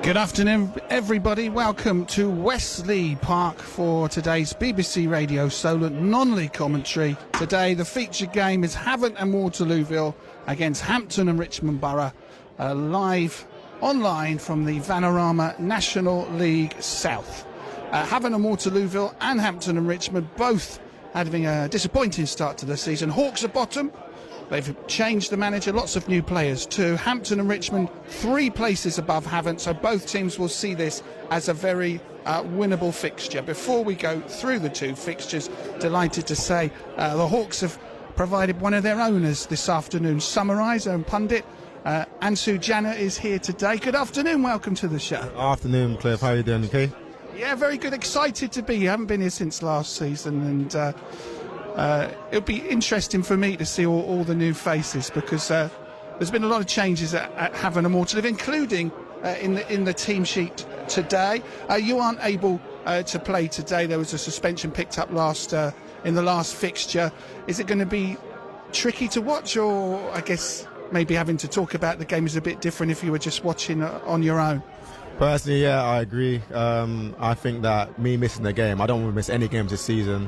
Good afternoon, everybody. Welcome to Wesley Park for today's BBC Radio Solent non-league commentary. Today, the featured game is Havant and Waterlooville against Hampton and Richmond Borough, live online from the Vanarama National League South. Havant and Waterlooville and Hampton and Richmond both having a disappointing start to the season. Hawks are bottom. They've changed the manager, lots of new players too. Hampton and Richmond 3 places above Havant, so both teams will see this as a very winnable fixture. Before we go through the 2 fixtures, delighted to say the Hawks have provided one of their owners this afternoon, summariser and pundit. Ansu Jana is here today. Good afternoon, welcome to the show. Afternoon, Cliff, how are you doing, okay? Yeah, very good, excited to be here. Haven't been here since last season, and it'll be interesting for me to see all the new faces, because there's been a lot of changes at Havant and Waterlooville, including in the team sheet today. You aren't able to play today. There was a suspension picked up in the last fixture. Is it going to be tricky to watch, or I guess maybe having to talk about the game is a bit different if you were just watching on your own? Personally, yeah, I agree. I think that me missing the game, I don't want to miss any games this season.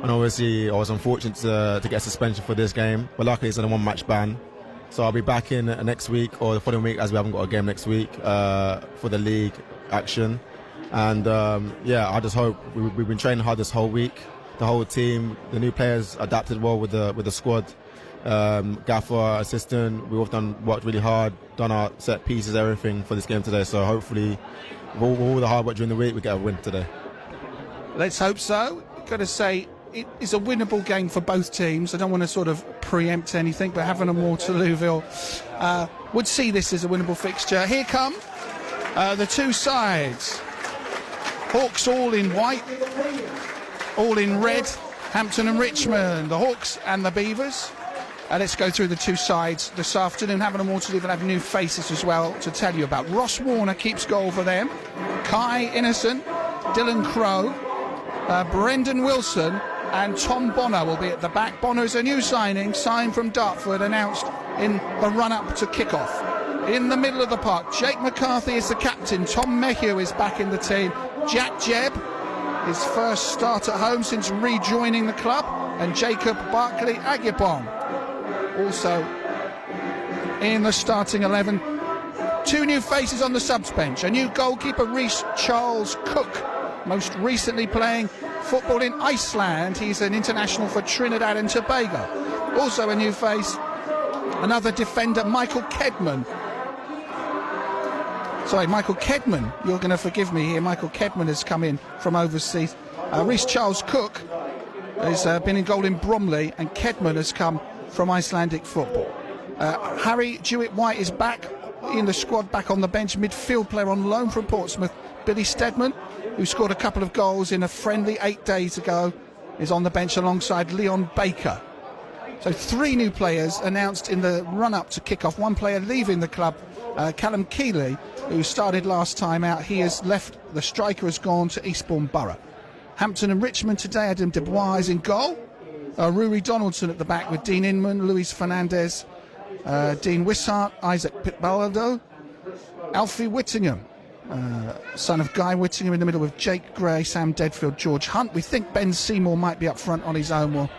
And obviously, I was unfortunate to get suspension for this game, but luckily it's on a 1-match ban. So I'll be back in next week or the following week, as we haven't got a game next week for the league action. And yeah, I just hope we've been training hard this whole week. The whole team, the new players adapted well with the squad. Gaffer, assistant, we've all worked really hard, done our set pieces, everything for this game today. So hopefully, with all the hard work during the week, we get a win today. Let's hope so. Got to say, it is a winnable game for both teams. I don't want to sort of preempt anything, but Havant and Waterlooville would see this as a winnable fixture. Here come the 2 sides. Hawks all in white, all in red. Hampton and Richmond, the Hawks and the Beavers. Let's go through the 2 sides this afternoon. Havant and Waterlooville have new faces as well to tell you about. Ross Warner keeps goal for them. Kai Innocent, Dylan Crowe, Brendan Wilson and Tom Bonner will be at the back. Bonner is a new signing, signed from Dartford, announced in the run-up to kick-off. In the middle of the park, Jake McCarthy is the captain. Tom Mayhew is back in the team. Jack Jebb, his first start at home since rejoining the club. And Jacob Barkley Agibong, also in the starting 11. 2 new faces on the subs bench. A new goalkeeper, Rhys Charles Cook, most recently playing football in Iceland. He's an international for Trinidad and Tobago. Also a new face, another defender, Michael Kedman. You're going to forgive me here. Michael Kedman has come in from overseas. Rhys Charles Cook has been in goal in Bromley, and Kedman has come from Icelandic football. Harry Jewett-White is back in the squad, back on the bench. Midfield player on loan from Portsmouth, Billy Steadman, who scored a couple of goals in a friendly 8 days ago, is on the bench alongside Leon Baker. So 3 new players announced in the run-up to kick-off. 1 player leaving the club, Callum Keeley, who started last time out. He has left. The striker has gone to Eastbourne Borough. Hampton and Richmond today, Adam Dubois is in goal. Rory Donaldson at the back with Dean Inman, Luis Fernandez, Dean Wishart, Isaac Pitbaldo, Alfie Whittingham, son of Guy Whittingham, in the middle with Jake Gray, Sam Deadfield, George Hunt. We think Ben Seymour might be up front on his own. We'll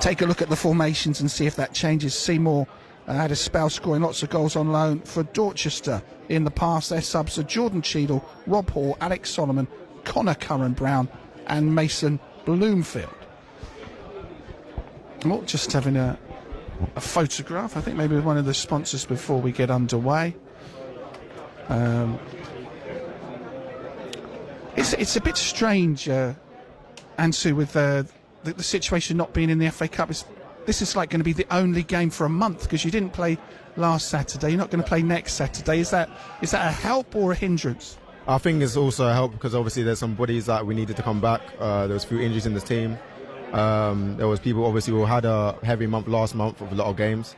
take a look at the formations and see if that changes. Seymour had a spell scoring lots of goals on loan for Dorchester in the past. Their subs are Jordan Cheadle, Rob Hall, Alex Solomon, Connor Curran-Brown and Mason Bloomfield. Oh, just having a photograph, I think maybe with one of the sponsors before we get underway. It's a bit strange, Ansu, with the situation not being in the FA Cup. This is like going to be the only game for a month, because you didn't play last Saturday. You're not going to play next Saturday. Is that a help or a hindrance? I think it's also a help, because obviously there's some bodies that we needed to come back. There was a few injuries in this team. There was people obviously who had a heavy month last month with a lot of games.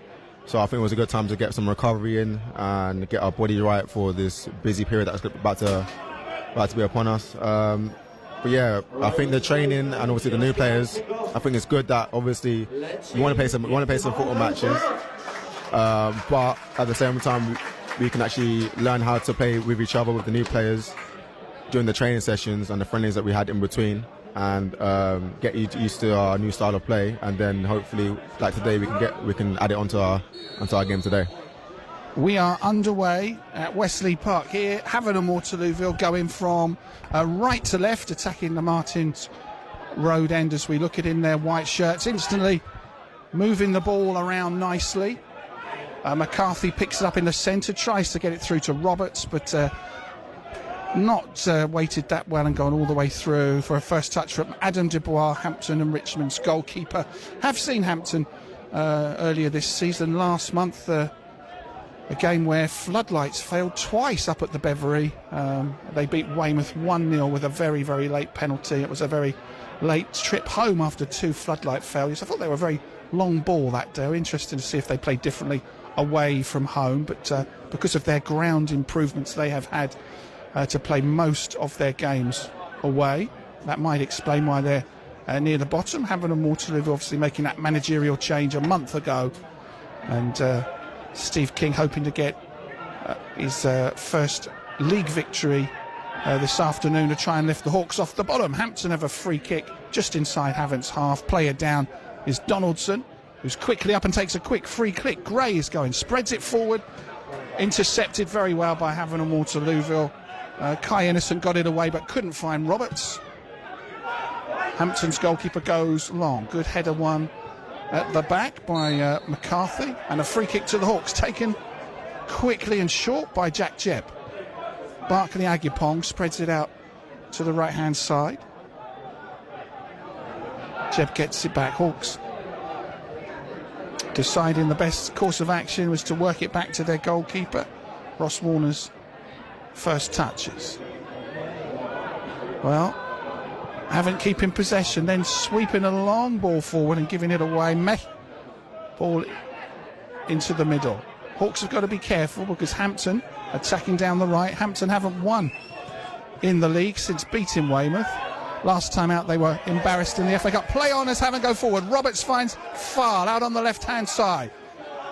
So I think it was a good time to get some recovery in and get our body right for this busy period that's about to be upon us. But yeah, I think the training and obviously the new players, I think it's good that obviously we want to play some football matches. But at the same time, we can actually learn how to play with each other, with the new players, during the training sessions and the friendlies that we had in between, and get used to our new style of play, and then hopefully, like today, we can add it onto our game today. We are underway at Wesley Park here. Havant and Waterlooville going from right to left, attacking the Martins Road end as we look at in their white shirts, instantly moving the ball around nicely. McCarthy picks it up in the centre, tries to get it through to Roberts, but not weighted that well and gone all the way through for a first touch from Adam Dubois, Hampton and Richmond's goalkeeper. Have seen Hampton earlier this season, last month, a game where floodlights failed twice up at the Beverley. They beat Weymouth 1-0 with a very, very late penalty. It was a very late trip home after 2 floodlight failures. I thought they were a very long ball that day. Interesting to see if they played differently away from home, but because of their ground improvements, they have had to play most of their games away. That might explain why they're near the bottom. Havant and Waterlooville obviously making that managerial change a month ago, and Steve King hoping to get his first league victory this afternoon to try and lift the Hawks off the bottom. Hampton have a free kick just inside Havant's half. Player down is Donaldson, who's quickly up and takes a quick free kick. Gray is going, spreads it forward, intercepted very well by Havant and Waterlooville. Kai Innocent got it away but couldn't find Roberts. Hampton's goalkeeper goes long. Good header one at the back by McCarthy, and a free kick to the Hawks taken quickly and short by Jack Jebb. Barkley Agipong spreads it out to the right hand side. Jebb gets it back. Hawks deciding the best course of action was to work it back to their goalkeeper. Ross Warner's first touches. Well, Havant keeping possession, then sweeping a long ball forward and giving it away. Ball into the middle. Hawks have got to be careful because Hampton attacking down the right. Hampton haven't won in the league since beating Weymouth. Last time out they were embarrassed in the FA Cup. Play on as Havant go forward. Roberts finds Farl out on the left hand side.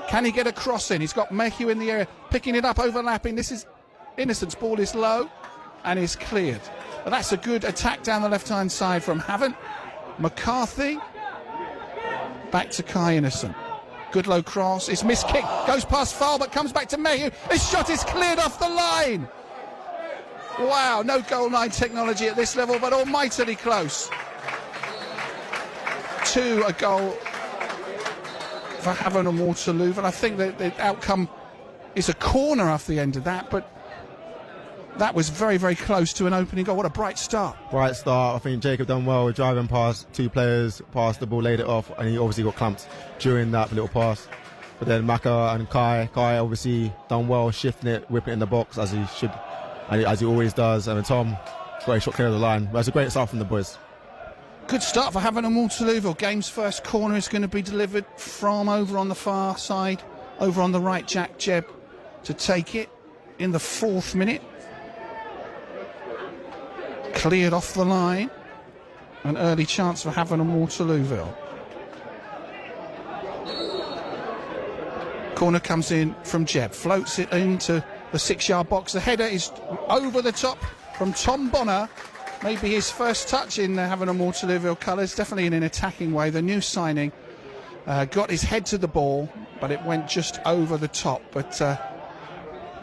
Can he get a cross in? He's got Mayhew in the area, picking it up, overlapping. This is Innocent's ball is low and is cleared. But that's a good attack down the left hand side from Havant. McCarthy back to Kai Innocent. Good low cross. It's missed kick. Goes past Farl but comes back to Mayhew. His shot is cleared off the line. Wow, no goal line technology at this level, but almightily close to a goal for Havant and Waterlooville. And I think that the outcome is a corner after the end of that, but that was very, very close to an opening goal. What a bright start. Bright start. I think Jacob done well with driving past 2 players, passed the ball, laid it off, and he obviously got clamped during that little pass. But then Maka and Kai obviously done well, shifting it, whipping it in the box as he should, and as he always does. And Tom got a shot clear of the line. But it's a great start from the boys. Good start for Havant and Waterlooville. Game's first corner is going to be delivered from over on the far side, over on the right. Jack Jebb to take it in the 4th minute. Cleared off the line. An early chance for Havant and Waterlooville. Corner comes in from Jebb, floats it into the 6-yard box. The header is over the top from Tom Bonner. Maybe his first touch in Havant and Waterlooville colours, definitely in an attacking way. The new signing got his head to the ball, but it went just over the top.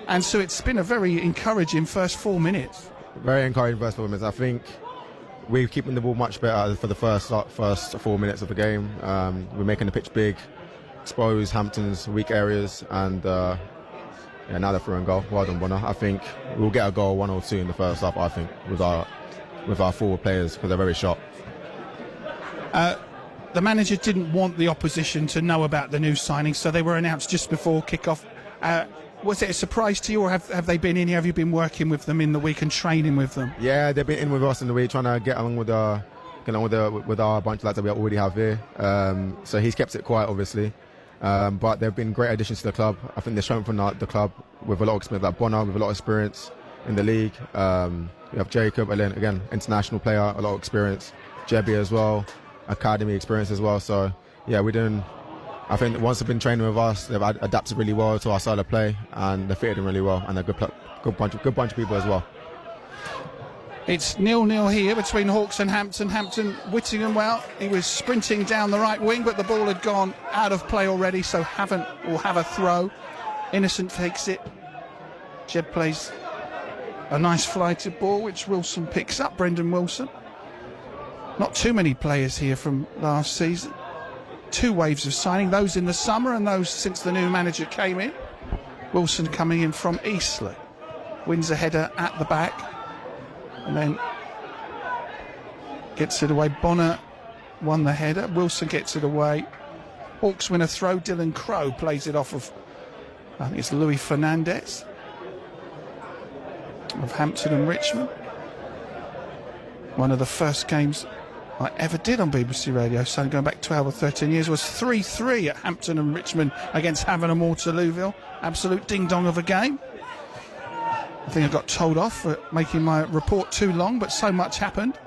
And so it's been a very encouraging first 4 minutes. Very encouraging first 4 minutes. I think we're keeping the ball much better for the first 4 minutes of the game. We're making the pitch big, expose Hampton's weak areas, and now they're throwing goal. Well done, Bonner. I think we'll get a goal, 1 or 2 in the first half, I think, with our forward players, because they're very sharp. The manager didn't want the opposition to know about the new signings, so they were announced just before kick-off. Was it a surprise to you, or have they been in here? Have you been working with them in the week and training with them? Yeah, they've been in with us in the week, trying to get along with our bunch of lads that we already have here. So he's kept it quiet, obviously. But they've been great additions to the club. I think they're strengthened the club with a lot of experience, like Bonner, with a lot of experience in the league. We have Jacob, and then again, international player, a lot of experience. Jebby as well, academy experience as well. So yeah, we're doing I think once they've been training with us, they've adapted really well to our style of play, and they fitted in really well, and they're good bunch of people as well. It's 0-0 here between Hawks and Hampton. Hampton Whittingham, well, he was sprinting down the right wing, but the ball had gone out of play already, so Havant will have a throw. Innocent takes it. Jeb plays a nice flighted ball, which Wilson picks up, Brendan Wilson. Not too many players here from last season. 2 waves of signing, those in the summer and those since the new manager came in. Wilson coming in from Eastleigh. Wins a header at the back. And then gets it away. Bonner won the header. Wilson gets it away. Hawks win a throw. Dylan Crow plays it off of, I think it's Louis Fernandez of Hampton and Richmond. One of the first games I ever did on BBC Radio, so going back 12 or 13 years, was 3-3 at Hampton and Richmond against Havant and Waterlooville. Absolute ding-dong of a game. I think I got told off for making my report too long, but so much happened.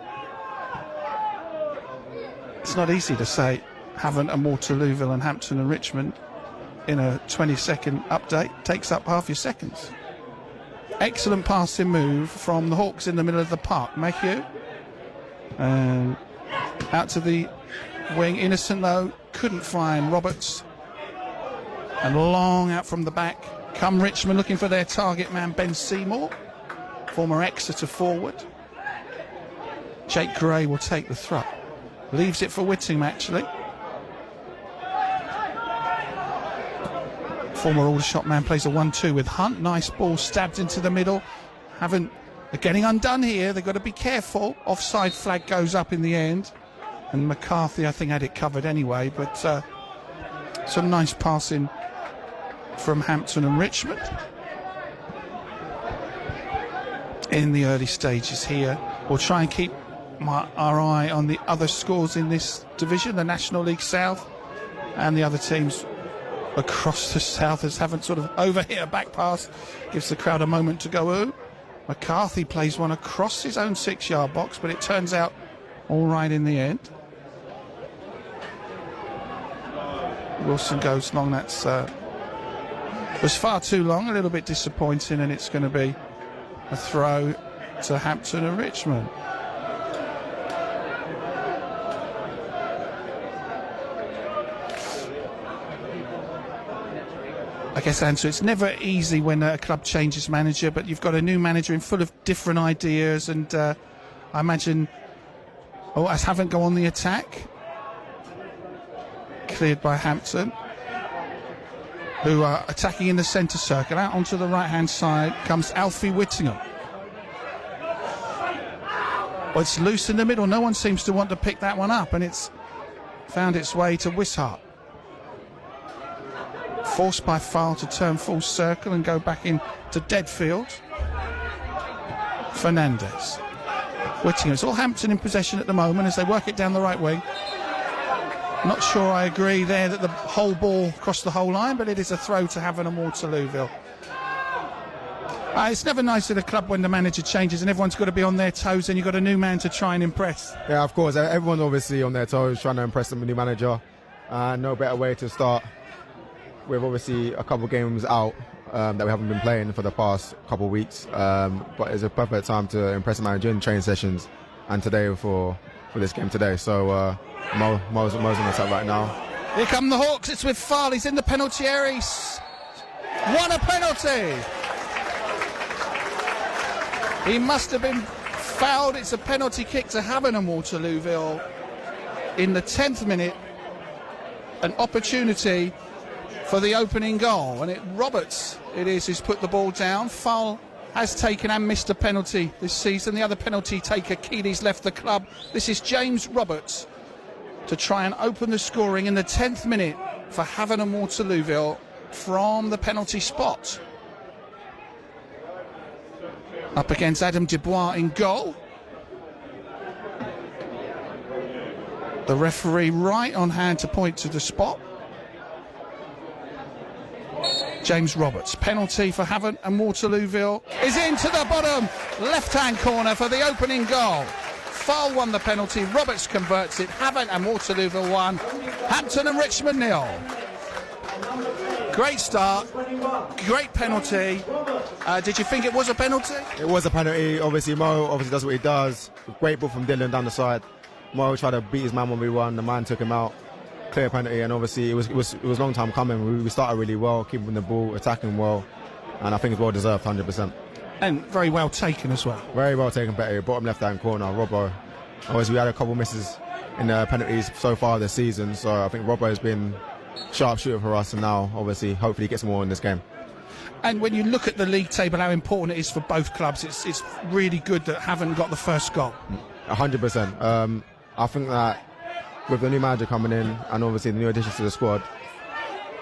It's not easy to say Havant and Waterlooville and Hampton and Richmond in a 20-second update. Takes up half your seconds. Excellent passing move from the Hawks in the middle of the park. Mayhew. And out to the wing. Innocent, though, couldn't find Roberts. And long out from the back. Come Richmond looking for their target man, Ben Seymour, former Exeter forward. Jake Gray will take the throw. Leaves it for Whittingham, actually. Former Aldershot man plays a 1-2 with Hunt. Nice ball stabbed into the middle. They're getting undone here. They've got to be careful. Offside flag goes up in the end. And McCarthy, I think, had it covered anyway. But some nice passing from Hampton and Richmond in the early stages here. We'll try and keep our eye on the other scores in this division, the National League South, and the other teams across the south as Havant sort of overhit a back pass, gives the crowd a moment to go, ooh. McCarthy plays one across his own 6-yard box, but it turns out all right in the end. Wilson goes long, that's was far too long, a little bit disappointing, and it's going to be a throw to Hampton and Richmond. I guess, Andrew, it's never easy when a club changes manager, but you've got a new manager in full of different ideas, and I imagine, as Havant go on the attack, cleared by Hampton, who are attacking in the centre circle. Out onto the right-hand side comes Alfie Whittingham. Well, it's loose in the middle. No one seems to want to pick that one up, and it's found its way to Wishart. Forced by File to turn full circle and go back into Deadfield. Fernandez. Whittingham. It's all Hampton in possession at the moment as they work it down the right wing. Not sure I agree there that the whole ball crossed the whole line, but it is a throw to Havant and Waterlooville. It's never nice at a club when the manager changes and everyone's got to be on their toes and you've got a new man to try and impress. Yeah, of course. Everyone's obviously on their toes trying to impress the new manager. No better way to start with obviously a couple of games out that we haven't been playing for the past couple of weeks. But it's a perfect time to impress the manager in training sessions and today for this game today. So Mo's on the top right now. Here come the Hawks. It's with Farley's in the penalty area. He's won a penalty. He must have been fouled. It's a penalty kick to Havant and Waterlooville in the 10th minute. An opportunity for the opening goal. And Roberts, who's put the ball down. Foul has taken and missed a penalty this season. The other penalty taker, Keeley's left the club. This is James Roberts to try and open the scoring in the 10th minute for Havant and Waterlooville from the penalty spot. Up against Adam Dubois in goal. The referee right on hand to point to the spot. James Roberts. Penalty for Havant and Waterlooville is into the bottom left-hand corner for the opening goal. File won the penalty. Roberts converts it. Havant and Waterlooville 1. Hampton and Richmond 0. Great start, great penalty. Did you think it was a penalty? It was a penalty. Obviously, Mo does what he does. Great ball from Dylan down the side. Mo tried to beat his man 1v1. The man took him out. Clear penalty, and obviously it was a long time coming. We started really well, keeping the ball, attacking well, and I think it's well deserved, 100%. And very well taken as well. Very well taken penalty, bottom left-hand corner, Robbo. Obviously, we had a couple misses in the penalties so far this season, so I think Robbo has been sharp shooter for us, and now obviously hopefully he gets more in this game. And when you look at the league table, how important it is for both clubs, it's really good that Havant got the first goal. 100%. I think that with the new manager coming in and obviously the new additions to the squad,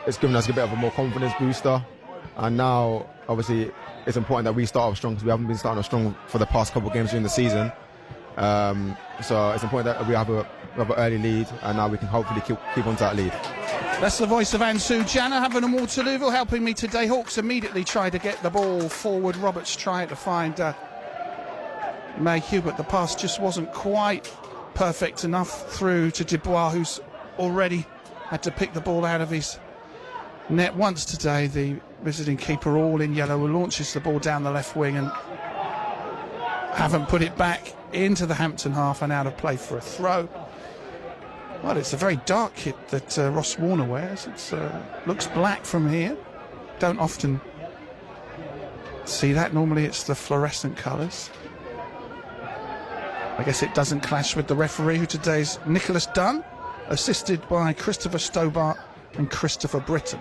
it's given us a bit of a more confidence booster. And now, obviously, it's important that we start off strong because we haven't been starting off strong for the past couple of games during the season. So it's important that we have an early lead, and now we can hopefully keep on to that lead. That's the voice of Ansu Jana, Havant and Waterlooville helping me today. Hawks immediately try to get the ball forward. Roberts trying to find Mayhew, but the pass just wasn't quite perfect enough through to Dubois, who's already had to pick the ball out of his net once today. The visiting keeper, all in yellow, who launches the ball down the left wing and haven't put it back into the Hampton half and out of play for a throw. Well, it's a very dark kit that Ross Warner wears. It looks black from here. Don't often see that. Normally it's the fluorescent colours. I guess it doesn't clash with the referee, who today's Nicholas Dunn, assisted by Christopher Stobart and Christopher Britton.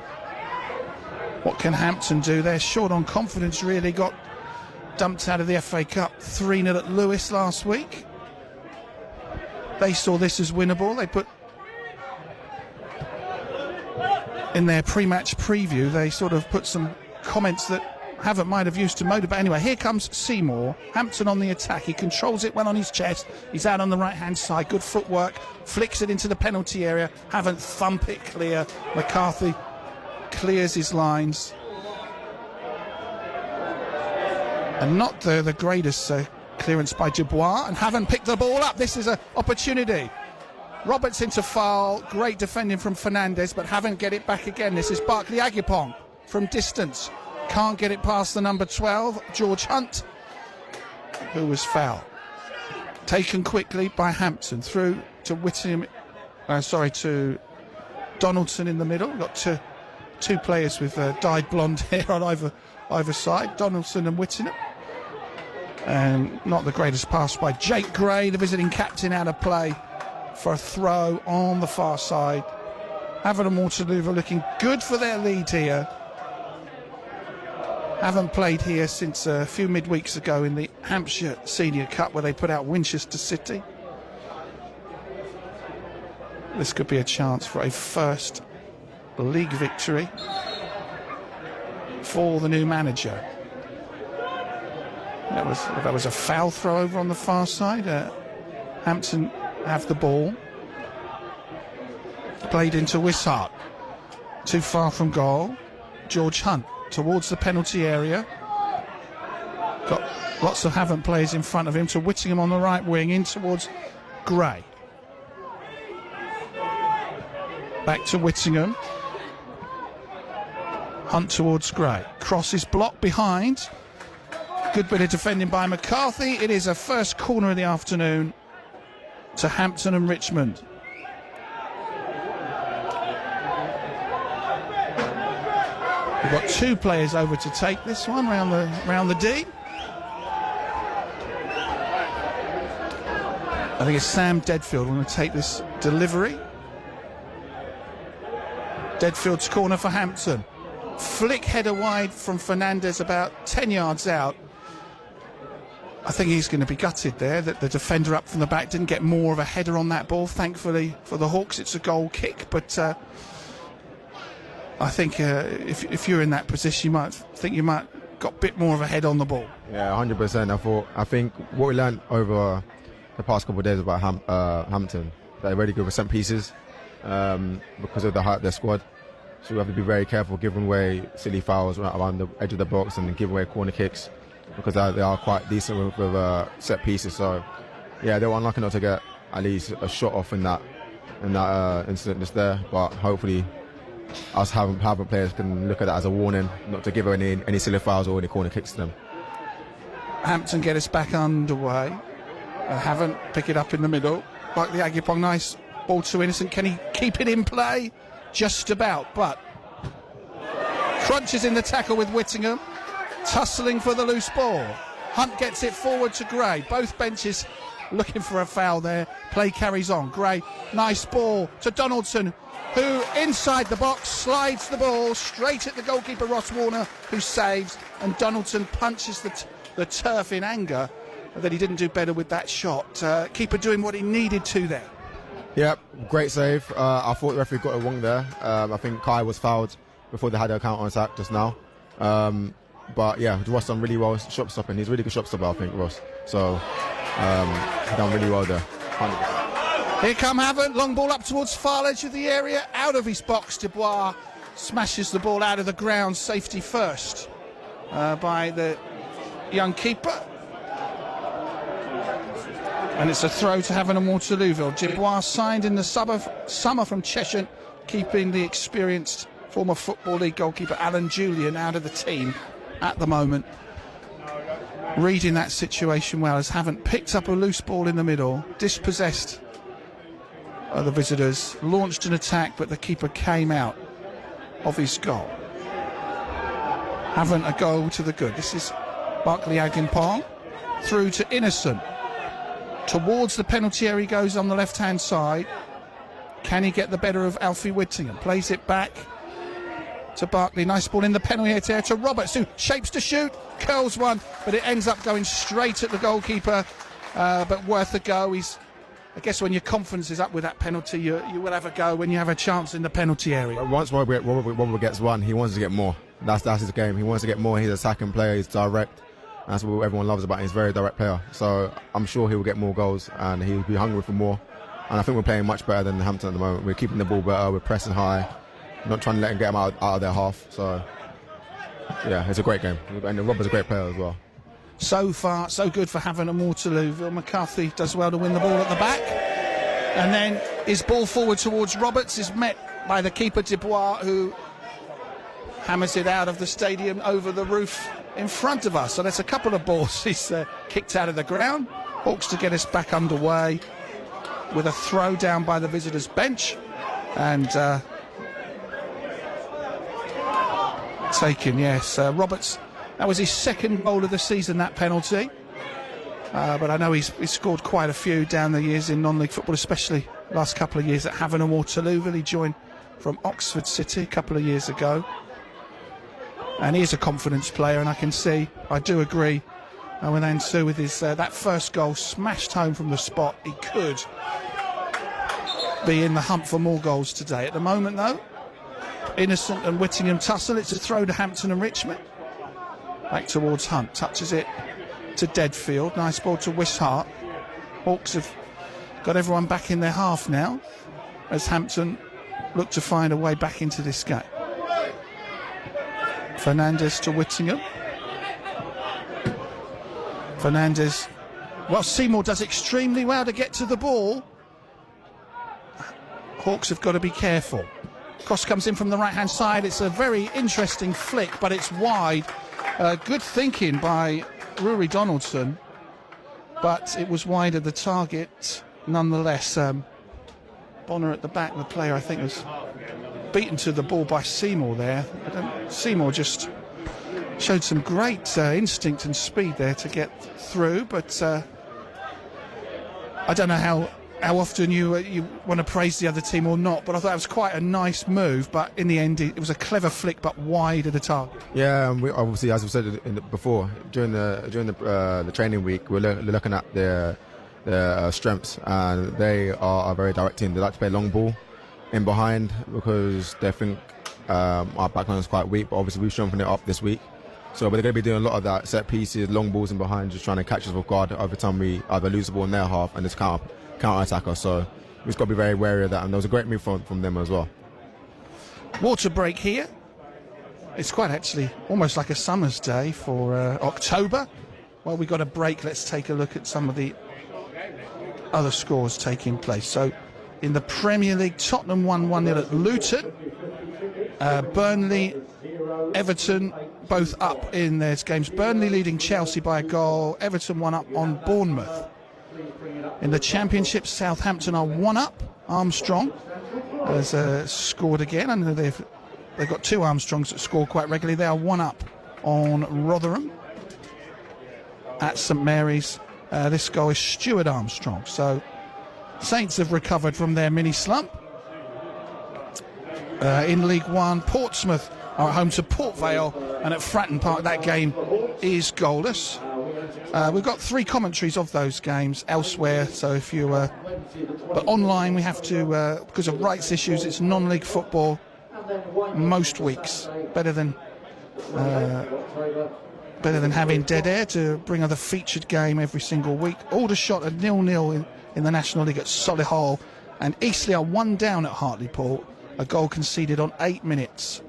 What can Hampton do? They're short on confidence, really. Got dumped out of the FA Cup 3-0 at Lewis last week. They saw this as winnable. They put in their pre-match preview, they sort of put some comments that Havant might have used to motivate. Anyway, here comes Seymour. Hampton on the attack. He controls it well on his chest. He's out on the right-hand side. Good footwork. Flicks it into the penalty area. Havant thump it clear. McCarthy clears his lines. And not the greatest clearance by Dubois. And Havant picked the ball up. This is an opportunity. Roberts into foul. Great defending from Fernandez, but Havant get it back again. This is Barkley Agipong from distance. Can't get it past the number 12, George Hunt, who was fouled. Taken quickly by Hampton through to Whittingham, to Donaldson in the middle. We've got two players with dyed blonde hair on either side, Donaldson and Whittingham. And not the greatest pass by Jake Gray, the visiting captain, out of play for a throw on the far side. Havant and Waterlooville looking good for their lead here. Haven't played here since a few midweeks ago in the Hampshire Senior Cup, where they put out Winchester City. This could be a chance for a first league victory for the new manager. That was a foul throw over on the far side. Hampton have the ball. Played into Wishart. Too far from goal. George Hunt towards the penalty area. Got lots of Havant players in front of him, to Whittingham on the right wing, in towards Gray. Back to Whittingham. Hunt towards Gray. Cross is blocked behind. Good bit of defending by McCarthy. It is a first corner of the afternoon to Hampton and Richmond. We've got two players over to take this one round the D. I think it's Sam Deadfield going to take this delivery. Deadfield's corner for Hampton. Flick header wide from Fernandez, about 10 yards out. I think he's going to be gutted there that the defender up from the back didn't get more of a header on that ball. Thankfully for the Hawks, it's a goal kick, but I think if you're in that position, you might think you might got a bit more of a head on the ball. Yeah, 100%. I think what we learned over the past couple of days about Hampton, they're really good with set pieces because of the height of their squad. So we have to be very careful giving away silly fouls around the edge of the box and giving away corner kicks, because they are quite decent with set pieces. So yeah, they were unlucky not to get at least a shot off in that incident just there. But hopefully us Havant players can look at that as a warning, not to give any silly fouls or any corner kicks to them. Hampton get us back underway. Havant pick it up in the middle. Like the Agipong, nice ball to Innocent. Can he keep it in play? Just about, but crunches in the tackle with Whittingham. Tussling for the loose ball. Hunt gets it forward to Gray. Both benches looking for a foul there. Play carries on. Gray, nice ball to Donaldson, who inside the box slides the ball straight at the goalkeeper Ross Warner, who saves, and Donaldson punches the turf in anger that he didn't do better with that shot. Keeper doing what he needed to there. Yep, great save. I thought the referee got it wrong there. I think Kai was fouled before they had a counter attack just now. But yeah, Ross done really well shot stopping. He's a really good shot stopper, I think, Ross. So he done really well there. 100%. Here come Havant, long ball up towards far edge of the area, out of his box. Dubois smashes the ball out of the ground, safety first by the young keeper. And it's a throw to Havant and Waterlooville. Dubois signed in the summer from Cheshire, keeping the experienced former Football League goalkeeper Alan Julian out of the team at the moment. Reading that situation well, as Havant picked up a loose ball in the middle, dispossessed the visitors, launched an attack, but the keeper came out of his goal. Havant a goal to the good. This is Barkley Agimpong through to Innocent. Towards the penalty area he goes on the left-hand side. Can he get the better of Alfie Whittingham? Plays it back to Barkley. Nice ball in the penalty area to Roberts, who shapes to shoot, curls one, but it ends up going straight at the goalkeeper. But worth a go. I guess when your confidence is up with that penalty, you will have a go when you have a chance in the penalty area. Once Robert gets one, he wants to get more. That's his game. He wants to get more. He's an attacking player. He's direct. That's what everyone loves about him. He's a very direct player. So I'm sure he will get more goals and he'll be hungry for more. And I think we're playing much better than Hampton at the moment. We're keeping the ball better. We're pressing high. Not trying to let him get him out of their half. So, yeah, it's a great game. And Robert's a great player as well. So far, so good for Havant and Waterlooville. McCarthy does well to win the ball at the back. And then his ball forward towards Roberts is met by the keeper Dubois, who hammers it out of the stadium over the roof in front of us. So that's a couple of balls he's kicked out of the ground. Hawks to get us back underway with a throw down by the visitors' bench. And taken, yes. Roberts, that was his second goal of the season, that penalty. But I know he's scored quite a few down the years in non-league football, especially last couple of years at Havant and Waterlooville. He joined from Oxford City a couple of years ago. And he is a confidence player, and I do agree with Ansu with his that first goal smashed home from the spot. He could be in the hunt for more goals today. At the moment, though, Innocent and Whittingham tussle. It's a throw to Hampton and Richmond. Back towards Hunt, touches it to Deadfield. Nice ball to Wishart. Hawks have got everyone back in their half now, as Hampton look to find a way back into this game. Fernandez to Whittingham. Fernandez. Well, Seymour does extremely well to get to the ball. Hawks have got to be careful. Cross comes in from the right-hand side. It's a very interesting flick, but it's wide. Good thinking by Rory Donaldson, but it was wide of the target nonetheless. Bonner at the back, the player, I think, was beaten to the ball by Seymour there. Seymour just showed some great instinct and speed there to get through, but I don't know how often you want to praise the other team or not, but I thought it was quite a nice move, but in the end it was a clever flick but wide of the target. Yeah, and we obviously, as we said before, during the training week, we're looking at their strengths, and they are a very direct team. They like to play long ball in behind because they think our backline is quite weak, but obviously we've strengthened it up this week. So we're going to be doing a lot of that, set pieces, long balls in behind, just trying to catch us off guard every time we either lose the ball in their half and just counter attack us. So we've just got to be very wary of that, and there was a great move from them as well. Water break here. It's quite actually almost like a summer's day for October. Well, we've got a break. Let's take a look at some of the other scores taking place. So in the Premier League, Tottenham won 1-0 at Luton. Burnley, Everton, both up in their games. Burnley leading Chelsea by a goal. Everton 1 up on Bournemouth. In the Championship, Southampton are 1 up. Armstrong has scored again. I know they've got 2 Armstrongs that score quite regularly. They are 1 up on Rotherham at St Mary's. This goal is Stuart Armstrong. So Saints have recovered from their mini slump. In League One, Portsmouth are at home to Port Vale, and at Fratton Park that game is goalless. We've got 3 commentaries of those games elsewhere, so if you but online we have to, because of rights issues, it's non-league football most weeks. Better than having dead air to bring a featured game every single week. Aldershot are 0-0 in the National League at Solihull, and Eastleigh are 1 down at Hartlepool. A goal conceded on 8 minutes,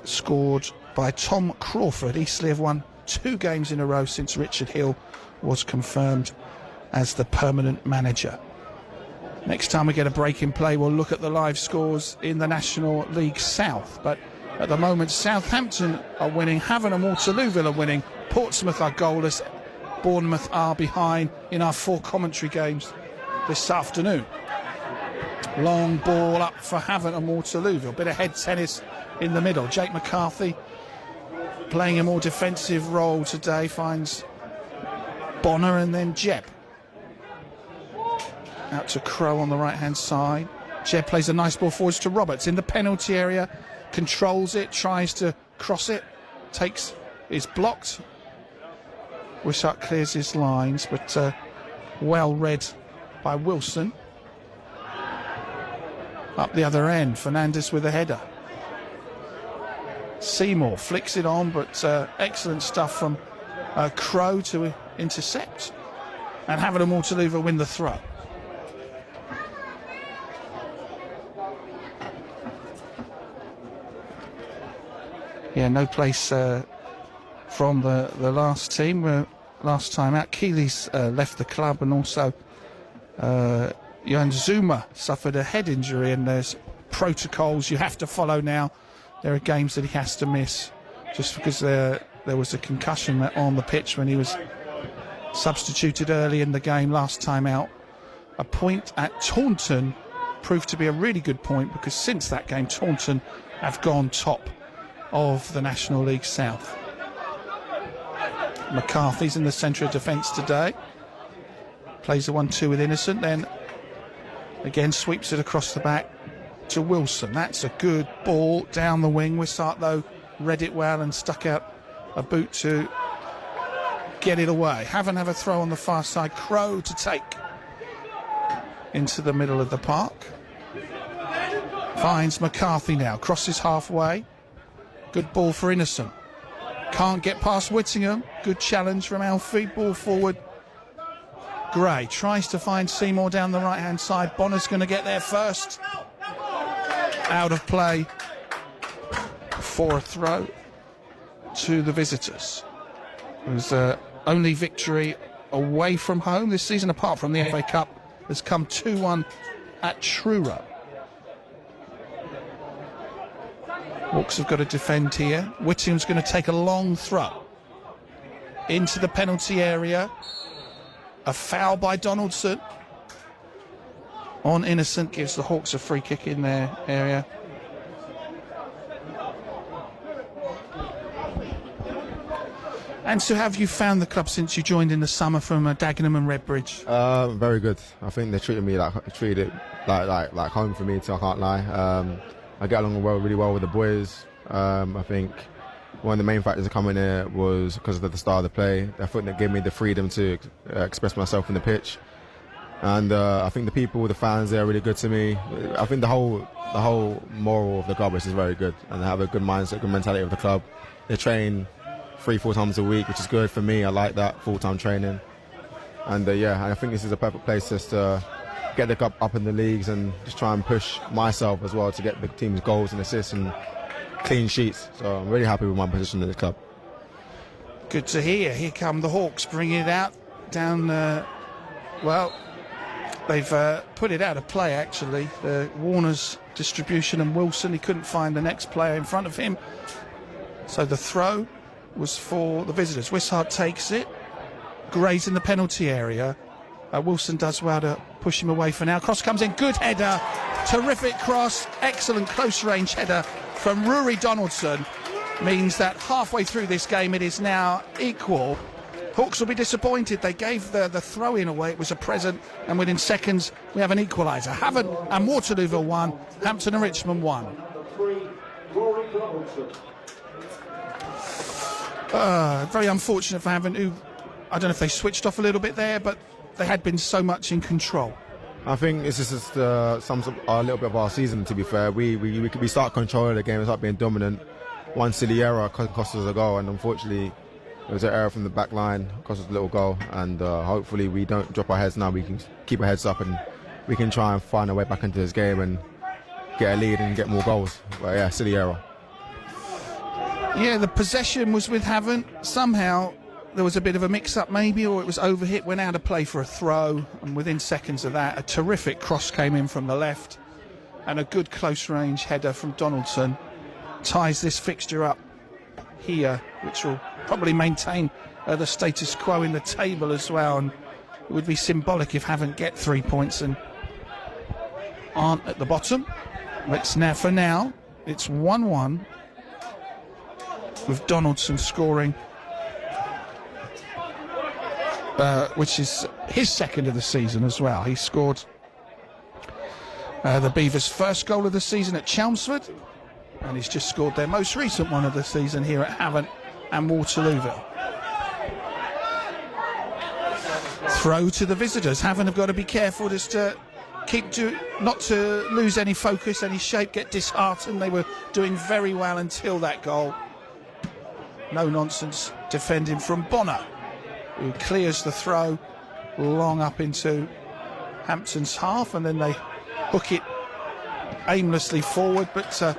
scored by Tom Crawford. Eastleigh have won 2 games in a row since Richard Hill was confirmed as the permanent manager. Next time we get a break in play, we'll look at the live scores in the National League South. But at the moment, Southampton are winning, Havant and Waterlooville are winning, Portsmouth are goalless, Bournemouth are behind in our 4 commentary games this afternoon. Long ball up for Havant and Waterlooville. Bit of head tennis in the middle. Jake McCarthy playing a more defensive role today, finds Bonner and then Jebb. Out to Crow on the right-hand side. Jebb plays a nice ball forwards to Roberts in the penalty area. Controls it, tries to cross it. Is blocked. Wishart clears his lines, but well read by Wilson. Up the other end, Fernandez with a header. Seymour flicks it on, but excellent stuff from Crow to intercept. And Havant and Waterlooville win the throw. Yeah, no place from the last team. Last time out, Keeley's left the club, and also Johan Zuma suffered a head injury, and there's protocols you have to follow now. There are games that he has to miss just because there was a concussion on the pitch when he was substituted early in the game last time out. A point at Taunton proved to be a really good point, because since that game Taunton have gone top of the National League South. McCarthy's in the centre of defence today. Plays the 1-2 with Innocent, then again sweeps it across the back to Wilson. That's a good ball down the wing. Wishart, though, read it well and stuck out a boot to get it away. Havant have a throw on the far side. Crow to take into the middle of the park. Finds McCarthy now. Crosses halfway. Good ball for Innocent. Can't get past Whittingham. Good challenge from Alfie. Ball forward. Gray tries to find Seymour down the right-hand side. Bonner's going to get there first. Out of play for a throw to the visitors. It was only victory away from home this season, apart from the FA Cup, has come 2-1 at Truro. Hawks have got to defend here. Whittingham's going to take a long throw into the penalty area. A foul by Donaldson on Innocent gives the Hawks a free kick in their area. And so, have you found the club since you joined in the summer from Dagenham and Redbridge? Very good. I think they treated it like home for me, so I can't lie. I get along really well with the boys. I think one of the main factors of coming here was because of the style of the play. I think that gave me the freedom to express myself in the pitch. And I think the people, the fans, they are really good to me. I think the whole moral of the club is very good, and they have a good mindset, good mentality of the club. They train 3-4 times a week, which is good for me. I like that full-time training. And I think this is a perfect place just to get the club up in the leagues and just try and push myself as well to get the team's goals and assists and clean sheets. So I'm really happy with my position in the club. Good to hear. Here come the Hawks bringing it out down, They've put it out of play, actually. Warner's distribution and Wilson, he couldn't find the next player in front of him. So the throw was for the visitors. Wishart takes it. Gray's in the penalty area. Wilson does well to push him away for now. Cross comes in, good header. Terrific cross, excellent close range header from Rory Donaldson. Means that halfway through this game it is now equal. Hawks will be disappointed. They gave the throw-in away. It was a present, and within seconds we have an equaliser. Havant and Waterlooville 1, Hampton and Richmond 1. Very unfortunate for Havant, who, I don't know if they switched off a little bit there, but they had been so much in control. I think this is just sums up a little bit of our season, to be fair. We start controlling the game, we start being dominant. One silly error cost us a goal, and unfortunately it was an error from the back line, cost us a little goal, and hopefully we don't drop our heads now. We can keep our heads up and we can try and find our way back into this game and get a lead and get more goals. But yeah, silly error. Yeah, the possession was with Havant. Somehow there was a bit of a mix-up maybe, or it was overhit, went out of play for a throw, and within seconds of that a terrific cross came in from the left and a good close-range header from Donaldson ties this fixture up here, which will probably maintain the status quo in the table as well, and it would be symbolic if Havant get 3 points and aren't at the bottom. But now, for now, it's 1-1 with Donaldson scoring, which is his second of the season as well. He scored the Beavers' first goal of the season at Chelmsford, and he's just scored their most recent one of the season here at Havant and Waterlooville. Throw to the visitors. Havant have got to be careful just to not to lose any focus, any shape, get disheartened. They were doing very well until that goal. No nonsense defending from Bonner, who clears the throw long up into Hampton's half, and then they hook it aimlessly forward, but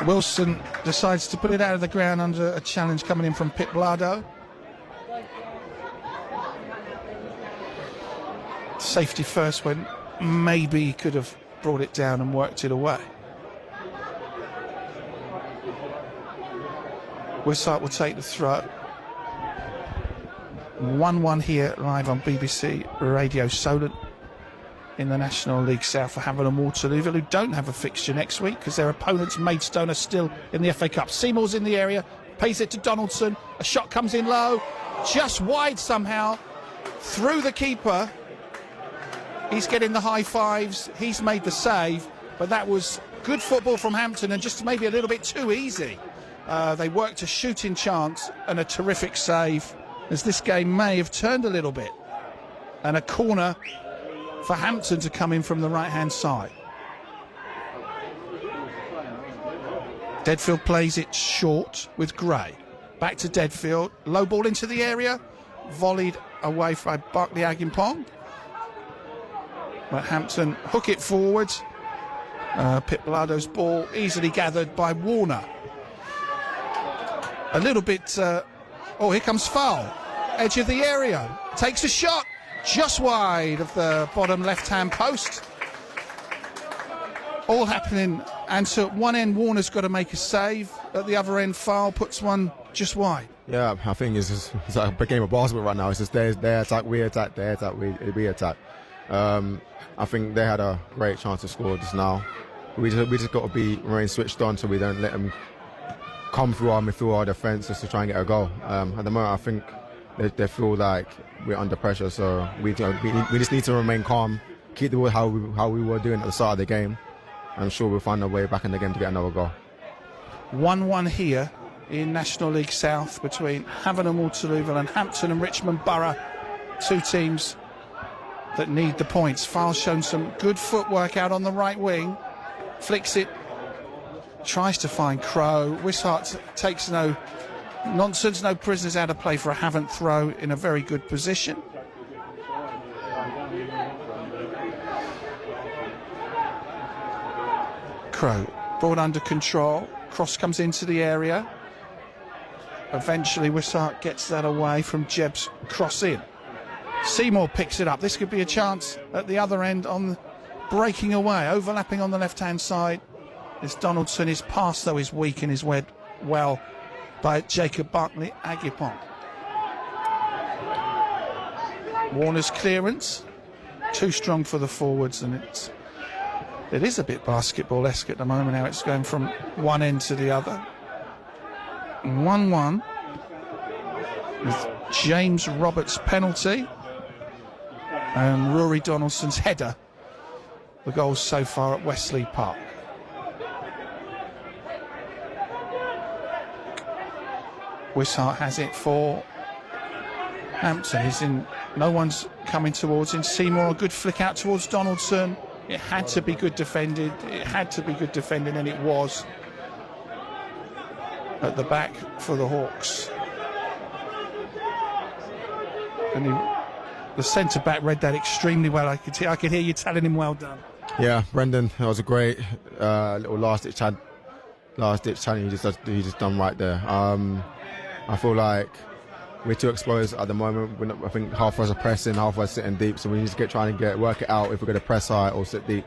Wilson decides to put it out of the ground under a challenge coming in from Pip Blado. Safety first, when maybe he could have brought it down and worked it away. Wishart will take the throw. 1-1 here live on BBC Radio Solent in the National League South for Havant and Waterlooville, who don't have a fixture next week because their opponents Maidstone are still in the FA Cup. Seymour's in the area, pays it to Donaldson. A shot comes in low, just wide somehow, through the keeper. He's getting the high fives, he's made the save, but that was good football from Hampton and just maybe a little bit too easy. They worked a shooting chance and a terrific save, as this game may have turned a little bit. And a corner for Hampton to come in from the right-hand side. Deadfield plays it short with Gray. Back to Deadfield, low ball into the area, volleyed away by Barkley Agimpong. But Hampton hook it forward. Pip Blado's ball easily gathered by Warner. A little bit, oh, here comes foul. Edge of the area, takes a shot, just wide of the bottom left-hand post. All happening, and so at one end Warner's got to make a save, at the other end Foul puts one just wide. Yeah, I think it's like a game of basketball right now. It's just they attack, we attack, they attack, we attack. I think they had a great chance to score just now. We just got to remain switched on so we don't let them come through our midfield, our defence, just to try and get a goal. At the moment, I think they feel like we're under pressure, so we just need to remain calm, keep the ball how we were doing at the start of the game. I'm sure we'll find our way back in the game to get another goal. 1-1 here in National League South between Havant and Waterlooville and Hampton and Richmond Borough, two teams that need the points. Foul's shown some good footwork out on the right wing, flicks it, tries to find Crow. Wishart takes no nonsense, no prisoners out of play for a Havant throw in a very good position. Crow brought under control, cross comes into the area. Eventually Wishart gets that away from Jebb's cross in. Seymour picks it up. This could be a chance at the other end on breaking away, overlapping on the left-hand side. This Donaldson, his pass, though, is weak and is read well by Jacob Barkley-Agipon. Warner's clearance, too strong for the forwards, and it is a bit basketball-esque at the moment, how it's going from one end to the other. 1-1 with James Roberts' penalty and Rory Donaldson's header, the goals so far at Wesley Park. Wishart has it for Hampton. He's in, no one's coming towards him. Seymour, a good flick out towards Donaldson. It had to be good defended. It had to be good defended, and it was. At the back for the Hawks. And the centre back read that extremely well. I could hear you telling him well done. Yeah, Brendan, that was a great little last ditch challenge he just done right there. I feel like we're too exposed at the moment. I think half of us are pressing, half of us sitting deep, so we need to try and work it out if we're going to press high or sit deep.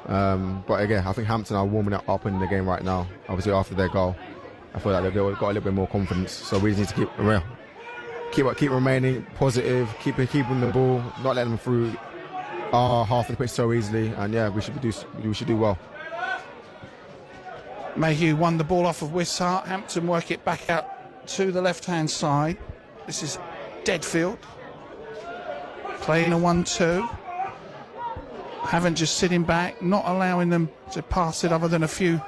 But again, I think Hampton are warming it up in the game right now. Obviously after their goal, I feel like they've got a little bit more confidence. So we just need to keep remaining positive, keeping the ball, not letting them through our half of the pitch so easily, and yeah, we should do well. Mayhew won the ball off of Wishart. Hampton work it back out to the left-hand side. This is Deadfield playing a 1-2. Havant just sitting back, not allowing them to pass it other than a few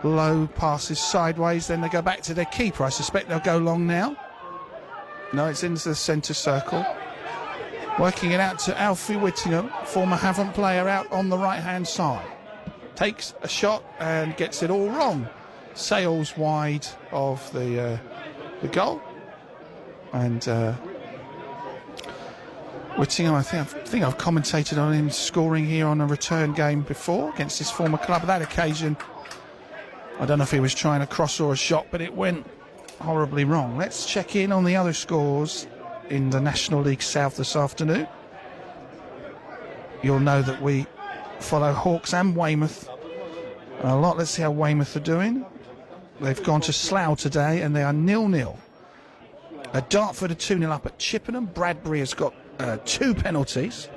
low passes sideways. Then they go back to their keeper. I suspect they'll go long now. No, it's into the centre circle. Working it out to Alfie Whittingham, former Havant player, out on the right-hand side. Takes a shot and gets it all wrong. Sails wide of the goal. And Whittingham, I think I've commentated on him scoring here on a return game before against his former club. That occasion, I don't know if he was trying a cross or a shot, but it went horribly wrong. Let's check in on the other scores in the National League South this afternoon. You'll know that we follow Hawks and Weymouth a lot. Let's see how Weymouth are doing. They've gone to Slough today and they are 0-0. Dartford are 2-0 up at Chippenham. Bradbury has got 2 penalties.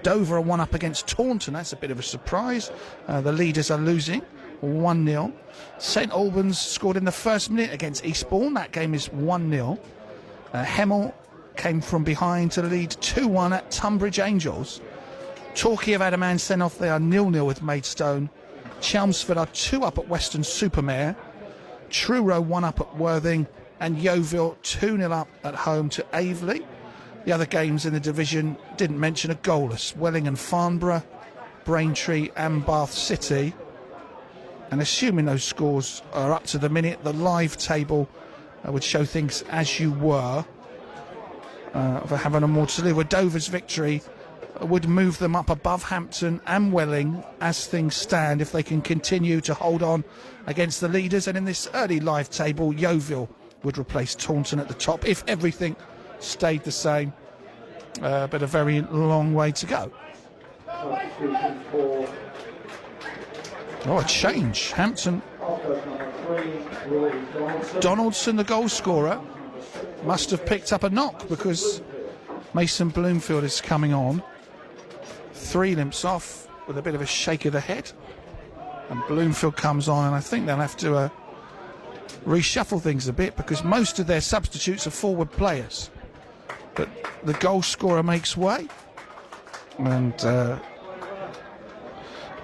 Dover are 1 up against Taunton. That's a bit of a surprise. The leaders are losing 1-0. St Albans scored in the first minute against Eastbourne. That game is 1-0. Hemel came from behind to lead 2-1 at Tunbridge Angels. Torquay have had a man sent off. They are 0-0 with Maidstone. Chelmsford are 2 up at Western Supermare. Truro 1 up at Worthing. And Yeovil 2-0 up at home to Aveley. The other games in the division didn't mention a goalless. Welling and Farnborough, Braintree and Bath City. And assuming those scores are up to the minute, the live table would show things as you were for Havant and Waterlooville. Dover's victory would move them up above Hampton and Welling as things stand if they can continue to hold on against the leaders. And in this early live table, Yeovil would replace Taunton at the top if everything stayed the same, but a very long way to go. Oh, a change. Hampton. Donaldson, the goal scorer, must have picked up a knock because Mason Bloomfield is coming on. 3 limps off with a bit of a shake of the head. And Bloomfield comes on, and I think they'll have to reshuffle things a bit because most of their substitutes are forward players. But the goal scorer makes way. And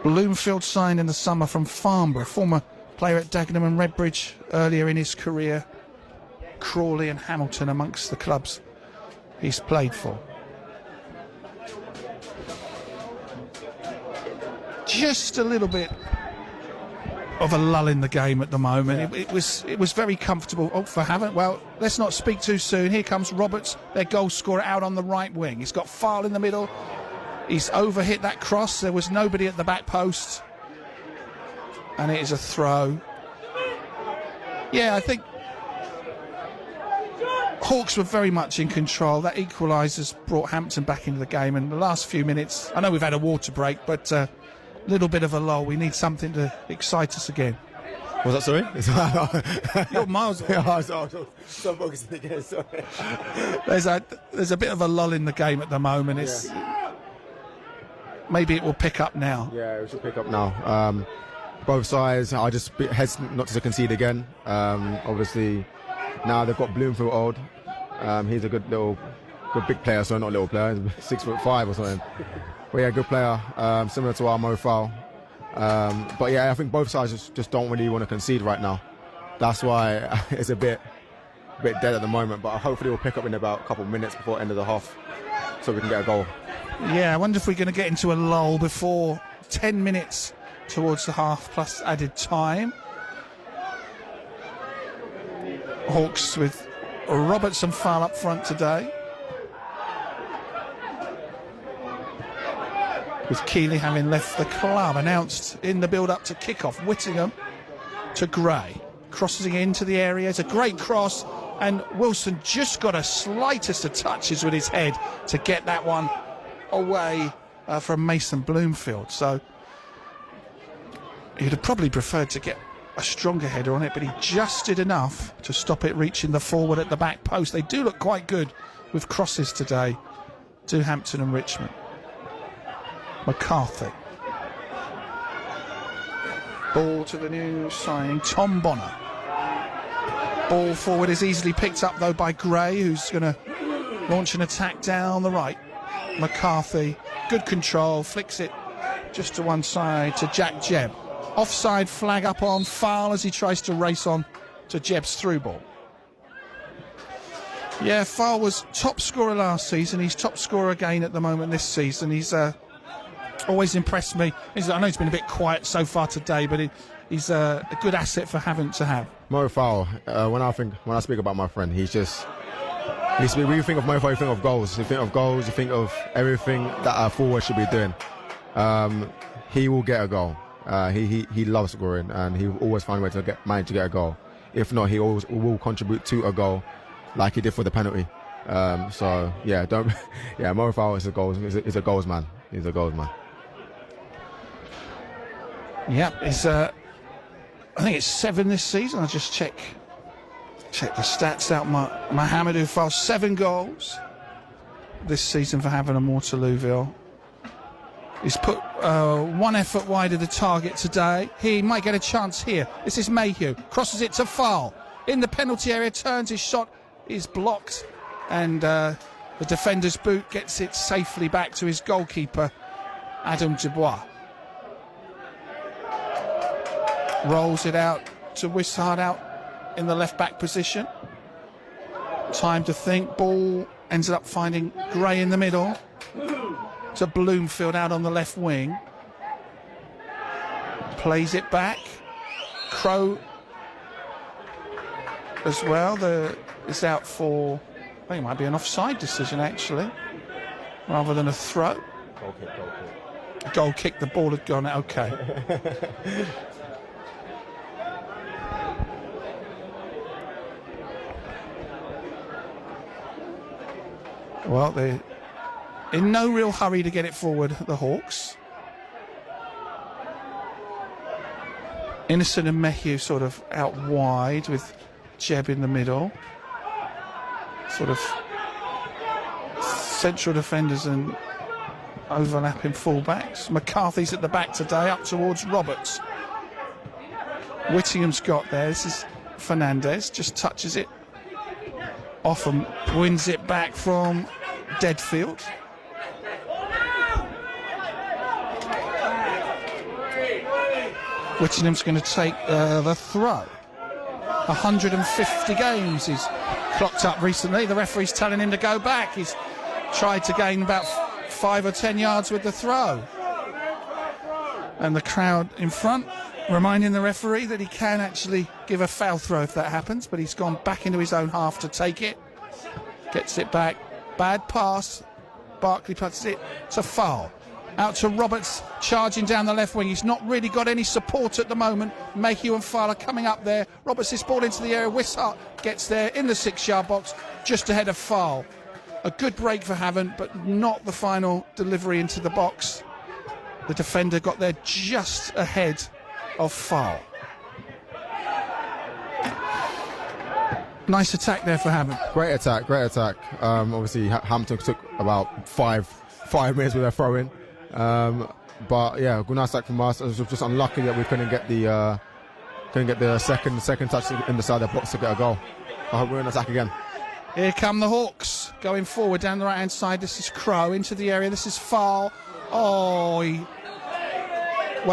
Bloomfield signed in the summer from Farnborough, former player at Dagenham and Redbridge earlier in his career. Crawley and Hamilton amongst the clubs he's played for. Just a little bit of a lull in the game at the moment. It was very comfortable for Havant. Well, let's not speak too soon. Here comes Roberts, their goal scorer, out on the right wing. He's got File in the middle. He's overhit that cross. There was nobody at the back post. And it is a throw. Yeah, I think Hawks were very much in control. That equaliser's brought Hampton back into the game, and the last few minutes, I know we've had a water break, but a little bit of a lull. We need something to excite us again. Was that sorry? You're miles away. I was so focused again, sorry. There's a bit of a lull in the game at the moment. It's maybe it will pick up now. Yeah, it should pick up now. Both sides, I just hesitant not to concede again. Obviously, now they've got Bloomfield old. He's a good big player, so not little player. He's 6'5" or something. But yeah, good player, similar to our Mo Fowl. But yeah, I think both sides just don't really want to concede right now. That's why it's a bit dead at the moment. But hopefully we'll pick up in about a couple of minutes before the end of the half, so we can get a goal. Yeah, I wonder if we're going to get into a lull before 10 minutes towards the half plus added time. Hawks with Robertson foul up front today, with Keeley having left the club. Announced in the build-up to kick-off. Whittingham to Gray, crossing into the area. It's a great cross, and Wilson just got a slightest of touches with his head to get that one away from Mason Bloomfield. So he'd have probably preferred to get a stronger header on it, but he just did enough to stop it reaching the forward at the back post. They do look quite good with crosses today, do Hampton and Richmond. McCarthy. Ball to the new signing, Tom Bonner. Ball forward is easily picked up though by Gray, who's going to launch an attack down the right. McCarthy, good control, flicks it just to one side to Jack Jebb. Offside flag up on foul as he tries to race on to Jebb's through ball. Yeah, Fowl was top scorer last season. He's top scorer again at the moment this season. He's always impressed me. I know he's been a bit quiet so far today, but he's a good asset for Havant to have. Mo Fowl, when I speak about my friend, when you think of Mo Fowl, you think of goals. You think of everything that our forward should be doing. He will get a goal. He loves scoring, and he will always find a way to manage to get a goal. If not, he always will contribute to a goal, like he did for the penalty. So yeah, Mo Fowl is a goals man. He's a goals man. Yep, I think it's 7 this season. I'll just check the stats out. Mohamedou Fall, 7 goals this season for Havant and Waterlooville. He's put one effort wide of the target today. He might get a chance here. This is Mayhew, crosses it to Fall in the penalty area, turns his shot, is blocked, and the defender's boot gets it safely back to his goalkeeper, Adam Dubois. Rolls it out to Wishart out in the left back position. Time to think. Ball ends up finding Gray in the middle. To Bloomfield out on the left wing. Plays it back. Crow as well. It's out for, I think it might be an offside decision actually, rather than a throw. Goal kick, the ball had gone out. Okay. Well, they're in no real hurry to get it forward, the Hawks. Innocent and Mayhew sort of out wide with Jebb in the middle. Sort of central defenders and overlapping fullbacks. McCarthy's at the back today, up towards Roberts. Whittingham's got there. This is Fernandez, just touches it off and wins it back from Deadfield. Whittingham's going to take the throw. 150 games he's clocked up recently. The referee's telling him to go back. He's tried to gain about 5 or 10 yards with the throw. And the crowd in front reminding the referee that he can actually give a foul throw if that happens, but he's gone back into his own half to take it. Gets it back. Bad pass. Barkley puts it. It's a foul. Out to Roberts, charging down the left wing. He's not really got any support at the moment. Mayhew and Fowler coming up there. Roberts is ball into the area. Wishart gets there in the 6-yard box, just ahead of Fowl. A good break for Havant, but not the final delivery into the box. The defender got there just ahead of Fowl. Nice attack there for Havant. Great attack, great attack. Obviously, Hampton took about five minutes with their throw-in. But yeah, good nice attack from us. It was just unlucky that we couldn't get the second touch in the side of the box to get a goal. I hope we're in attack again. Here come the Hawks going forward down the right-hand side. This is Crow into the area. This is Fowl. Oh,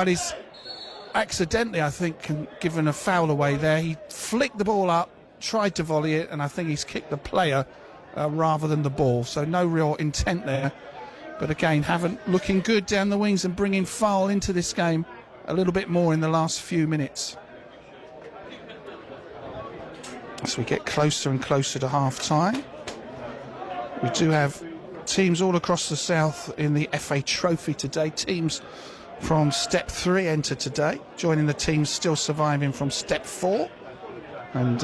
he's accidentally, I think, given a foul away there. He flicked the ball up, tried to volley it, and I think he's kicked the player rather than the ball. So no real intent there. But again, Havant looking good down the wings and bringing Fowl into this game a little bit more in the last few minutes. As we get closer and closer to half-time, we do have teams all across the south in the FA Trophy today. Teams from Step 3 enter today, joining the teams still surviving from Step 4. And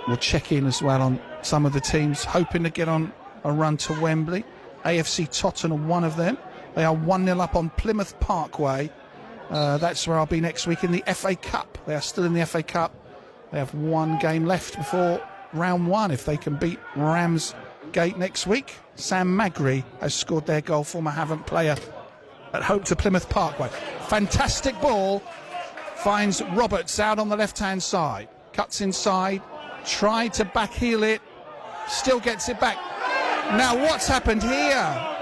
we'll check in as well on some of the teams hoping to get on a run to Wembley. AFC Tottenham, one of them. They are 1-0 up on Plymouth Parkway. That's where I'll be next week in the FA Cup. They are still in the FA Cup. They have one game left before round 1 if they can beat Ramsgate next week. Sam Magri has scored their goal, former Havant player, at home to Plymouth Parkway. Fantastic ball. Finds Roberts out on the left-hand side. Cuts inside. Tried to backheel it. Still gets it back. Now what's happened here?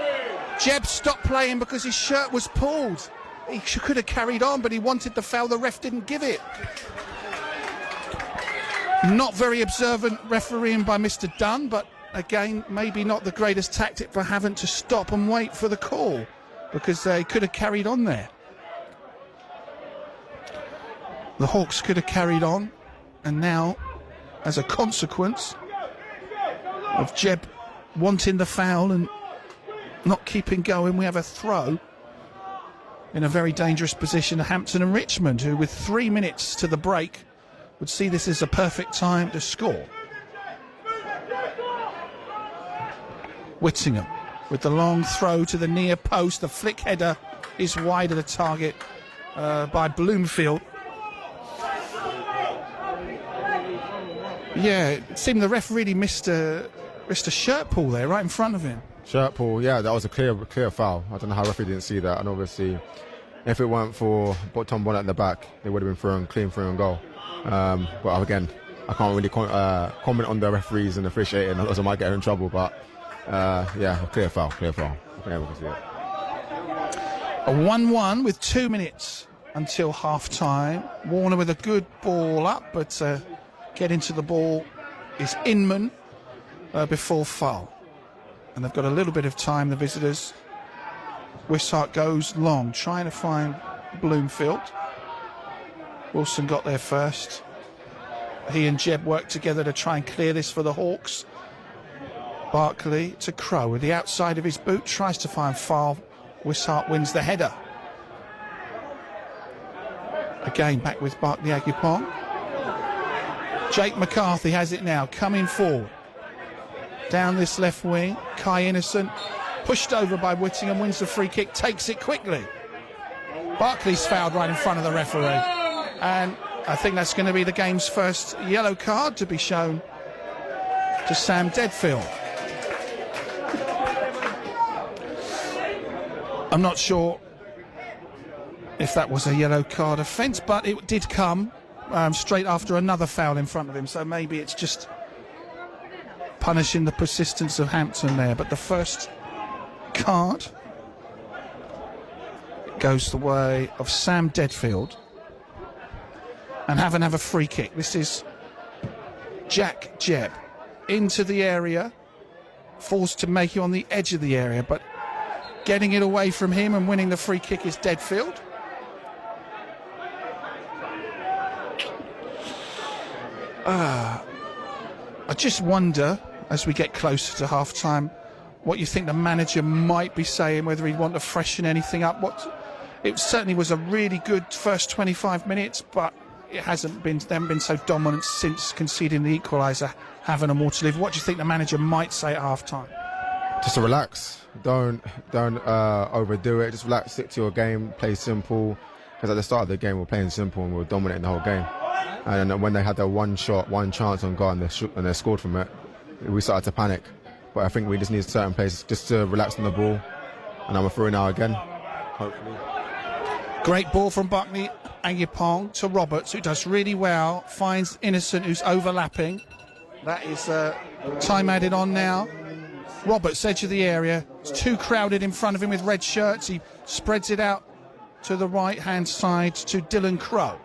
Jeb stopped playing because his shirt was pulled. He could have carried on, but he wanted the foul. The ref didn't give it. Not very observant refereeing by Mr. Dunn, but again, maybe not the greatest tactic for Havant to stop and wait for the call, because they could have carried on there. The Hawks could have carried on, and now, as a consequence of Jeb wanting the foul and not keeping going, we have a throw in a very dangerous position to Hampton and Richmond, who with 3 minutes to the break would see this as a perfect time to score. Whittingham with the long throw to the near post. The flick header is wide of the target by Bloomfield. Yeah, it seemed the ref really missed a shirt pull there right in front of him. Shirt pull, yeah, that was a clear foul. I don't know how referee didn't see that. And obviously, if it weren't for Tom Bonnet in the back, it would have been clean through and goal. But again, I can't really comment on the referees and officiating, otherwise I might get in trouble. But yeah, clear foul. I think everyone can see it. A 1-1 with 2 minutes until half-time. Warner with a good ball up, but getting to the ball is Inman before foul. And they've got a little bit of time, the visitors. Wishart goes long, trying to find Bloomfield. Wilson got there first. He and Jeb worked together to try and clear this for the Hawks. Barkley to Crow with the outside of his boot, tries to find foul. Wishart wins the header. Again, back with Barkley Agupong. Jake McCarthy has it now, coming forward. Down this left wing, Kai Innocent, pushed over by Whittingham, wins the free kick, takes it quickly. Barkley's fouled right in front of the referee. And I think that's going to be the game's first yellow card to be shown to Sam Deadfield. I'm not sure if that was a yellow card offence, but it did come straight after another foul in front of him, so maybe it's just punishing the persistence of Hampton there. But the first card goes the way of Sam Deadfield, and Havant have a free kick. This is Jack Jebb into the area, falls to make you on the edge of the area, but getting it away from him and winning the free kick is Deadfield. I just wonder, as we get closer to half-time, what you think the manager might be saying, whether he'd want to freshen anything up. It certainly was a really good first 25 minutes, but they haven't been so dominant since conceding the equaliser, Havant and Waterlooville. What do you think the manager might say at half-time? Just to relax. Don't overdo it. Just relax, stick to your game, play simple. Because at the start of the game, we were playing simple and we were dominating the whole game. And when they had their one shot, one chance on goal and they scored from it, we started to panic. But I think we just need certain places just to relax on the ball. And I'm through now again, hopefully. Great ball from Buckley Agyapong to Roberts, who does really well. Finds Innocent, who's overlapping. That is time added on now. Roberts, edge of the area. It's too crowded in front of him with red shirts. He spreads it out to the right-hand side to Dylan Crowe.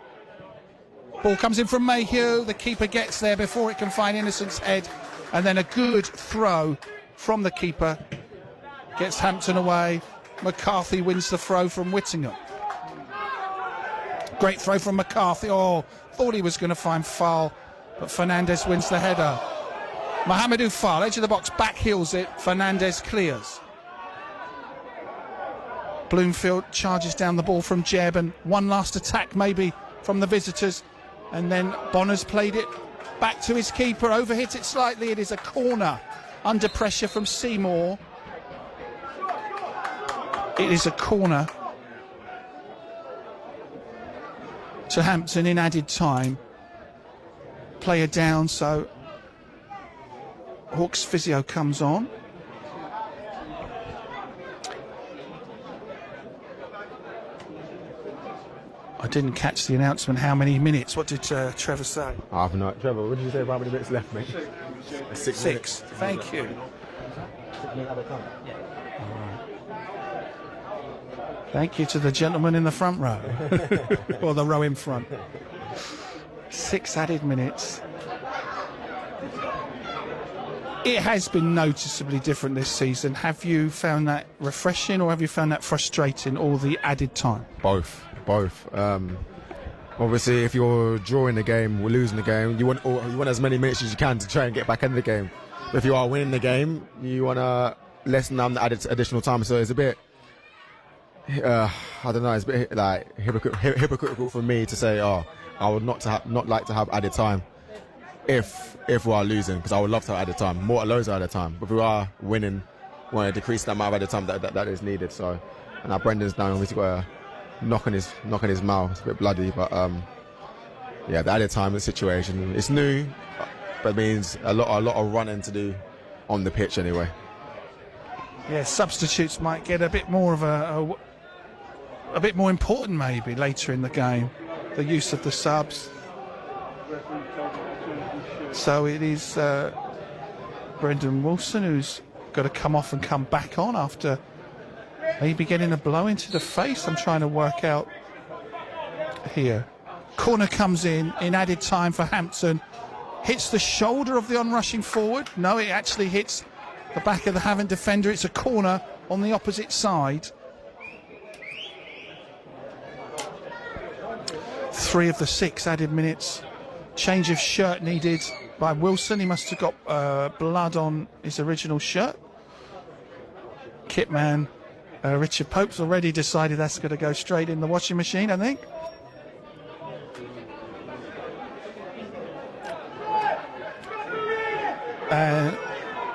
Ball comes in from Mayhew. The keeper gets there before it can find Innocent's head. And then a good throw from the keeper. Gets Hampton away. McCarthy wins the throw from Whittingham. Great throw from McCarthy. Oh, thought he was going to find Fall, but Fernandez wins the header. Mohamedou Fall, edge of the box, back heels it. Fernandez clears. Bloomfield charges down the ball from Jeb, and one last attack maybe from the visitors. And then Bonner's played it back to his keeper, overhit it slightly. It is a corner under pressure from Seymour. It is a corner to Hampton in added time. Player down, so Hawks physio comes on. I didn't catch the announcement. How many minutes? What did Trevor say? I have not. Trevor, what did you say about how many minutes left, mate? Six. Thank you. Thank you to the gentleman in the front row. Or the row in front. 6 added minutes. It has been noticeably different this season. Have you found that refreshing or have you found that frustrating, all the added time? Both. Obviously, if you're drawing the game, we're losing the game, you want as many minutes as you can to try and get back in the game. But if you are winning the game, you want to lessen down the additional time. So it's a bit, I don't know, it's a bit like hypocritical for me to say, I would not like to have added time if we are losing, because I would love to have added time, loads of added time. But if we are winning, we want to decrease the amount of added time that is needed. So, and now Brendan's down, we've got a knock on his mouth. It's a bit bloody, but yeah, the added time, the situation, it's new, but it means a lot of running to do on the pitch anyway. Yeah, substitutes might get a bit more of a bit more important maybe later in the game. The use of the subs. So it is Brendan Wilson who's got to come off and come back on after maybe getting a blow into the face. I'm trying to work out here. Corner comes in added time for Hampton. Hits the shoulder of the onrushing forward. No, it actually hits the back of the Havant defender. It's a corner on the opposite side. 3 of the 6 added minutes. Change of shirt needed by Wilson. He must have got blood on his original shirt. Kitman Richard Pope's already decided that's going to go straight in the washing machine, I think.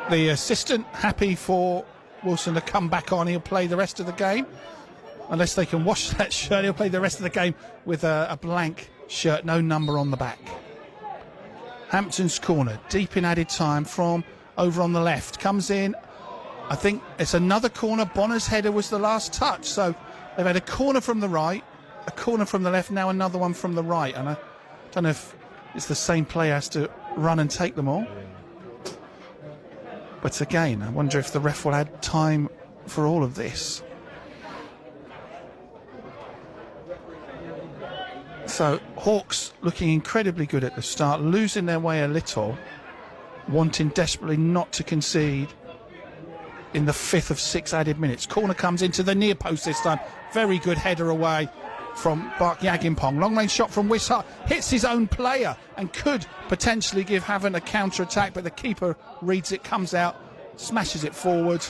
The assistant happy for Wilson to come back on. He'll play the rest of the game. Unless they can wash that shirt, he'll play the rest of the game with a blank shirt, no number on the back. Hampton's corner, deep in added time from over on the left. Comes in, I think it's another corner. Bonner's header was the last touch. So they've had a corner from the right, a corner from the left, now another one from the right. And I don't know if it's the same player has to run and take them all. But again, I wonder if the ref will add time for all of this. So Hawks looking incredibly good at the start, losing their way a little, wanting desperately not to concede in the 5th of 6 added minutes. Corner comes into the near post this time. Very good header away from Bark Yagimpong. Long range shot from Wishart, hits his own player and could potentially give Havant a counter attack, but the keeper reads it, comes out smashes it forward.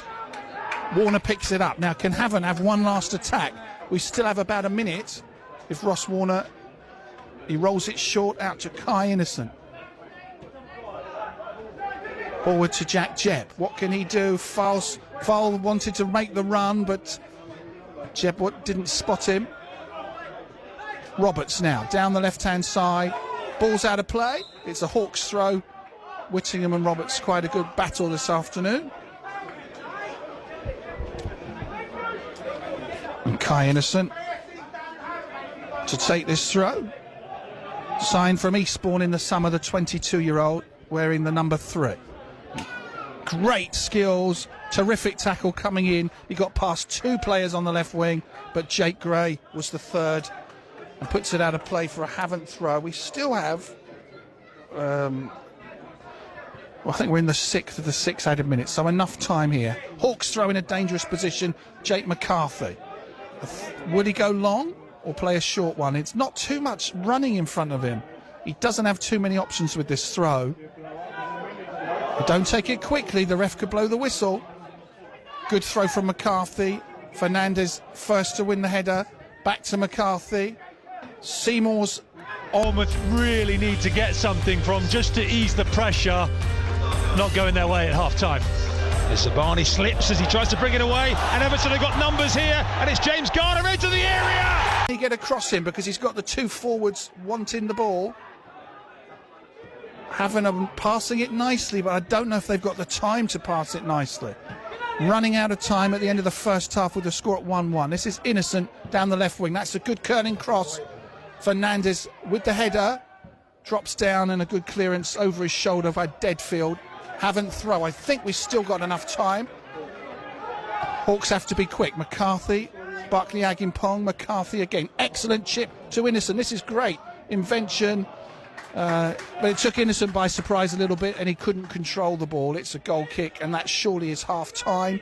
Warner picks it up. Now, can Havant have one last attack? We still have about a minute. If Ross Warner, he rolls it short out to Kai Innocent. Forward to Jack Jebb. What can he do? Fowle wanted to make the run, but Jebb didn't spot him. Roberts now down the left-hand side. Ball's out of play. It's a Hawks throw. Whittingham and Roberts, quite a good battle this afternoon. And Kai Innocent to take this throw. Signed from Eastbourne in the summer, the 22-year-old wearing the number 3. Great skills, terrific tackle coming in. He got past 2 players on the left wing, but Jake Gray was the 3rd and puts it out of play for a Havant throw. We still have, I think we're in the 6th of the 6 added minutes, so enough time here. Hawks throw in a dangerous position. Jake McCarthy. Would he go long or play a short one? It's not too much running in front of him. He doesn't have too many options with this throw. Don't take it quickly, the ref could blow the whistle. Good throw from McCarthy. Fernandez first to win the header. Back to McCarthy. Seymour's... Bournemouth really need to get something from just to ease the pressure. Not going their way at half-time. As Zabani slips as he tries to bring it away, and Everton have got numbers here, and it's James Garner into the area! He get across him because he's got the 2 forwards wanting the ball. Having them passing it nicely, but I don't know if they've got the time to pass it nicely. Running out of time at the end of the first half with the score at 1-1. This is Innocent down the left wing. That's a good curling cross. Fernandez with the header. Drops down and a good clearance over his shoulder by Deadfield. Havant throw. I think we've still got enough time. Hawks have to be quick. McCarthy, Barkley Agimpong, McCarthy again. Excellent chip to Innocent. This is great. Invention. But it took Innocent by surprise a little bit and he couldn't control the ball. It's a goal kick and that surely is half time.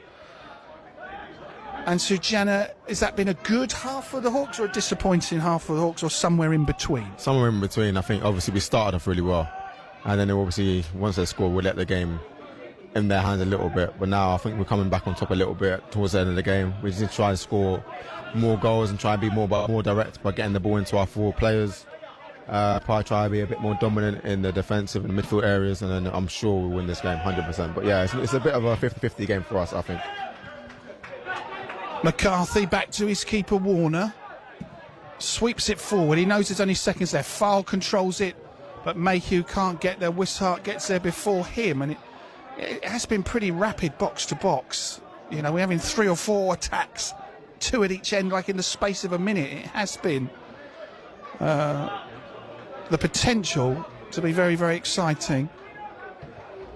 And Sujana, has that been a good half for the Hawks or a disappointing half for the Hawks or somewhere in between? Somewhere in between. I think obviously we started off really well, and then obviously once they scored we let the game in their hands a little bit, but now I think we're coming back on top a little bit towards the end of the game. We just need to try to score more goals and try and be more direct by getting the ball into our 4 players. Probably try to be a bit more dominant in the defensive and midfield areas, and then I'm sure we'll win this game 100%. But yeah, it's a bit of a 50-50 game for us, I think. McCarthy back to his keeper Warner. Sweeps it forward. He knows there's only seconds left. Fowle controls it, but Mayhew can't get there. Wishart gets there before him, and it has been pretty rapid box to box. You know, we're having 3 or 4 attacks, 2 at each end, like in the space of a minute. It has been the potential to be very, very exciting,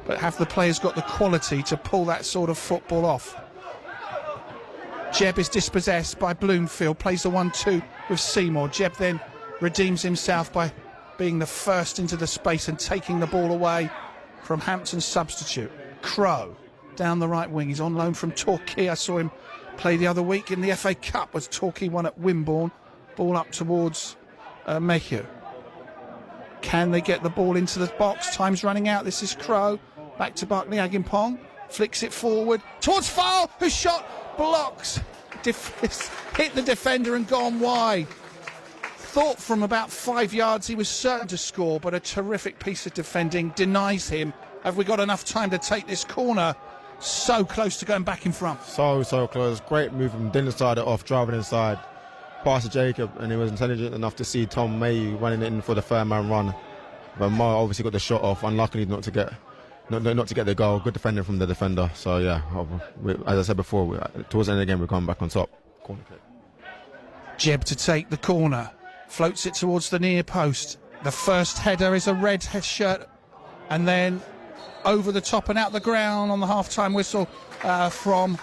but have the players got the quality to pull that sort of football off? Jebb is dispossessed by Bloomfield, plays the 1-2 with Seymour. Jebb then redeems himself by being the first into the space and taking the ball away from Hampton's substitute. Crow down the right wing. He's on loan from Torquay. I saw him play the other week in the FA Cup as Torquay won at Wimborne. Ball up towards Mayhew. Can they get the ball into the box? Time's running out. This is Crow. Back to Barkley Agimpong. Flicks it forward towards Fowle, who shot, blocks, hit the defender and gone wide. Thought from about 5 yards he was certain to score, but a terrific piece of defending denies him. Have we got enough time to take this corner? So close to going back in front. So close. Great move from Didn't start it off, driving inside. Pass to Jacob, and he was intelligent enough to see Tom Mayhew running it in for the 3rd man run. But Mo obviously got the shot off, unluckily not to get the goal. Good defending from the defender. So yeah, as I said before, towards the end of the game we're coming back on top. Corner kick. Jebb to take the corner, floats it towards the near post. The first header is a red shirt, and then over the top and out the ground on the half-time whistle from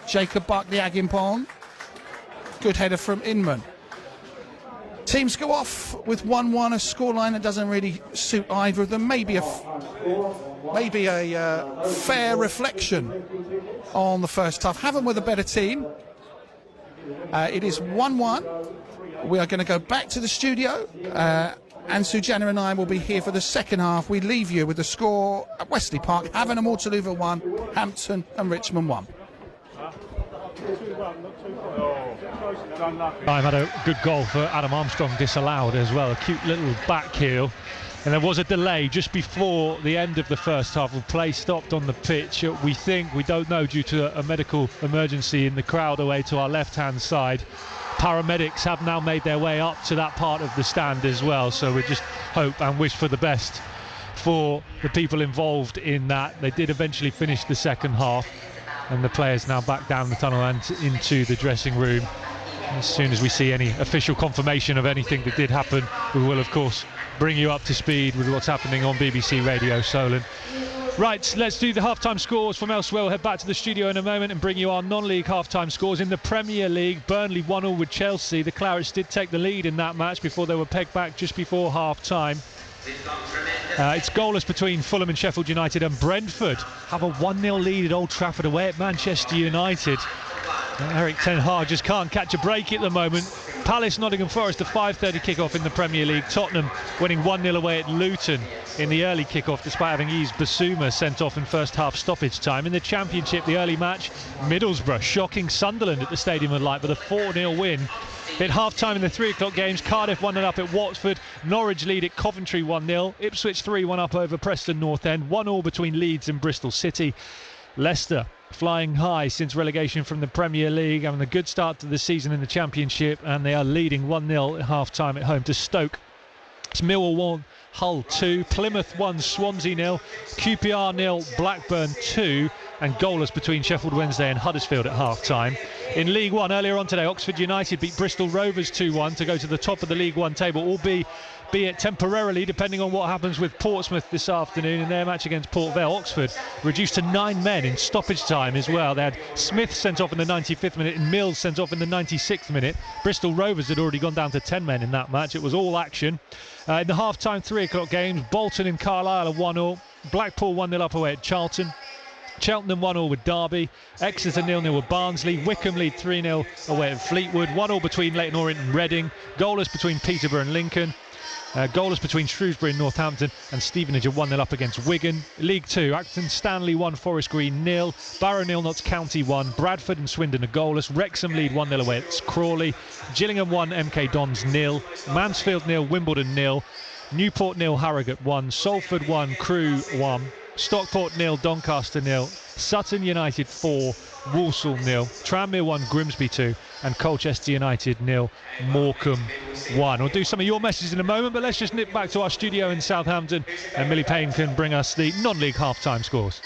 Jacob Barkley Agimpong. Good header from Inman. Teams go off with 1-1, a scoreline that doesn't really suit either of them. Maybe a fair reflection on the first half. Havant with a better team. It is 1-1. We are going to go back to the studio and Sujana and I will be here for the second half. We leave you with the score at Wesley Park: Havant and Waterlooville 1, Hampton and Richmond 1. I had a good goal for Adam Armstrong disallowed as well, a cute little back heel. And there was a delay just before the end of the first half. The play stopped on the pitch. We don't know, due to a medical emergency in the crowd away to our left-hand side. Paramedics have now made their way up to that part of the stand as well. So we just hope and wish for the best for the people involved in that. They did eventually finish the second half, and the players now back down the tunnel and into the dressing room. As soon as we see any official confirmation of anything that did happen, we will of course bring you up to speed with what's happening on BBC Radio Solent. Right, let's do the half-time scores from elsewhere. We'll head back to the studio in a moment and bring you our non-league half-time scores. In the Premier League, Burnley 1-0 with Chelsea. The Clarets did take the lead in that match before they were pegged back just before half-time. It's goalless between Fulham and Sheffield United, and Brentford have a 1-0 lead at Old Trafford away at Manchester United. Eric Ten Hag just can't catch a break at the moment. Palace Nottingham Forest, a 5:30 kick-off in the Premier League. Tottenham winning 1-0 away at Luton in the early kick-off, despite having eased Basuma sent off in first half stoppage time. In the Championship, the early match, Middlesbrough shocking Sunderland at the Stadium of Light with a 4-0 win. At half-time in the 3 o'clock games, Cardiff 1-0 up at Watford, Norwich lead at Coventry 1-0, Ipswich 3-1 up over Preston North End, 1-1 between Leeds and Bristol City. Leicester flying high since relegation from the Premier League, having a good start to the season in the Championship, and they are leading 1-0 at half-time at home to Stoke. It's Millwall 1, Hull 2, Plymouth 1, Swansea 0, QPR 0, Blackburn 2, and goalless between Sheffield Wednesday and Huddersfield at half-time. In League One, earlier on today, Oxford United beat Bristol Rovers 2-1 to go to the top of the League One table, albeit temporarily, depending on what happens with Portsmouth this afternoon in their match against Port Vale. Oxford reduced to 9 men in stoppage time as well. They had Smith sent off in the 95th minute and Mills sent off in the 96th minute. Bristol Rovers had already gone down to 10 men in that match. It was all action. In the half-time 3 o'clock games, Bolton and Carlisle are 1-0. Blackpool 1-0 up away at Charlton. Cheltenham 1-0 with Derby, Exeter 0-0 with Barnsley, Wycombe lead 3-0 away at Fleetwood, 1-0 between Leyton Orient and Reading, goalless between Peterborough and Lincoln, goalless between Shrewsbury and Northampton, and Stevenage are 1-0 up against Wigan. League 2, Acton Stanley 1, Forest Green 0, Barrow 0, Notts County 1, Bradford and Swindon are goalless, Wrexham lead 1-0 away at Crawley, Gillingham 1, MK Dons 0, Mansfield 0, Wimbledon 0, Newport 0, Harrogate 1, Salford 1, Crewe 1, Stockport 0, Doncaster 0, Sutton United 4, Walsall 0, Tranmere 1, Grimsby 2, and Colchester United 0, Morecambe 1. We'll do some of your messages in a moment, but let's just nip back to our studio in Southampton, and Millie Payne can bring us the non-league half-time scores.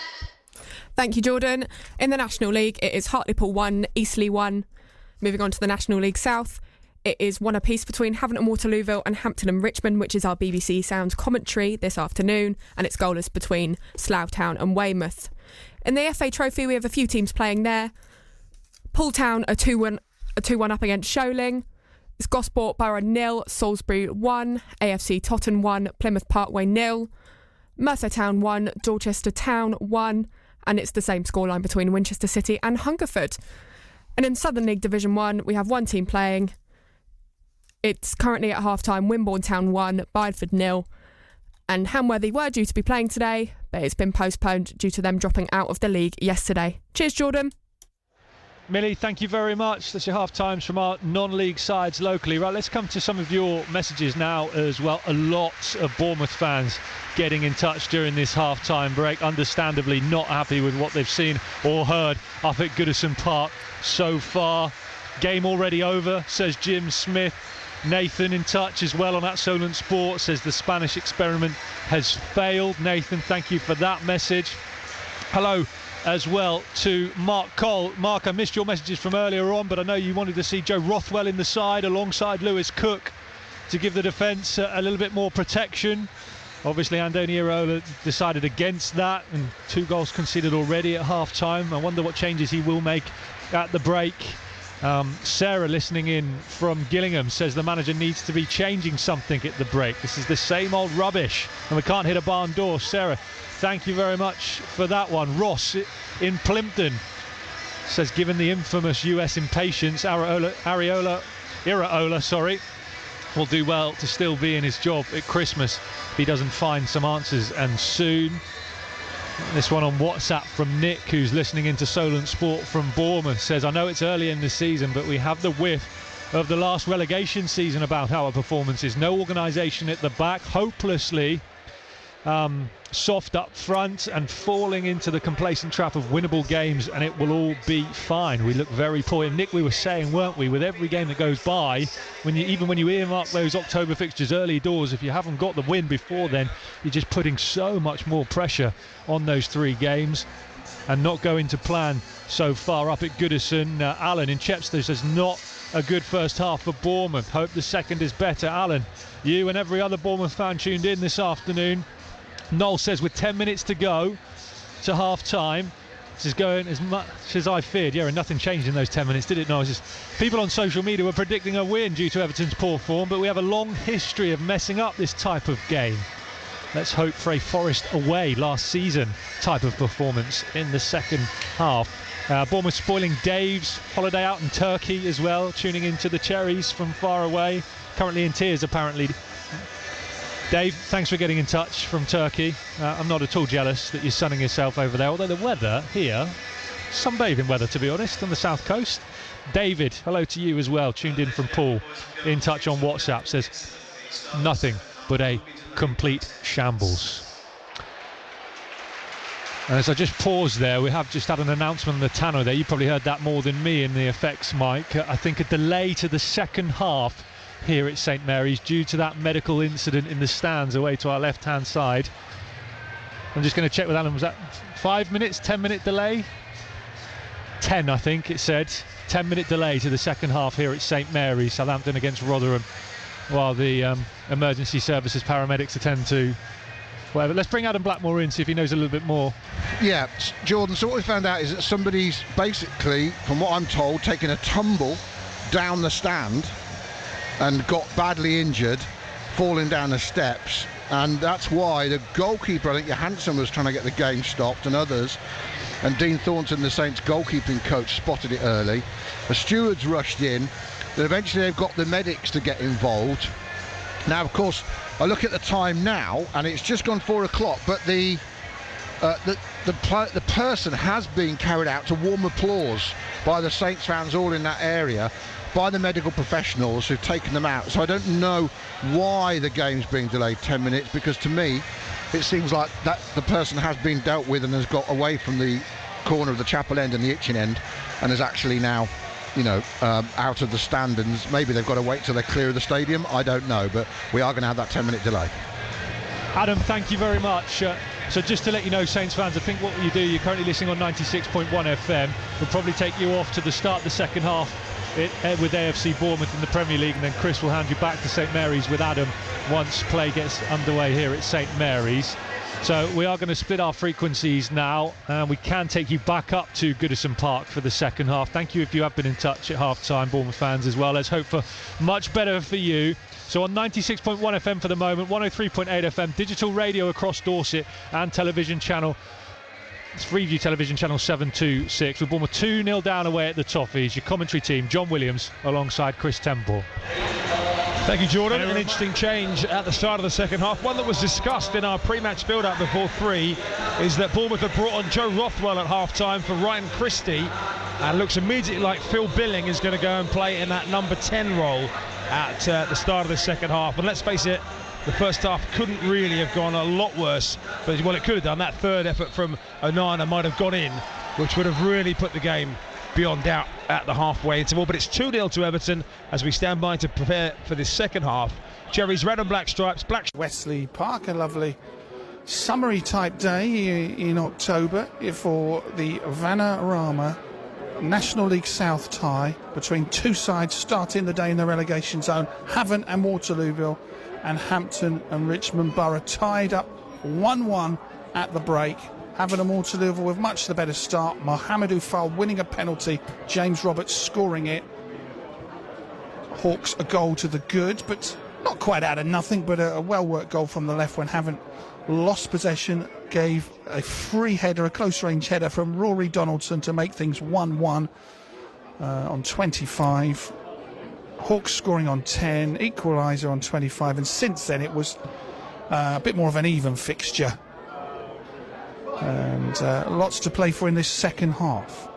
Thank you, Jordan. In the National League, it is Hartlepool 1, Eastleigh 1. Moving on to the National League South, it is 1 apiece between Havant and Waterlooville and Hampton and Richmond, which is our BBC Sounds commentary this afternoon, and it's goalless between Slough Town and Weymouth. In the FA Trophy, we have a few teams playing there. Poole Town are 2-1 up against Sholing. It's Gosport Borough 0, Salisbury 1, AFC Totton 1, Plymouth Parkway 0, Merthyr Town 1, Dorchester Town 1, and it's the same scoreline between Winchester City and Hungerford. And in Southern League Division 1, we have one team playing. It's currently at half-time, Wimborne Town 1, Bideford 0. And Hamworthy were due to be playing today, but it's been postponed due to them dropping out of the league yesterday. Cheers, Jordan. Millie, thank you very much. That's your half-times from our non-league sides locally. Right, let's come to some of your messages now as well. A lot of Bournemouth fans getting in touch during this half-time break, understandably not happy with what they've seen or heard up at Goodison Park so far. Game already over, says Jim Smith. Nathan in touch as well on @Solent Sport, says the Spanish experiment has failed. Nathan, thank you for that message. Hello as well to Mark Cole. Mark, I missed your messages from earlier on, but I know you wanted to see Joe Rothwell in the side alongside Lewis Cook to give the defence a little bit more protection. Obviously, Andoni Iraola decided against that, and 2 goals conceded already at half-time. I wonder what changes he will make at the break. Sarah, listening in from Gillingham, says the manager needs to be changing something at the break. This is the same old rubbish, and we can't hit a barn door. Sarah, thank you very much for that one. Ross in Plimpton says, given the infamous US impatience, Iraola, will do well to still be in his job at Christmas if he doesn't find some answers, and soon. This one on WhatsApp from Nick, who's listening into Solent Sport from Bournemouth, says, I know it's early in the season, but we have the whiff of the last relegation season about our performances. No organisation at the back, hopelessly soft up front, and falling into the complacent trap of winnable games, and it will all be fine. We look very poor. And Nick, we were saying, weren't we, with every game that goes by, even when you earmark those October fixtures early doors, if you haven't got the win before then, you're just putting so much more pressure on those 3 games, and not going to plan so far up at Goodison. Alan in Chepstow says, not a good first half for Bournemouth. Hope the second is better. Alan, you and every other Bournemouth fan tuned in this afternoon. Noel says, with 10 minutes to go to half-time, this is going as much as I feared. Yeah, and nothing changed in those 10 minutes, did it? No, it's just people on social media were predicting a win due to Everton's poor form, but we have a long history of messing up this type of game. Let's hope for a Forest away last season type of performance in the second half. Bournemouth spoiling Dave's holiday out in Turkey as well, tuning into the Cherries from far away. Currently in tears, apparently. Dave, thanks for getting in touch from Turkey. I'm not at all jealous that you're sunning yourself over there, although the weather here, sunbathing weather to be honest, on the south coast. David, hello to you as well, tuned in from Poole, in touch on WhatsApp, says nothing but a complete shambles. And as I just paused there, we have just had an announcement on the tannoy there. You probably heard that more than me in the effects mic. I think a delay to the second half here at St Mary's due to that medical incident in the stands away to our left-hand side. I'm just going to check with Alan, was that 5 minutes, 10-minute delay? 10, I think it said. 10-minute delay to the second half here at St Mary's, Southampton against Rotherham, while the emergency services paramedics attend to whatever. Let's bring Adam Blackmore in, see if he knows a little bit more. Yeah, Jordan, so what we found out is that somebody's basically, from what I'm told, taken a tumble down the stand and got badly injured, falling down the steps, and that's why the goalkeeper, I think Johansson, was trying to get the game stopped, and others, and Dean Thornton, the Saints goalkeeping coach, spotted it early. The stewards rushed in, then eventually they've got the medics to get involved. Now, of course, I look at the time now, and it's just gone 4 o'clock, but the person has been carried out to warm applause by the Saints fans all in that area, by the medical professionals who've taken them out. So I don't know why the game's being delayed 10 minutes, because to me it seems like that the person has been dealt with and has got away from the corner of the chapel end and the Itchen end and is actually now, out of the stand, and maybe they've got to wait till they're clear of the stadium. I don't know, but we are going to have that 10-minute delay. Adam, thank you very much. So just to let you know, Saints fans, I think what you do, you're currently listening on 96.1 FM, will probably take you off to the start of the second half with AFC Bournemouth in the Premier League, and then Chris will hand you back to St Mary's with Adam once play gets underway here at St Mary's. So we are going to split our frequencies now, and we can take you back up to Goodison Park for the second half. Thank you if you have been in touch at half-time, Bournemouth fans as well. Let's hope for much better for you. So on 96.1 FM for the moment, 103.8 FM, digital radio across Dorset, and television channel, Freeview television channel 726. With Bournemouth 2-0 down away at the Toffees. Your commentary team, John Williams, alongside Chris Temple. Thank you, Jordan. An interesting change at the start of the second half. One that was discussed in our pre-match build-up before 3 is that Bournemouth have brought on Joe Rothwell at half-time for Ryan Christie, and looks immediately like Phil Billing is going to go and play in that number 10 role at the start of the second half. And let's face it, the first half couldn't really have gone a lot worse, but well, it could have done. That third effort from Onana might have gone in, which would have really put the game beyond doubt at the halfway interval. But it's 2-0 to Everton as we stand by to prepare for this second half. Cherries, red and black stripes, Wesley Park, a lovely summery type day in October for the Vanarama National League South tie between two sides starting the day in the relegation zone. Havant and Waterlooville, and Hampton and Richmond Borough tied up 1-1 at the break. Havant and Waterlooville with much the better start. Mohamed Ufal winning a penalty, James Roberts scoring it. Hawks a goal to the good, but not quite out of nothing, but a well-worked goal from the left when Havant lost possession, gave a free header, a close-range header from Rory Donaldson to make things 1-1 on 25. Hawks scoring on 10, equaliser on 25, and since then it was a bit more of an even fixture. And lots to play for in this second half.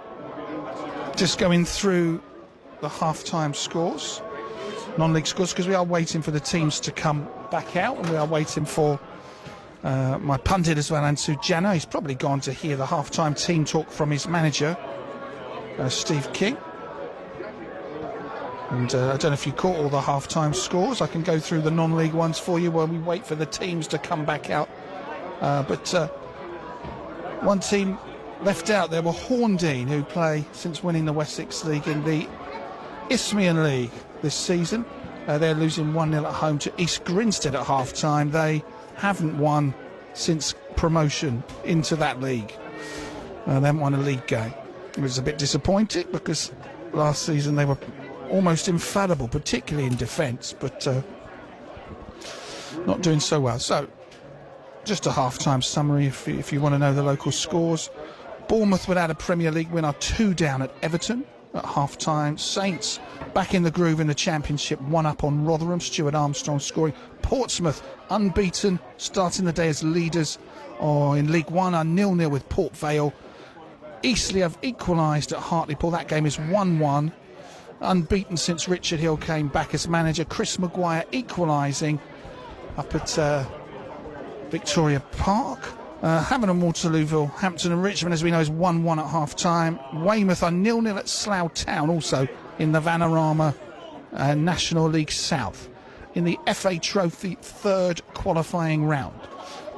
Just going through the half-time scores, non-league scores, because we are waiting for the teams to come back out, and we are waiting for my pundit as well, Ansu Jana. He's probably gone to hear the half-time team talk from his manager, Steve King. And I don't know if you caught all the half-time scores. I can go through the non-league ones for you while we wait for the teams to come back out. But one team left out there were Horndean, who play since winning the Wessex League in the Isthmian League this season. They're losing 1-0 at home to East Grinstead at half-time. They haven't won since promotion into that league. They haven't won a league game. It was a bit disappointing because last season they were almost infallible, particularly in defence, but not doing so well. So, just a half-time summary if you want to know the local scores. Bournemouth without a Premier League win are 2 down at Everton at half-time. Saints back in the groove in the Championship, 1 up on Rotherham. Stuart Armstrong scoring. Portsmouth unbeaten, starting the day as leaders in League One, are 0-0 with Port Vale. Eastleigh have equalised at Hartlepool. That game is 1-1. Unbeaten since Richard Hill came back as manager. Chris Maguire equalising up at Victoria Park. Havant and Waterlooville, Hampton and Richmond, as we know, is 1-1 at half-time. Weymouth are 0-0 at Slough Town, also in the Vanarama National League South, in the FA Trophy third qualifying round.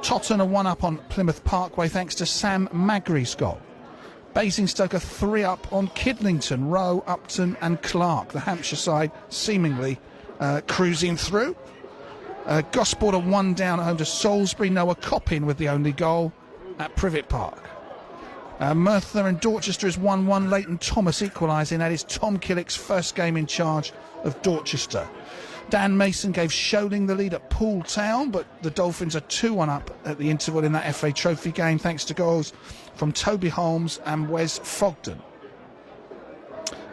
Tottenham are 1 up on Plymouth Parkway thanks to Sam Magri's goal. Basingstoke are 3 up on Kidlington, Rowe, Upton and Clark. The Hampshire side seemingly cruising through. Gosport are 1 down at home to Salisbury. Noah Coppin with the only goal at Privet Park. Merthyr and Dorchester is 1-1. Leighton Thomas equalising. That is Tom Killick's first game in charge of Dorchester. Dan Mason gave Sholing the lead at Poole Town, but the Dolphins are 2-1 up at the interval in that FA Trophy game thanks to goals from Toby Holmes and Wes Fogden.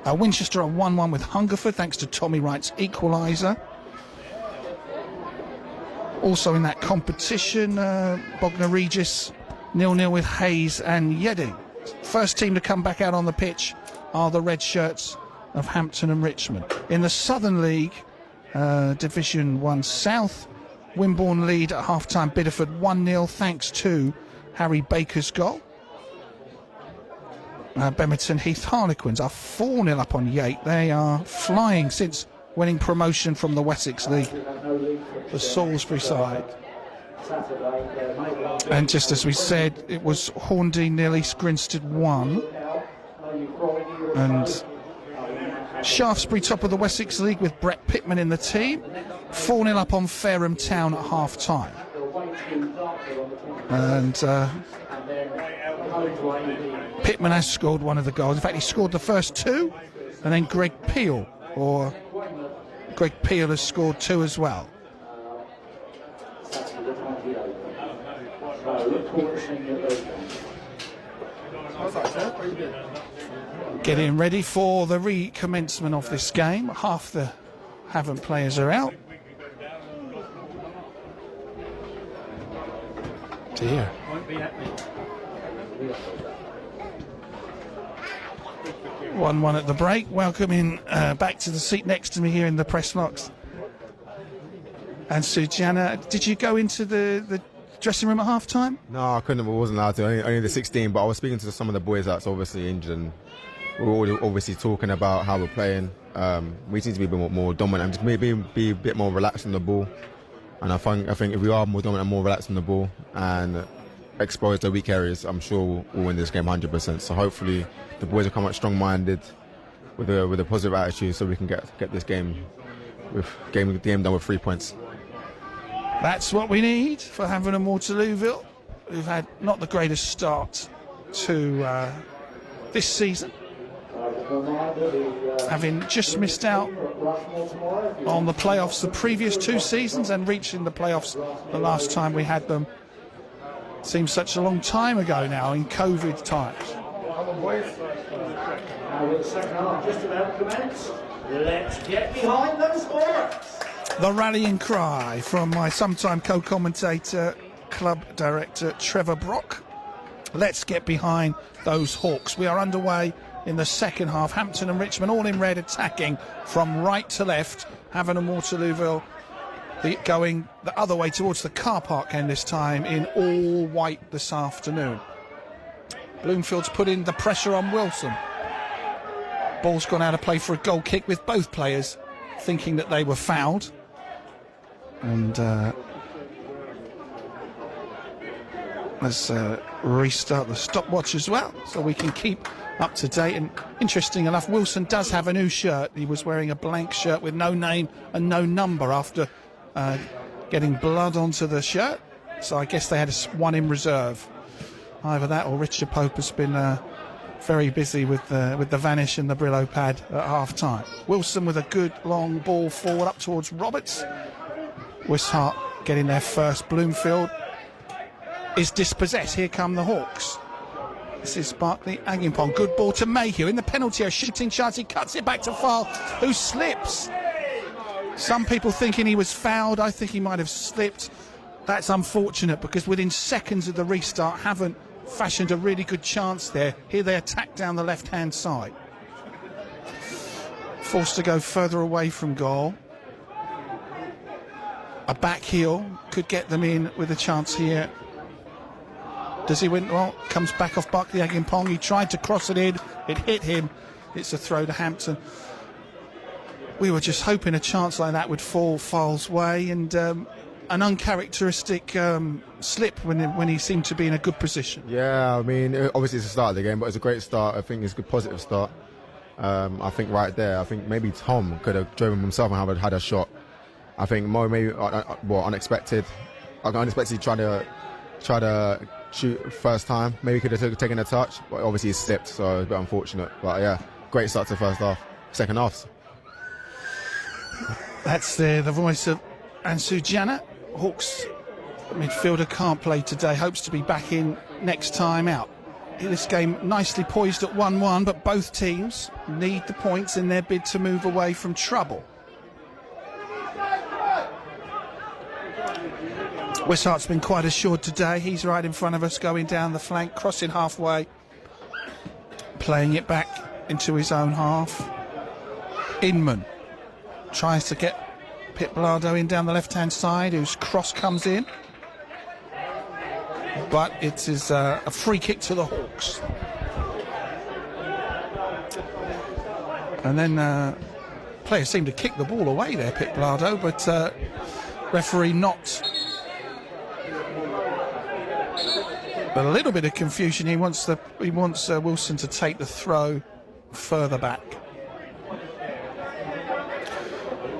Winchester are 1-1 with Hungerford thanks to Tommy Wright's equaliser. Also in that competition, Bognor Regis 0-0 with Hayes and Yedding. First team to come back out on the pitch are the red shirts of Hampton and Richmond. In the Southern League, Division 1 South, Wimborne lead at half-time Bideford 1-0 thanks to Harry Baker's goal. Bemerton Heath Harlequins are 4-0 up on Yate. They are flying since winning promotion from the Wessex League, the Salisbury side. And just as we said, it was Horndean 0, East Grinstead 1. And Shaftesbury top of the Wessex League with Brett Pittman in the team. 4-0 up on Fareham Town at half-time. And Pittman has scored one of the goals. In fact, he scored the first 2. And then Greg Peel has scored 2 as well. Getting ready for the recommencement of this game. Half the Havant players are out. Dear. 1-1 at the break. Welcoming back to the seat next to me here in the press box. And Sujana, did you go into the dressing room at half time? No, I couldn't. I wasn't allowed to. Only the 16. But I was speaking to some of the boys that's obviously injured, and we were all obviously talking about how we're playing. We seem to be a bit more dominant and just maybe be a bit more relaxed on the ball. And I think if we are more dominant and more relaxed on the ball and expose the weak areas, I'm sure we'll win this game 100%. So hopefully the boys will come out strong-minded with a positive attitude, so we can get this game done with 3 points. That's what we need for Havant and Waterlooville, who've had not the greatest start to this season, having just missed out on the playoffs the previous 2 seasons and reaching the playoffs the last time we had them. Seems such a long time ago now, in COVID times. Let's get behind those Hawks. The rallying cry from my sometime co-commentator, club director Trevor Brock. Let's get behind those Hawks. We are underway in the second half. Hampton and Richmond all in red, attacking from right to left. Havant and Waterlooville going the other way towards the car park end this time in all white this afternoon. Bloomfield's put in the pressure on Wilson. Ball's gone out of play for a goal kick with both players thinking that they were fouled. And let's restart the stopwatch as well so we can keep up to date. And interesting enough, Wilson does have a new shirt. He was wearing a blank shirt with no name and no number after getting blood onto the shirt. So I guess they had one in reserve. Either that or Richard Pope has been very busy with the vanish and the Brillo pad at half-time. Wilson with a good long ball forward up towards Roberts. Wishart getting their first. Bloomfield is dispossessed. Here come the Hawks. This is Barkley Agimpong. Good ball to Mayhew in the penalty area. Shooting chance. He cuts it back to Fal, who slips. Some people thinking he was fouled. I think he might have slipped. That's unfortunate because within seconds of the restart, Havant fashioned a really good chance there. Here they attack down the left-hand side. Forced to go further away from goal. A back heel could get them in with a chance here. Does he win? Well, comes back off Barkley Agimpong. He tried to cross it in. It hit him. It's a throw to Hampton. We were just hoping a chance like that would fall Fal's way, and an uncharacteristic slip when he seemed to be in a good position. Yeah, I mean, obviously it's the start of the game, but it's a great start. I think it's a good positive start. I think right there, I think maybe Tom could have driven himself and had a shot. I think more maybe unexpected. Unexpectedly try to shoot first time. Maybe could have taken a touch, but obviously he slipped, so it's a bit unfortunate. But yeah, great start to the first half. Second half. That's the voice of Ansu Jana. Hawks midfielder can't play today. Hopes to be back in next time out. This game nicely poised at 1-1, but both teams need the points in their bid to move away from trouble. Wishart's been quite assured today. He's right in front of us, going down the flank, crossing halfway, playing it back into his own half. Inman tries to get Pip Blardo in down the left-hand side, whose cross comes in. But it is a free kick to the Hawks. And then players seem to kick the ball away there, Pip Blardo, but referee not. But a little bit of confusion. He wants Wilson to take the throw further back.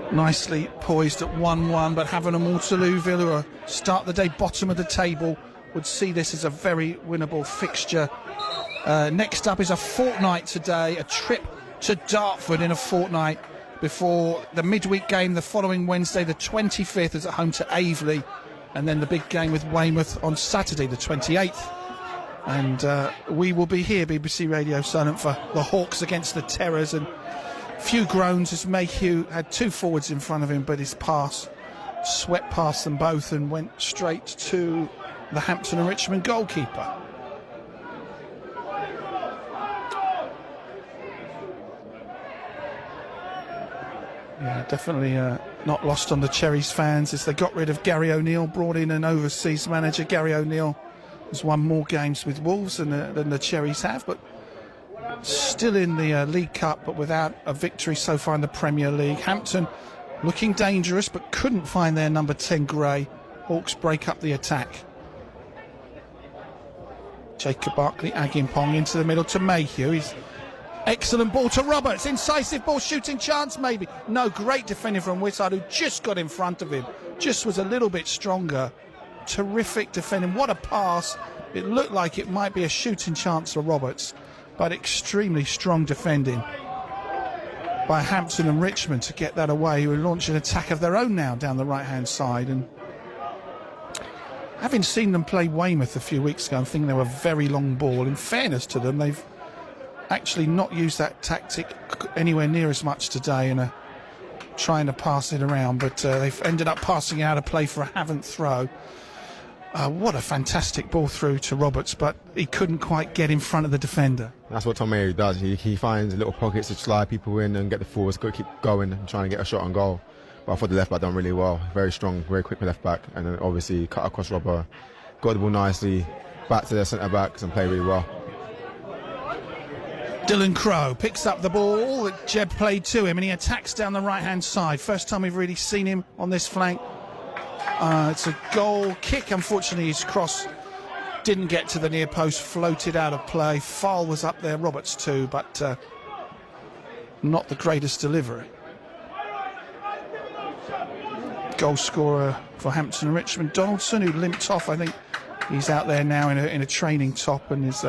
Nicely poised at 1-1, but Havant and Waterlooville, who are start the day bottom of the table, would see this as a very winnable fixture. Next up is a fortnight today, a trip to Dartford in a fortnight before the midweek game the following Wednesday, the 25th, is at home to Aveley, and then the big game with Weymouth on Saturday, the 28th. And we will be here, BBC Radio Solent, for the Hawks against the Terrors. And few groans as Mayhew had two forwards in front of him, but his pass swept past them both and went straight to the Hampton and Richmond goalkeeper. Yeah, definitely not lost on the Cherries fans as they got rid of Gary O'Neill, brought in an overseas manager. Gary O'Neill has won more games with Wolves than the Cherries have, but still in the League Cup, but without a victory so far in the Premier League. Hampton looking dangerous, but couldn't find their number 10 Gray. Hawks break up the attack. Jacob Barkley Agimpong into the middle to Mayhew. He's excellent ball to Roberts. Incisive ball, shooting chance maybe. No, great defending from Wishart, who just got in front of him. Just was a little bit stronger. Terrific defending. What a pass. It looked like it might be a shooting chance for Roberts, but extremely strong defending by Hampton and Richmond to get that away, who are launching an attack of their own now down the right-hand side. And having seen them play Weymouth a few weeks ago, I think they were a very long ball. In fairness to them, they've actually not used that tactic anywhere near as much today and are trying to pass it around, but they've ended up passing out of play for a Havant throw. What a fantastic ball through to Roberts, but he couldn't quite get in front of the defender. That's what Tom Mary does. He finds little pockets to slide people in and get the forwards, keep going and trying to get a shot on goal. But I thought the left back done really well. Very strong, very quick left back, and then obviously cut across Robbo, got the ball nicely, back to their centre backs and played really well. Dylan Crowe picks up the ball that Jeb played to him and he attacks down the right-hand side. First time we've really seen him on this flank. It's a goal kick. Unfortunately, his cross didn't get to the near post, floated out of play. Fowle was up there, Roberts too, but not the greatest delivery. Goal scorer for Hampton and Richmond, Donaldson, who limped off. I think he's out there now in a training top and is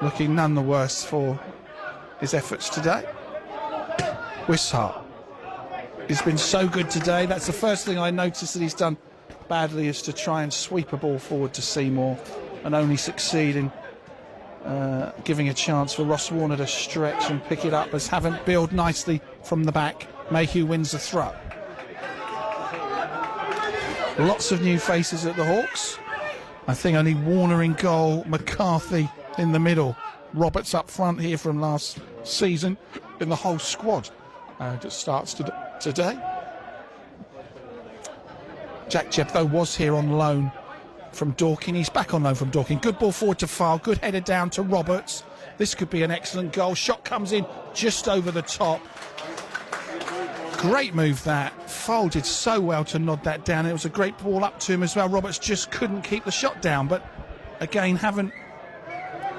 looking none the worse for his efforts today. Wishart. He's been so good today. That's the first thing I noticed that he's done badly, is to try and sweep a ball forward to Seymour and only succeed in giving a chance for Ross Warner to stretch and pick it up as Havant build nicely from the back. Mayhew wins the throw. Lots of new faces at the Hawks. I think only Warner in goal, McCarthy in the middle. Roberts up front here from last season in the whole squad. That starts today. Jack Jebb, though, was here on loan from Dorking. He's back on loan from Dorking. Good ball forward to Fowle. Good header down to Roberts. This could be an excellent goal. Shot comes in just over the top. Great move that. Fowle did so well to nod that down. It was a great ball up to him as well. Roberts just couldn't keep the shot down. But again, haven't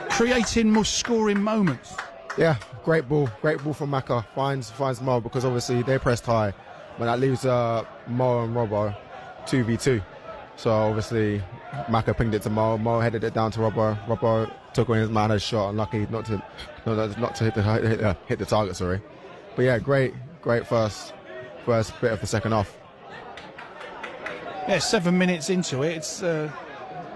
creating more scoring moments. Yeah, great ball from Macca. Finds Mo, because obviously they pressed high, but that leaves Mo and Robbo 2v2. So obviously Macca pinged it to Mo. Mo headed it down to Robbo. Robbo took on his man a shot, unlucky not to hit the target. Sorry, but yeah, great first bit of the second half. Yeah, 7 minutes into it, it's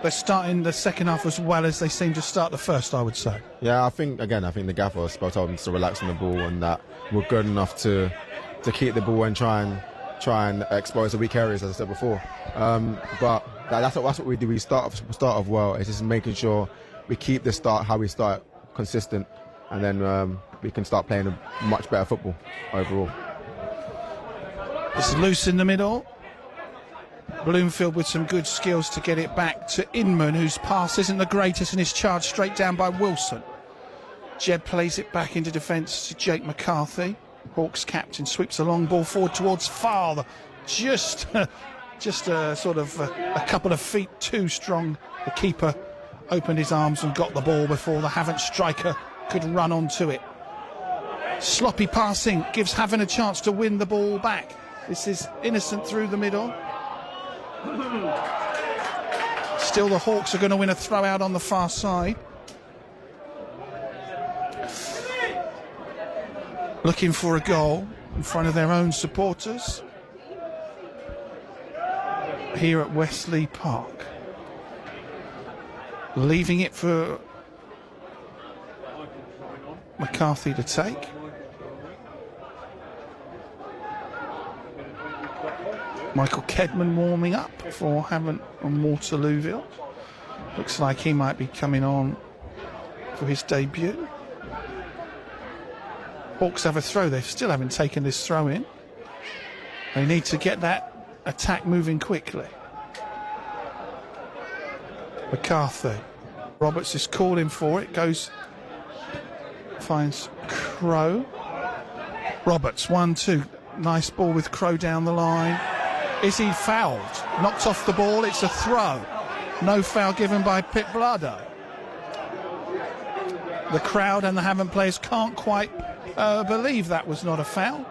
they're starting the second half as well as they seem to start the first, I would say. Yeah, I think the gaffer told them to relax on the ball and that we're good enough to keep the ball and try and exploit the weak areas, as I said before. But that's what we do. We start off well. It's just making sure we keep the start how we start consistent, and then we can start playing a much better football overall. It's loose in the middle. Bloomfield with some good skills to get it back to Inman, whose pass isn't the greatest and is charged straight down by Wilson. Jebb plays it back into defence to Jake McCarthy. Hawks captain sweeps a long ball forward towards Fowle. Just a couple of feet too strong. The keeper opened his arms and got the ball before the Havant striker could run onto it. Sloppy passing gives Havant a chance to win the ball back. This is innocent through the middle. Still the Hawks are going to win a throw out on the far side. Looking for a goal in front of their own supporters here at Westley Park. Leaving it for McCarthy to take. Michael Kedman warming up for Havant and Waterlooville. Looks like he might be coming on for his debut. Hawks have a throw. They still haven't taken this throw in. They need to get that attack moving quickly. McCarthy. Roberts is calling for it. Goes, finds Crowe. Roberts, 1-2. Nice ball with Crowe down the line. Is he fouled? Knocked off the ball. It's a throw. No foul given by Pip Blado. The crowd and the Havant players can't quite believe that was not a foul.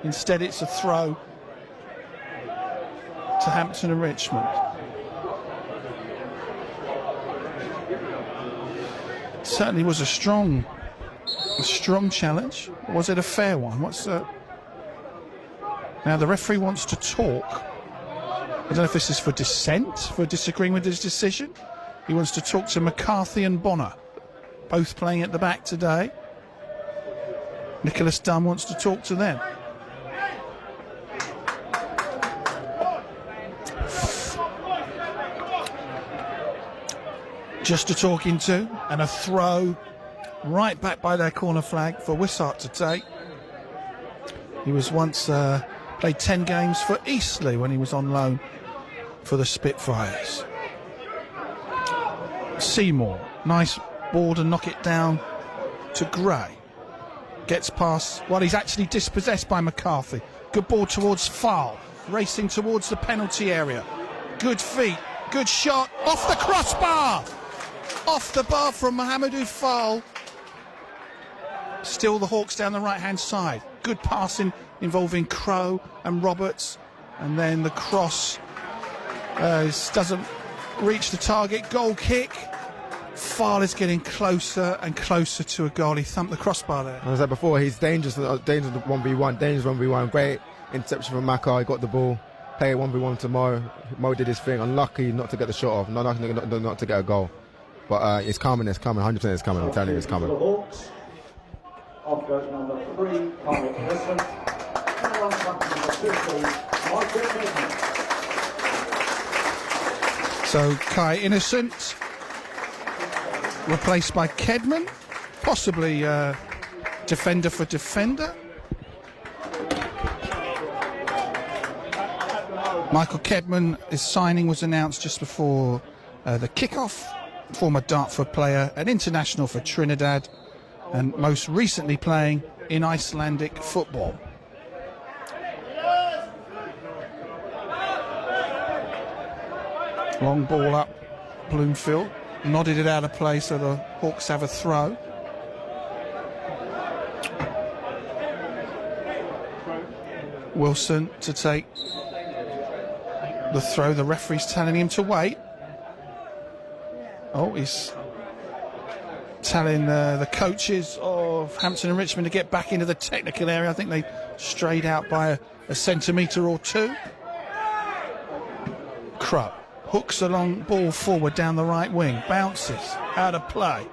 Instead, it's a throw to Hampton and Richmond. Certainly was a strong challenge. Was it a fair one? Now the referee wants to talk. I don't know if this is for dissent, for disagreeing with his decision. He wants to talk to McCarthy and Bonner, both playing at the back today. Nicholas Dunn wants to talk to them. Just a talking to, and a throw right back by their corner flag for Wishart to take. He was once played 10 games for Eastleigh when he was on loan for the Spitfires. Seymour, nice ball to knock it down to Gray. Gets past, well, he's actually dispossessed by McCarthy. Good ball towards Fowle, racing towards the penalty area. Good feet, good shot, off the crossbar! Off the bar from Mohamedou Fowle. Still the Hawks down the right-hand side. Good passing involving Crowe and Roberts. And then the cross doesn't reach the target. Goal kick. Fowle is getting closer and closer to a goal. He thumped the crossbar there. As I said before, he's dangerous. Dangerous 1v1. Dangerous 1v1. Great interception from Maka. He got the ball. Play 1v1 to Mo. Mo did his thing. Unlucky not to get the shot off. Not to get a goal. But it's coming. 100% it's coming. I'm telling you, it's coming. Off goes number 3, Kai Innocent. And on track number 15, Michael. So Kai Innocent replaced by Kedman, possibly defender for defender. Michael Kedman, his signing was announced just before the kick-off. Former Dartford player, an international for Trinidad, and most recently playing in Icelandic football. Long ball up, Bloomfield nodded it out of play, so the Hawks have a throw. Wilson to take the throw. The referee's telling him to wait. Oh, he's telling the coaches of Hampton and Richmond to get back into the technical area. I think they strayed out by a centimetre or two. Crowe hooks a long ball forward down the right wing, bounces out of play.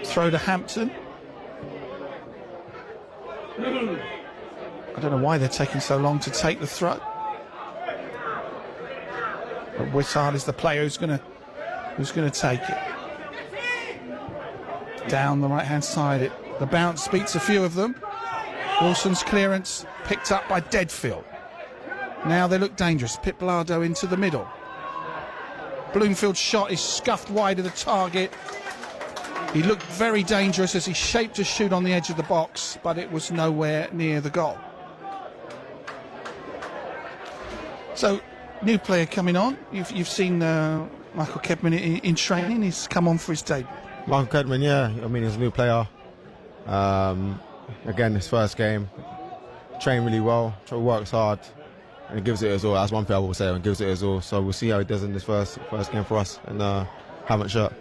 Throw to Hampton. I don't know why they're taking so long to take the throw. But Wishart is the player who's going to take it. Down the right-hand side, the bounce beats a few of them. Wilson's clearance picked up by Deadfield. Now they look dangerous. Pip Bilardo into the middle. Bloomfield's shot is scuffed wide of the target. He looked very dangerous as he shaped to shoot on the edge of the box, but it was nowhere near the goal. So, new player coming on. You've seen Michael Kedman in training. He's come on for his debut. Michael Kedman, yeah. I mean, he's a new player. Again, his first game. Trained really well. Works hard. And he gives it his all. That's one thing I will say. He gives it his all. So we'll see how he does in this first game for us. And Havant shirt.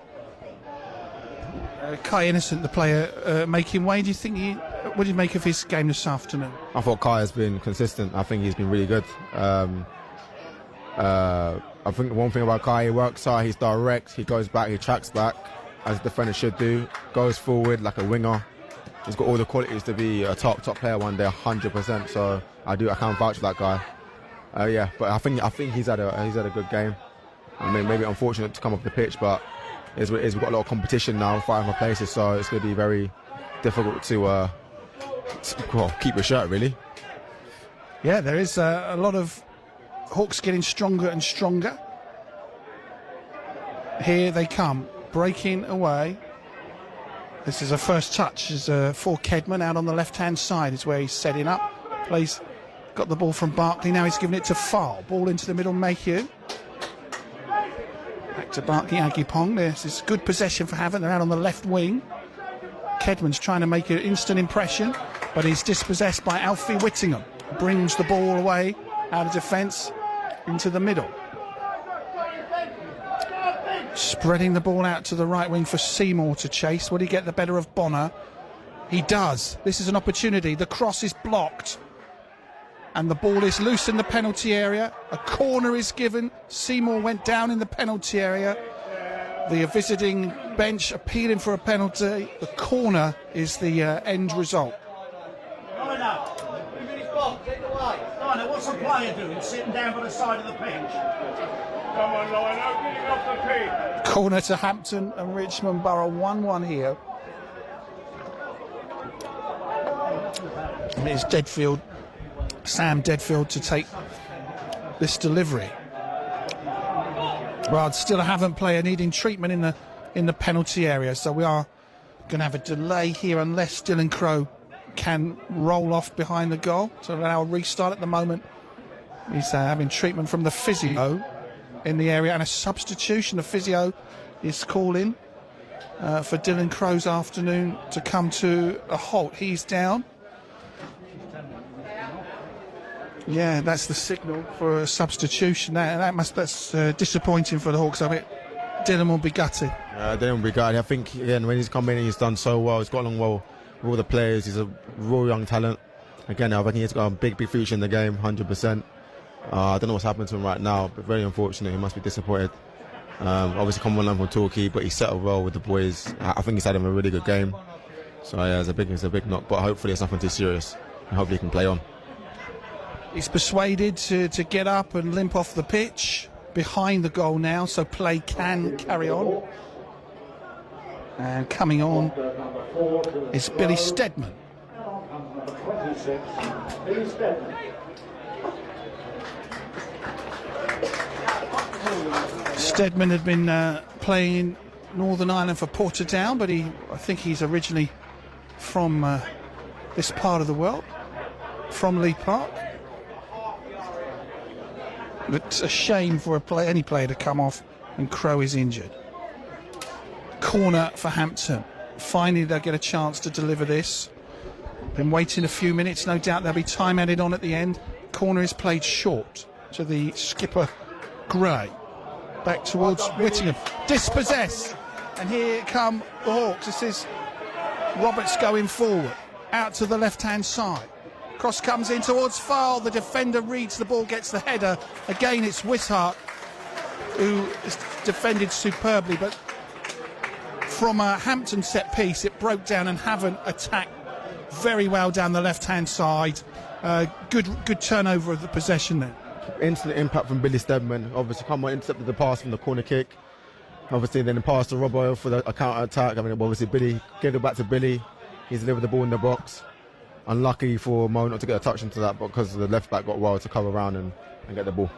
Kai Innocent, the player, making way. What do you make of his game this afternoon? I thought Kai has been consistent. I think he's been really good. I think the one thing about Kai, he works hard, he's direct, he goes back, he tracks back, as a defender should do, goes forward like a winger. He's got all the qualities to be a top player one day, 100%. So I can't vouch for that guy. Yeah, but I think he's had a good game. I mean, maybe unfortunate to come off the pitch, but we've got a lot of competition now, fighting for places, so it's going to be very difficult to keep your shirt, really. Yeah, there is a lot of Hawks getting stronger and stronger. Here they come, breaking away. This is a first touch for Kedman out on the left-hand side is where he's setting up. Got the ball from Barkley, now he's giving it to Fowle. Ball into the middle, Mayhew. Back to Barkley, Agipong. This is good possession for Havant. They're out on the left wing. Kedman's trying to make an instant impression, but he's dispossessed by Alfie Whittingham. Brings the ball away out of defence into the middle. Spreading the ball out to the right wing for Seymour to chase. Would he get the better of Bonner? He does. This is an opportunity. The cross is blocked. And the ball is loose in the penalty area. A corner is given. Seymour went down in the penalty area. The visiting bench appealing for a penalty. The corner is the end result. What's the player doing? Sitting down by the side of the pitch. Come on, Lionel, getting off the pitch. Corner to Hampton and Richmond Borough, 1-1 here. And it's Deadfield, Sam Deadfield, to take this delivery. Well, it's still a Havant player needing treatment in the penalty area, so we are going to have a delay here unless Dylan Crowe can roll off behind the goal to allow a restart. At the moment he's having treatment from the physio in the area, and a substitution. The physio is calling for Dylan Crowe's afternoon to come to a halt. He's down. Yeah, that's the signal for a substitution. That's disappointing for the Hawks. I mean, Dylan will be gutted. Dylan will be gutted. I think, again, when he's come in, he's done so well. He's got along well with all the players. He's a real young talent. Again, I think he's got a big future in the game, 100%. I don't know what's happened to him right now, but very unfortunate. He must be disappointed. Obviously, come on from Torquay, but he settled well with the boys. I think he's had him a really good game. So yeah, it's a big knock, but hopefully it's nothing too serious, and hopefully he can play on. He's persuaded to get up and limp off the pitch behind the goal now, so play can carry on. And coming on is Billy Steadman. Steadman had been playing in Northern Ireland for Portadown, but I think he's originally from this part of the world, from Lee Park. It's a shame for any player to come off, and Crowe is injured. Corner for Hampton. Finally they'll get a chance to deliver this. Been waiting a few minutes, no doubt there'll be time added on at the end. Corner is played short to the skipper Gray. Back towards Whittingham. Dispossessed. And here come the Hawks. This is Roberts going forward. Out to the left-hand side. Cross comes in towards Farl. The defender reads the ball, gets the header. Again, it's Wishart who is defended superbly, but from a Hampton set piece, it broke down, and Havant attacked very well down the left-hand side. Good turnover of the possession there. Instant impact from Billy Steadman. Obviously, intercepted the pass from the corner kick. Obviously, then the pass to Robbo for a counter-attack. I mean, obviously, Billy gave it back to Billy. He's delivered the ball in the box. Unlucky for Mo not to get a touch into that, because the left back got wild to cover around and get the ball.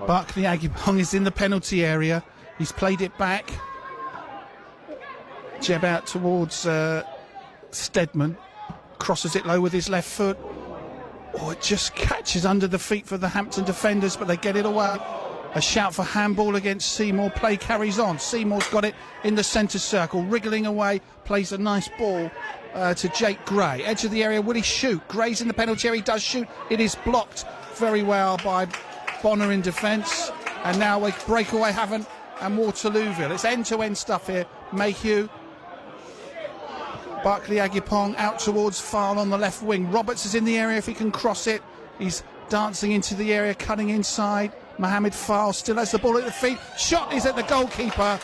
Buckley Agipong is in the penalty area. He's played it back. Jeb out towards Steadman. Crosses it low with his left foot. Oh, it just catches under the feet for the Hampton defenders, but they get it away. A shout for handball against Seymour. Play carries on. Seymour's got it in the centre circle, wriggling away, plays a nice ball to Jake Gray. Edge of the area, will he shoot? Gray's in the penalty area, he does shoot. It is blocked very well by Bonner in defence. And now we break away Havant and Waterlooville. It's end-to-end stuff here. Mayhew. Buckley Agipong out towards Farl on the left wing. Roberts is in the area if he can cross it. He's dancing into the area, cutting inside. Mohamed Farl still has the ball at the feet. Shot is at the goalkeeper.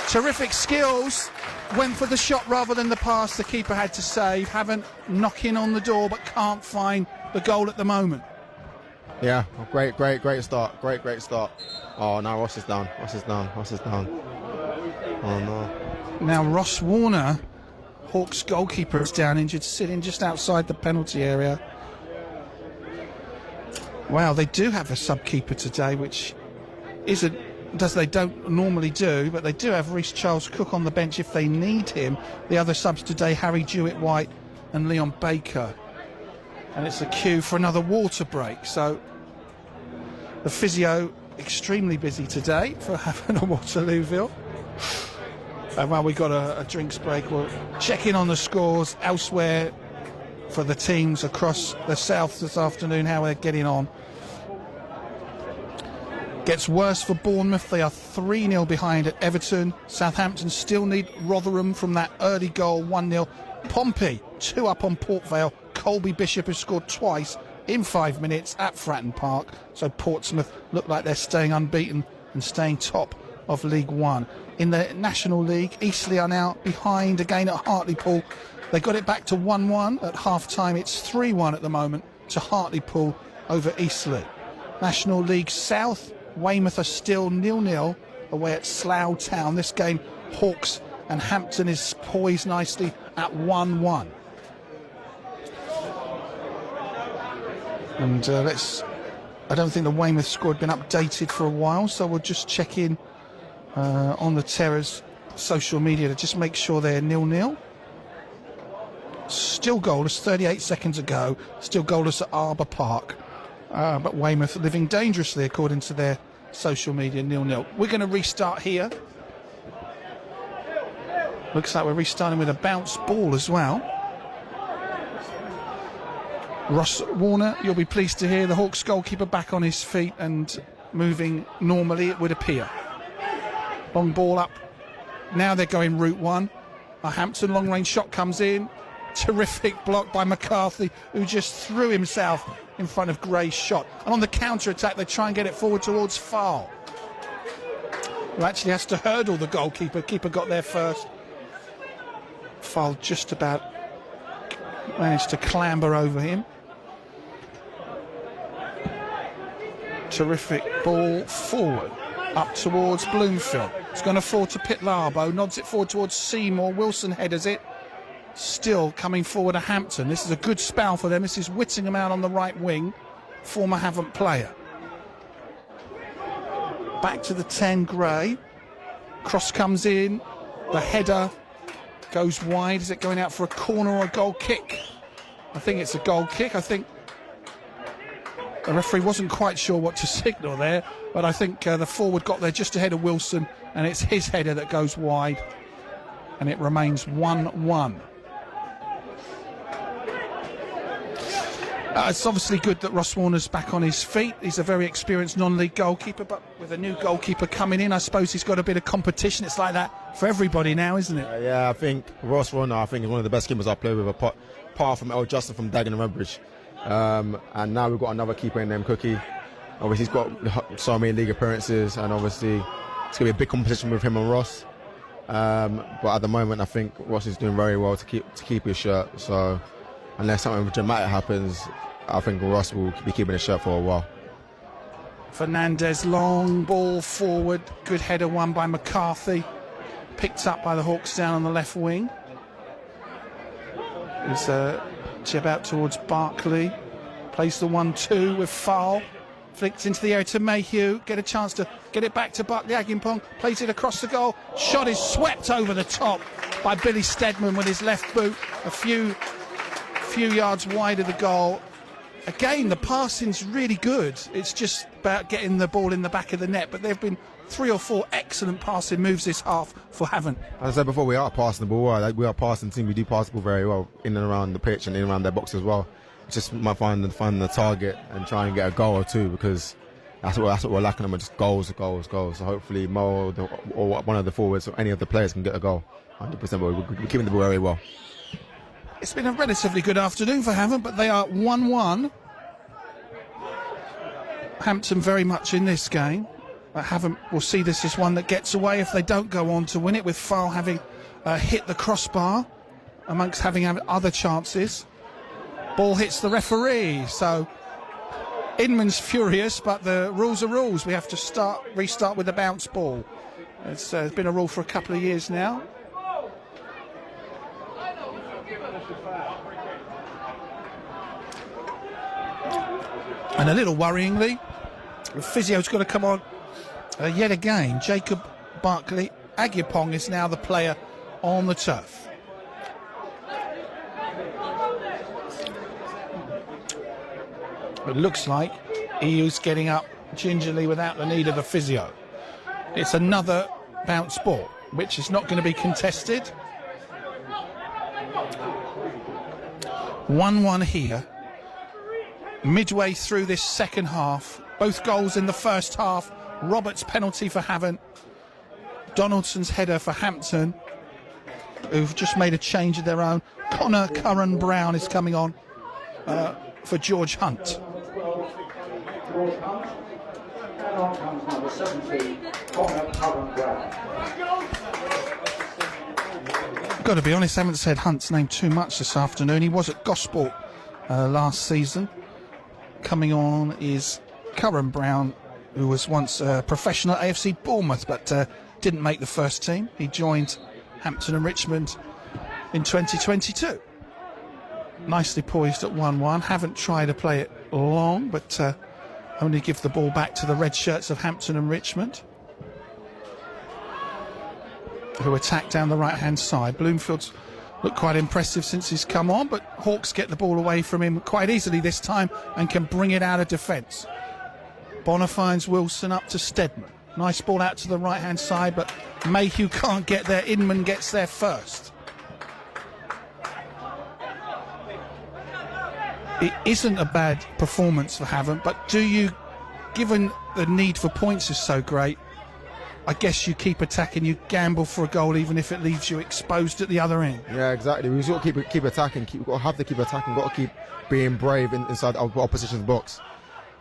Terrific skills. Went for the shot rather than the pass. The keeper had to save. Havant knocking on the door but can't find the goal at the moment. Yeah, great start. Great start. Oh, now Ross is down. Oh, no. Now Ross Warner, Hawks goalkeeper, is down injured, sitting just outside the penalty area. Wow, they do have a sub-keeper today, which they don't normally do, but they do have Reece Charles Cook on the bench if they need him. The other subs today, Harry Jewett-White and Leon Baker. And it's a cue for another water break. So the physio extremely busy today for Havant and Waterlooville. And while we got a drinks break, we'll check in on the scores elsewhere for the teams across the south this afternoon, how they're getting on. Gets worse for Bournemouth. They are 3-0 behind at Everton. Southampton still need Rotherham from that early goal, 1-0. Pompey 2 up on Port Vale. Colby Bishop has scored twice in 5 minutes at Fratton Park. So Portsmouth look like they're staying unbeaten and staying top of League One. In the National League, Eastleigh are now behind again at Hartlepool. They got it back to 1-1 at half-time. It's 3-1 at the moment to Hartlepool over Eastleigh. National League South, Weymouth are still 0-0 away at Slough Town. This game, Hawks and Hampton, is poised nicely at 1-1. And I don't think the Weymouth score had been updated for a while, so we'll just check in on the Terrors social media to just make sure they're 0-0. Still goalless, 38 seconds ago. Still goalless at Arbour Park. But Weymouth living dangerously according to their social media, 0-0. We're going to restart here. Looks like we're restarting with a bounce ball as well. Ross Warner, you'll be pleased to hear the Hawks goalkeeper back on his feet and moving normally, it would appear. Long ball up. Now they're going route one. A Hampton long range shot comes in. Terrific block by McCarthy, who just threw himself in front of Gray's shot. And on the counter attack, they try and get it forward towards Farl, who actually has to hurdle the goalkeeper. Keeper got there first. Farl just about managed to clamber over him. Terrific ball forward, up towards Bloomfield. It's going to fall to Pitlarbo, nods it forward towards Seymour. Wilson headers it. Still coming forward to Hampton. This is a good spell for them. This is Whittingham out on the right wing, former Havant player. Back to the 10, Gray. Cross comes in. The header goes wide. Is it going out for a corner or a goal kick? I think it's a goal kick. I think the referee wasn't quite sure what to signal there, but I think the forward got there just ahead of Wilson, and it's his header that goes wide, and it remains 1-1. It's obviously good that Ross Warner's back on his feet. He's a very experienced non-league goalkeeper, but with a new goalkeeper coming in, I suppose he's got a bit of competition. It's like that for everybody now, isn't it? Yeah, I think Ross Warner, is one of the best keepers I played with, apart from El Justin from Dagenham and Redbridge. And now we've got another keeper named Cookie. Obviously, he's got so many league appearances, and obviously it's going to be a big competition with him and Ross. But at the moment, I think Ross is doing very well to keep his shirt. So unless something dramatic happens, I think Ross will be keeping his shirt for a while. Fernandez, long ball forward. Good header won by McCarthy. Picked up by the Hawks down on the left wing. He's jib out towards Barkley. Plays the 1-2 with Farl. Flicks into the area to Mayhew. Get a chance to get it back to Barkley. Agimpong plays it across the goal. Shot is swept over the top by Billy Steadman with his left boot. A few yards wide of the goal. Again, the passing's really good. It's just about getting the ball in the back of the net. But there have been 3 or 4 excellent passing moves this half for Havant. As I said before, we are passing the ball well. We are a passing team. We do pass the ball very well in and around the pitch and in and around their box as well. It's just might find the target and try and get a goal or two, because that's what we're lacking them, just goals. So hopefully Mo or one of the forwards or any of the players can get a goal. 100%, but we're keeping the ball very well. It's been a relatively good afternoon for Havant, but they are 1-1. Hampton very much in this game. Havant will see this as one that gets away if they don't go on to win it, with Farl having hit the crossbar amongst having other chances. Ball hits the referee, so Inman's furious, but the rules are rules. We have to restart with a bounce ball. It's been a rule for a couple of years now. And a little worryingly, the physio's got to come on yet again. Jacob Barkley. Agyapong is now the player on the turf. It looks like EU's getting up gingerly without the need of a physio. It's another bounce ball, which is not going to be contested. 1-1 here. Midway through this second half, both goals in the first half. Roberts' penalty for Havant, Donaldson's header for Hampton, who've just made a change of their own. Connor Curran Brown is coming on for George Hunt. George Hunt, and on comes goes number 17, Connor Havant. Got to be honest, I haven't said Hunt's name too much this afternoon. He was at Gosport last season. Coming on is Curran Brown, who was once a professional at AFC Bournemouth, but didn't make the first team. He joined Hampton and Richmond in 2022. Nicely poised at 1-1. Haven't tried to play it long, but only give the ball back to the red shirts of Hampton and Richmond, who attack down the right-hand side. Bloomfield's looked quite impressive since he's come on, but Hawks get the ball away from him quite easily this time and can bring it out of defence. Bonner finds Wilson up to Steadman. Nice ball out to the right-hand side, but Mayhew can't get there. Inman gets there first. It isn't a bad performance for Havant, but do you, given the need for points is so great, I guess you keep attacking, you gamble for a goal even if it leaves you exposed at the other end. Yeah, exactly. We've got to keep attacking. We've got to have to keep attacking. Got to keep being brave inside our opposition's box.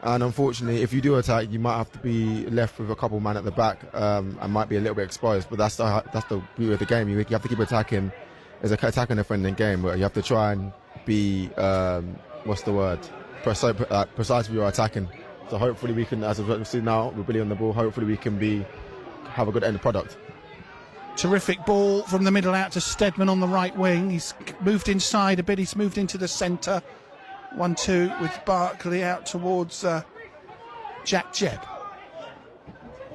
And unfortunately, if you do attack, you might have to be left with a couple man at the back and might be a little bit exposed. But that's the beauty of the game. You have to keep attacking. It's an attacking defending game where you have to try and be precise with your attacking. So hopefully we can, as we see now, we're really on the ball. Hopefully we can have a good end product. Terrific ball from the middle out to Steadman on the right wing. He's moved inside a bit. He's moved into the centre. 1-2 with Barkley out towards Jack Jebb.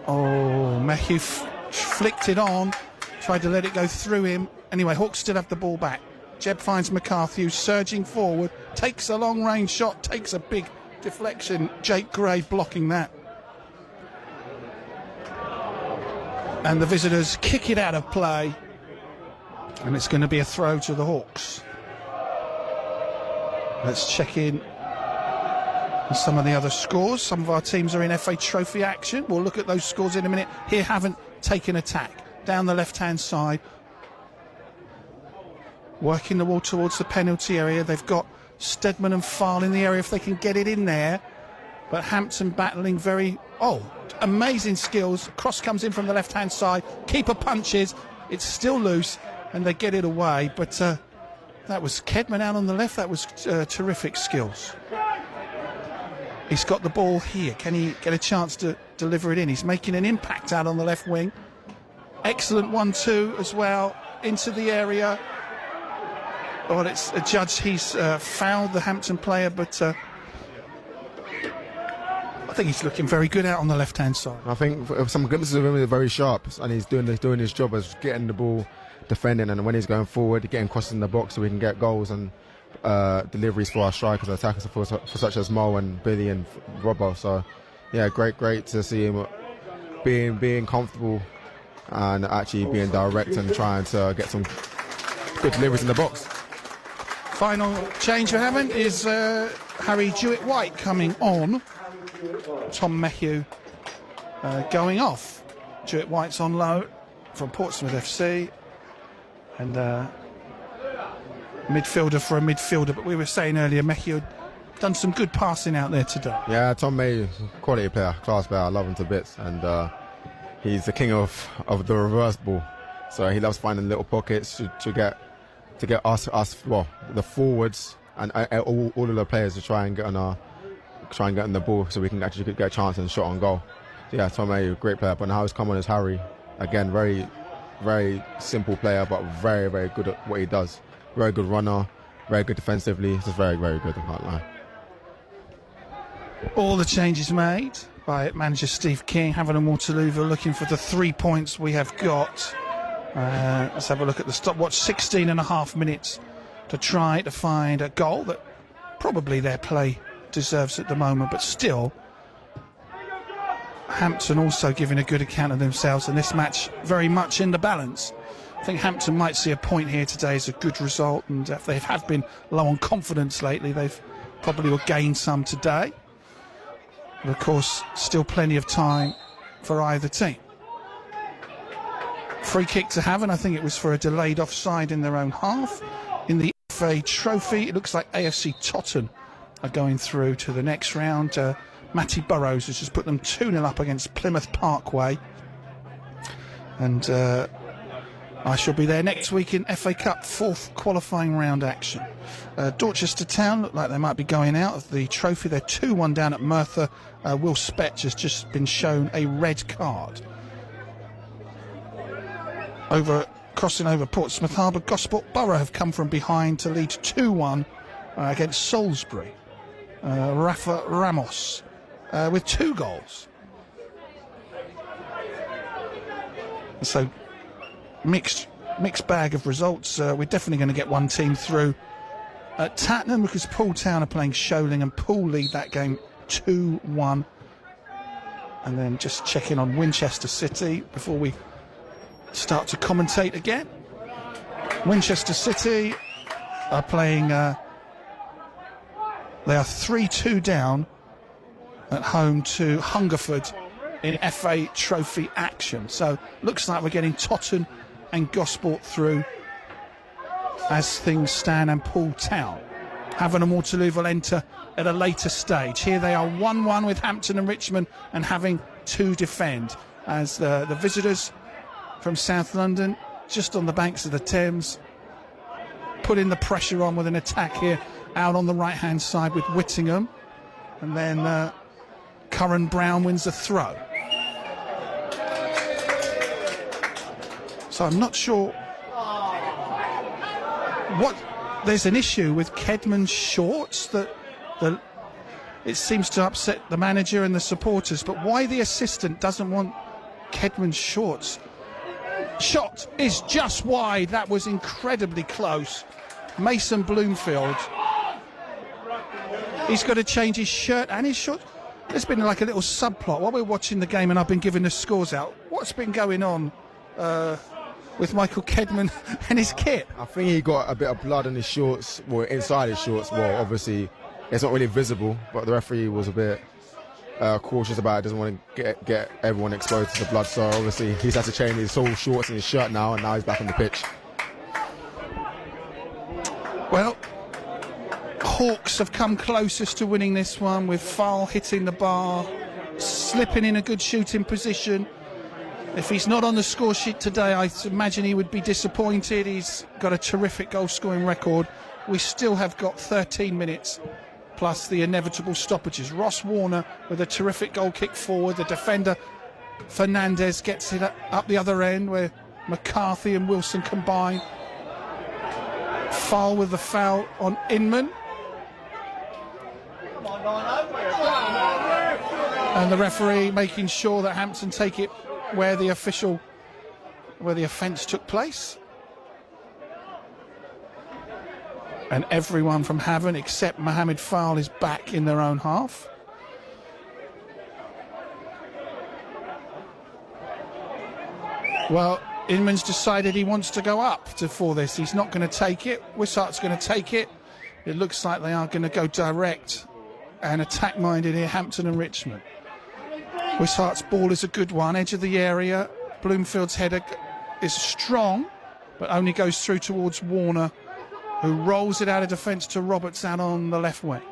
Oh, Mayhew flicked it on. Tried to let it go through him. Anyway, Hawks still have the ball back. Jebb finds McCarthy, who's surging forward. Takes a long-range shot. Takes a big deflection. Jake Gray blocking that. And the visitors kick it out of play. And it's going to be a throw to the Hawks. Let's check in on some of the other scores. Some of our teams are in FA Trophy action. We'll look at those scores in a minute. Here, Havant taken attack. Down the left-hand side. Working the ball towards the penalty area. They've got Steadman and Farl in the area if they can get it in there. But Hampton battling very... amazing skills. Cross comes in from the left-hand side. Keeper punches. It's still loose, and they get it away. But that was Kedman out on the left. That was terrific skills. He's got the ball here. Can he get a chance to deliver it in? He's making an impact out on the left wing. Excellent 1-2 as well into the area. Well, it's a judge. He's fouled the Hampton player, but I think he's looking very good out on the left-hand side. I think some glimpses of him are very sharp, and he's doing his job as getting the ball, defending, and when he's going forward, getting crosses in the box so we can get goals and deliveries for our strikers, attackers, for such as Mo and Billy and Robbo. So, yeah, great to see him being comfortable and actually being direct and trying to get some good deliveries in the box. Final change for Havant is Harry Jewett-White coming on. Tom Mayhew going off. Jewett-White's on loan from Portsmouth FC. And midfielder for a midfielder. But we were saying earlier, Mayhew had done some good passing out there today. Yeah, Tom Mayhew, quality player, class player. I love him to bits. And he's the king of the reverse ball. So he loves finding little pockets to get us the forwards and all of the players to try and get on the ball so we can actually get a chance and shot on goal. So yeah, Tom Mayhew, great player. But now he's come on as Harry. Again, very, very simple player, but very, very good at what he does. Very good runner, very good defensively. Just very, very good, I can't lie. All the changes made by manager Steve King. Havant and Waterlooville looking for the 3 points we have got. Let's have a look at the stopwatch. 16.5 minutes to try to find a goal that probably their play deserves at the moment, but still Hampton also giving a good account of themselves, and this match very much in the balance. I think Hampton might see a point here today as a good result, and if they have been low on confidence lately, they've probably will gain some today. But of course, still plenty of time for either team. Free kick to Havant. I think it was for a delayed offside in their own half. In the FA Trophy, it looks like AFC Totton are going through to the next round. Matty Burrows has just put them 2-0 up against Plymouth Parkway. And I shall be there next week in FA Cup 4th qualifying round action. Dorchester Town look like they might be going out of the trophy. They're 2-1 down at Merthyr. Will Spetch has just been shown a red card. Crossing over Portsmouth Harbour, Gosport Borough have come from behind to lead 2-1 against Salisbury. Rafa Ramos with 2 goals. So mixed bag of results. We're definitely going to get one team through at Tattenham because Poole Town are playing Sholing and Poole lead that game 2-1. And then just checking on Winchester City before we start to commentate again. Winchester City are playing, they are 3-2 down at home to Hungerford in FA Trophy action. So looks like we're getting Totton and Gosport through as things stand, and Poole Town. Havant and Waterlooville will enter at a later stage. Here they are 1-1 with Hampton and Richmond and having to defend as the visitors from South London, just on the banks of the Thames, putting the pressure on with an attack here out on the right-hand side with Whittingham. And then Curran Brown wins the throw. So I'm not sure what... There's an issue with Kedman's shorts that it seems to upset the manager and the supporters, but why the assistant doesn't want Kedman's shorts? Shot is just wide. That was incredibly close. Mason Bloomfield. He's got to change his shirt and his shorts. There's been like a little subplot while we're watching the game and I've been giving the scores out. What's been going on with Michael Kedman and his kit? I think he got a bit of blood on his shorts, well, inside his shorts. Well, obviously, it's not really visible, but the referee was a bit cautious about it. Doesn't want to get everyone exposed to the blood, so obviously he's had to change his whole shorts and his shirt now, and now he's back on the pitch. Well, Hawks have come closest to winning this one with Fal hitting the bar, slipping in a good shooting position. If he's not on the score sheet today, I imagine he would be disappointed. He's got a terrific goal scoring record. We still have got 13 minutes plus the inevitable stoppages. Ross Warner with a terrific goal kick forward. The defender Fernandez gets it up the other end where McCarthy and Wilson combine. Fal with the foul on Inman. And the referee making sure that Hampton take it where the offence took place. And everyone from Havant except Mohamed Fal is back in their own half. Well, Inman's decided he wants to go up for this. He's not going to take it. Wishart's going to take it. It looks like they are going to go direct and attack-minded here, Hampton and Richmond. Wishart's ball is a good one, edge of the area. Bloomfield's header is strong, but only goes through towards Warner, who rolls it out of defence to Roberts out on the left wing.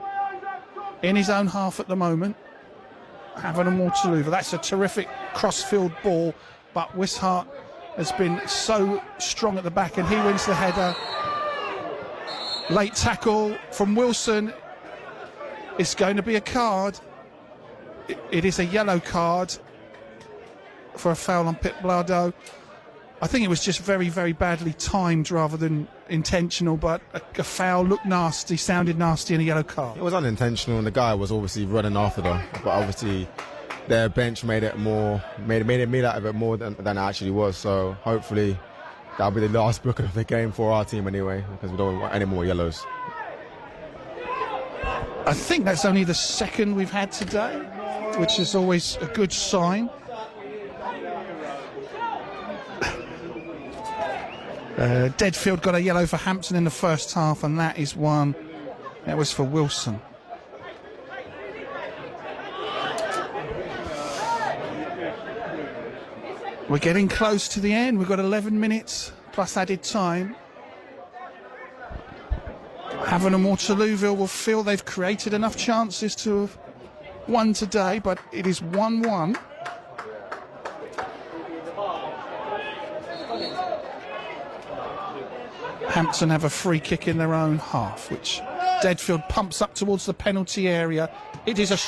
In his own half at the moment, Havant and Waterlooville. That's a terrific cross-field ball, but Wishart has been so strong at the back, and he wins the header. Late tackle from Wilson. It's going to be a card. It is a yellow card for a foul on Pip Blado. I think it was just very, very badly timed rather than intentional, but a foul looked nasty, sounded nasty, and a yellow card. It was unintentional, and the guy was obviously running after them, but obviously their bench made it out of it more than it actually was. So hopefully that'll be the last booking of the game for our team anyway, because we don't want any more yellows. I think that's only the second we've had today, which is always a good sign. Deadfield got a yellow for Hampton in the first half, and that is one. That was for Wilson. We're getting close to the end. We've got 11 minutes plus added time. Havant and Waterlooville will feel they've created enough chances to have one today, but it is 1-1. Hampton have a free kick in their own half, which Deadfield pumps up towards the penalty area. It is a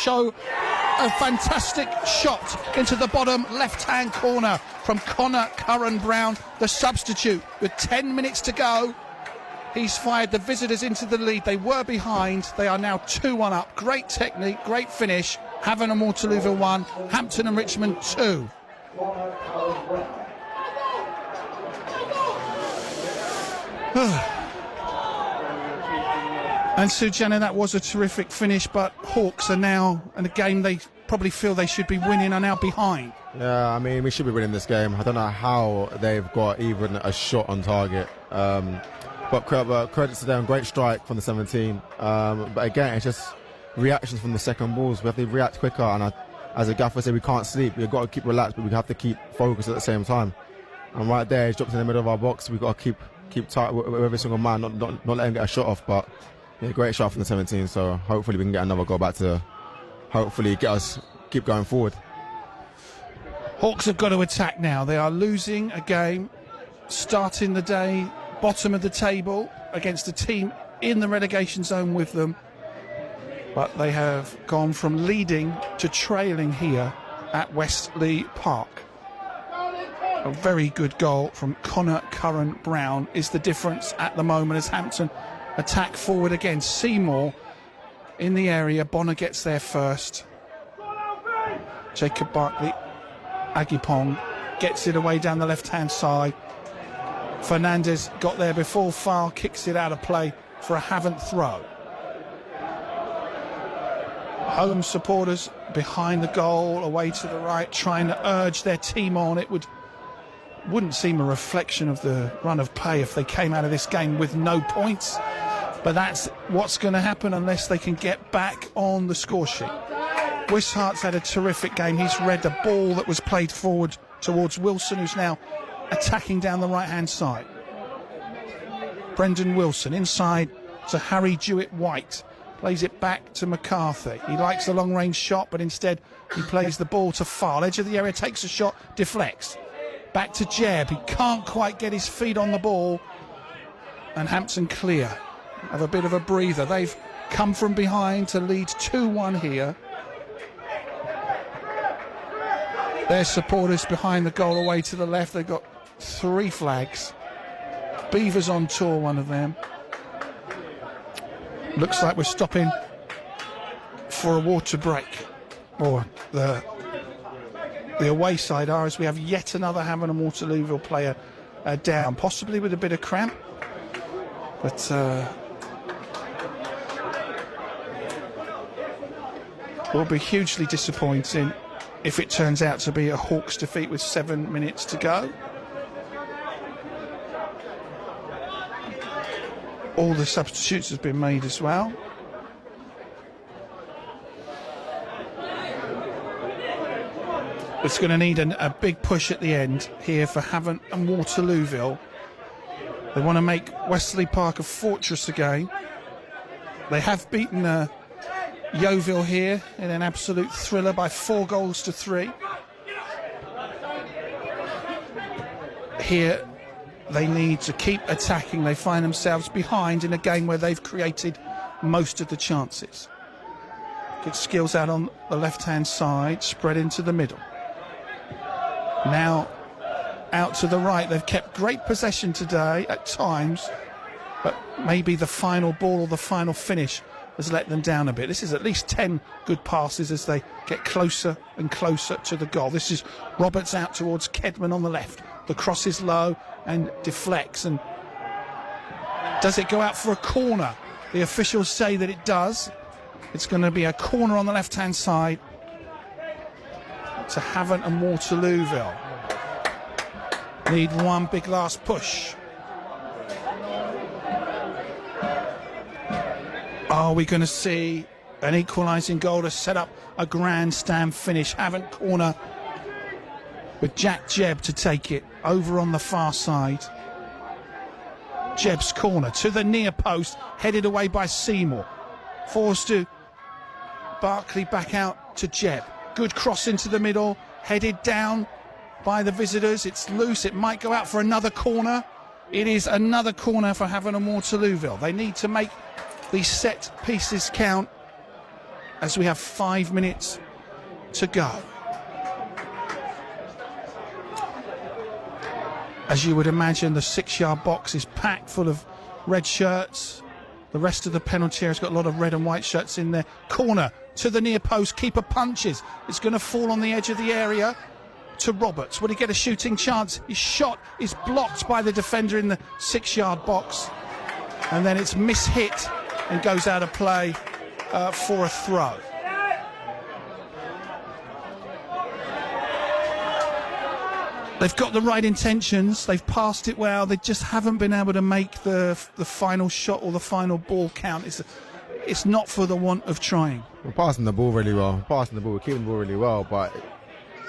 fantastic shot into the bottom left-hand corner from Connor Curran-Brown, the substitute, with 10 minutes to go. He's fired the visitors into the lead. They were behind. They are now 2-1 up. Great technique, great finish. Havant and Waterlooville 1, Hampton and Richmond 2. And Sujana, that was a terrific finish, but Hawks are now, in a game they probably feel they should be winning, are now behind. Yeah, I mean, we should be winning this game. I don't know how they've got even a shot on target. But credits to them, great strike from the 17. But again, it's just reactions from the second balls. We have to react quicker, and as a gaffer said, we can't sleep. We've got to keep relaxed, but we have to keep focused at the same time. And right there, he's dropped in the middle of our box. We've got to keep tight with every single man, not let him get a shot off. But yeah, great shot from the 17. So hopefully we can get another goal back to hopefully get us keep going forward. Hawks have got to attack now. They are losing a game, starting the day bottom of the table against a team in the relegation zone with them. But they have gone from leading to trailing here at Westley Park. A very good goal from Connor Curran-Brown is the difference at the moment as Hampton attack forward again. Seymour in the area. Bonner gets there first. Jacob Barkley Agipong gets it away down the left-hand side. Fernandez got there before foul, kicks it out of play for a Havant throw. Home supporters behind the goal, away to the right, trying to urge their team on. It wouldn't seem a reflection of the run of play if they came out of this game with no points. But that's what's going to happen unless they can get back on the score sheet. Wishart's had a terrific game. He's read the ball that was played forward towards Wilson, who's now attacking down the right-hand side. Brendan Wilson inside to Harry Jewett-White. Plays it back to McCarthy. He likes a long-range shot, but instead he plays the ball to far. Edge of the area, takes a shot, deflects. Back to Jeb. He can't quite get his feet on the ball. And Hampton clear. Have a bit of a breather. They've come from behind to lead 2-1 here. Their supporters behind the goal away to the left. They've got 3 flags. Beavers on tour, one of them. Looks like we're stopping for a water break. Or the away side are, as we have yet another Havant and Waterlooville player down, possibly with a bit of cramp. But will be hugely disappointing if it turns out to be a Hawks defeat with 7 minutes to go. All the substitutes have been made as well. It's going to need a big push at the end here for Havant and Waterlooville. They want to make Westley Park a fortress again. They have beaten Yeovil here in an absolute thriller by 4-3. Here they need to keep attacking. They find themselves behind in a game where they've created most of the chances. Good skills out on the left-hand side, spread into the middle. Now out to the right. They've kept great possession today at times, but maybe the final ball or the final finish has let them down a bit. This is at least 10 good passes as they get closer and closer to the goal. This is Roberts out towards Kedman on the left. The cross is low and deflects. And does it go out for a corner? The officials say that it does. It's going to be a corner on the left-hand side to Havant and Waterlooville. Need one big last push. Are we going to see an equalising goal to set up a grandstand finish? Havant corner with Jack Jebb to take it over on the far side. Jebb's corner to the near post, headed away by Seymour. Forced to Barkley back out to Jeb. Good cross into the middle, headed down by the visitors. It's loose, it might go out for another corner. It is another corner for Havant and Waterlooville. They need to make these set pieces count as we have 5 minutes to go. As you would imagine, the 6-yard box is packed full of red shirts. The rest of the penalty area has got a lot of red and white shirts in there. Corner to the near post, keeper punches. It's going to fall on the edge of the area to Roberts. Will he get a shooting chance? His shot is blocked by the defender in the 6-yard box. And then it's mishit and goes out of play for a throw. They've got the right intentions, they've passed it well, they just haven't been able to make the final shot or the final ball count. It's not for the want of trying. We're passing the ball really well, we're keeping the ball really well, but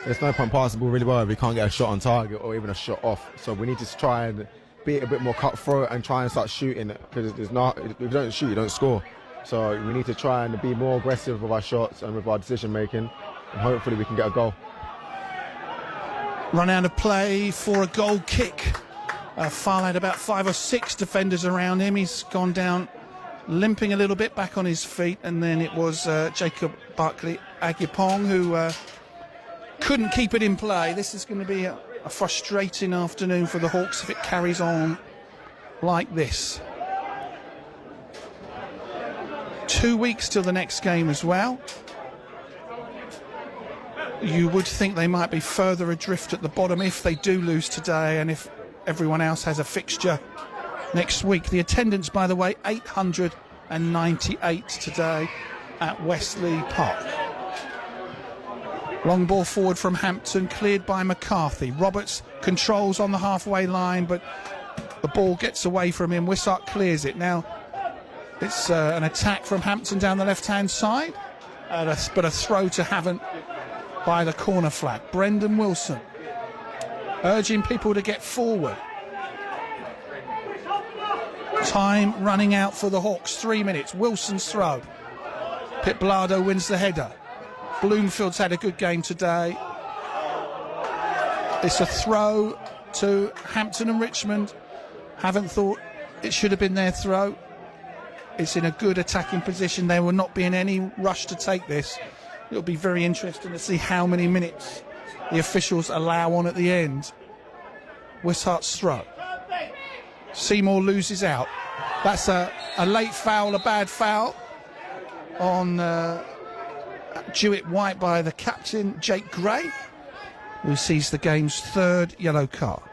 there's no point passing the ball really well if we can't get a shot on target or even a shot off. So we need to try and be a bit more cutthroat and try and start shooting, because if you don't shoot, you don't score. So we need to try and be more aggressive with our shots and with our decision making, and hopefully we can get a goal. Run out of play for a goal kick. Fal had about 5 or 6 defenders around him. He's gone down limping a little bit, back on his feet, and then it was Jacob Barkley Agipong who couldn't keep it in play. This is going to be a frustrating afternoon for the Hawks if it carries on like this. 2 weeks till the next game as well. You would think they might be further adrift at the bottom if they do lose today and if everyone else has a fixture next week. The attendance, by the way, 898 today at Wesley Park. Long ball forward from Hampton, cleared by McCarthy. Roberts controls on the halfway line, but the ball gets away from him. Wishart clears it. Now it's an attack from Hampton down the left-hand side, but a throw to Havant by the corner flag. Brendan Wilson urging people to get forward. Time running out for the Hawks, 3 minutes. Wilson's throw. Pip Blado wins the header. Bloomfield's had a good game today. It's a throw to Hampton and Richmond. Haven't thought it should have been their throw. It's in a good attacking position. There will not be in any rush to take this. It'll be very interesting to see how many minutes the officials allow on at the end. Wishart's throw. Seymour loses out. That's a late foul, a bad foul on Jewett White by the captain, Jake Gray, who sees the game's 3rd yellow card.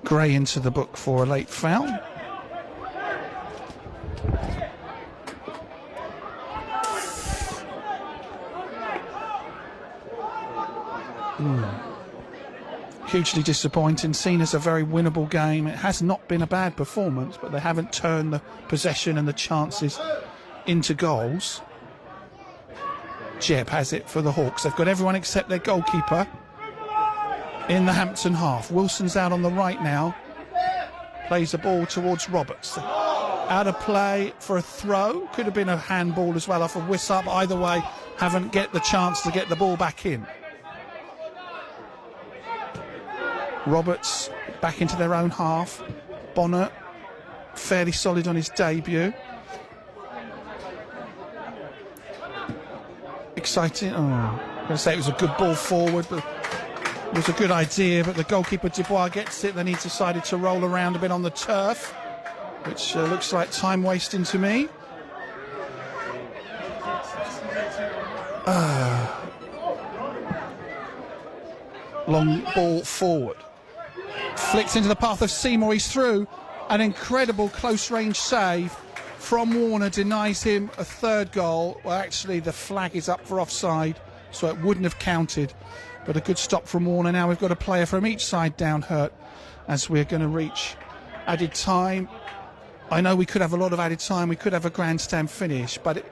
Gray into the book for a late foul. Hugely disappointing, seen as a very winnable game. It has not been a bad performance, but they haven't turned the possession and the chances into goals. Jeb has it for the Hawks. They've got everyone except their goalkeeper in the Hampton half. Wilson's out on the right now. Plays the ball towards Roberts. Out of play for a throw. Could have been a handball as well off of Wishart. Either way, haven't get the chance to get the ball back in. Roberts back into their own half. Bonner fairly solid on his debut. Exciting. I'm going to say it was a good ball forward, but it was a good idea. But the goalkeeper Dubois gets it. Then he decided to roll around a bit on the turf, which looks like time wasting to me. Long ball forward. Flicks into the path of Seymour. He's through. An incredible close range save from Warner denies him a 3rd goal. Well, actually, the flag is up for offside, so it wouldn't have counted. But a good stop from Warner. Now we've got a player from each side down hurt as we're going to reach added time. I know we could have a lot of added time. We could have a grandstand finish, but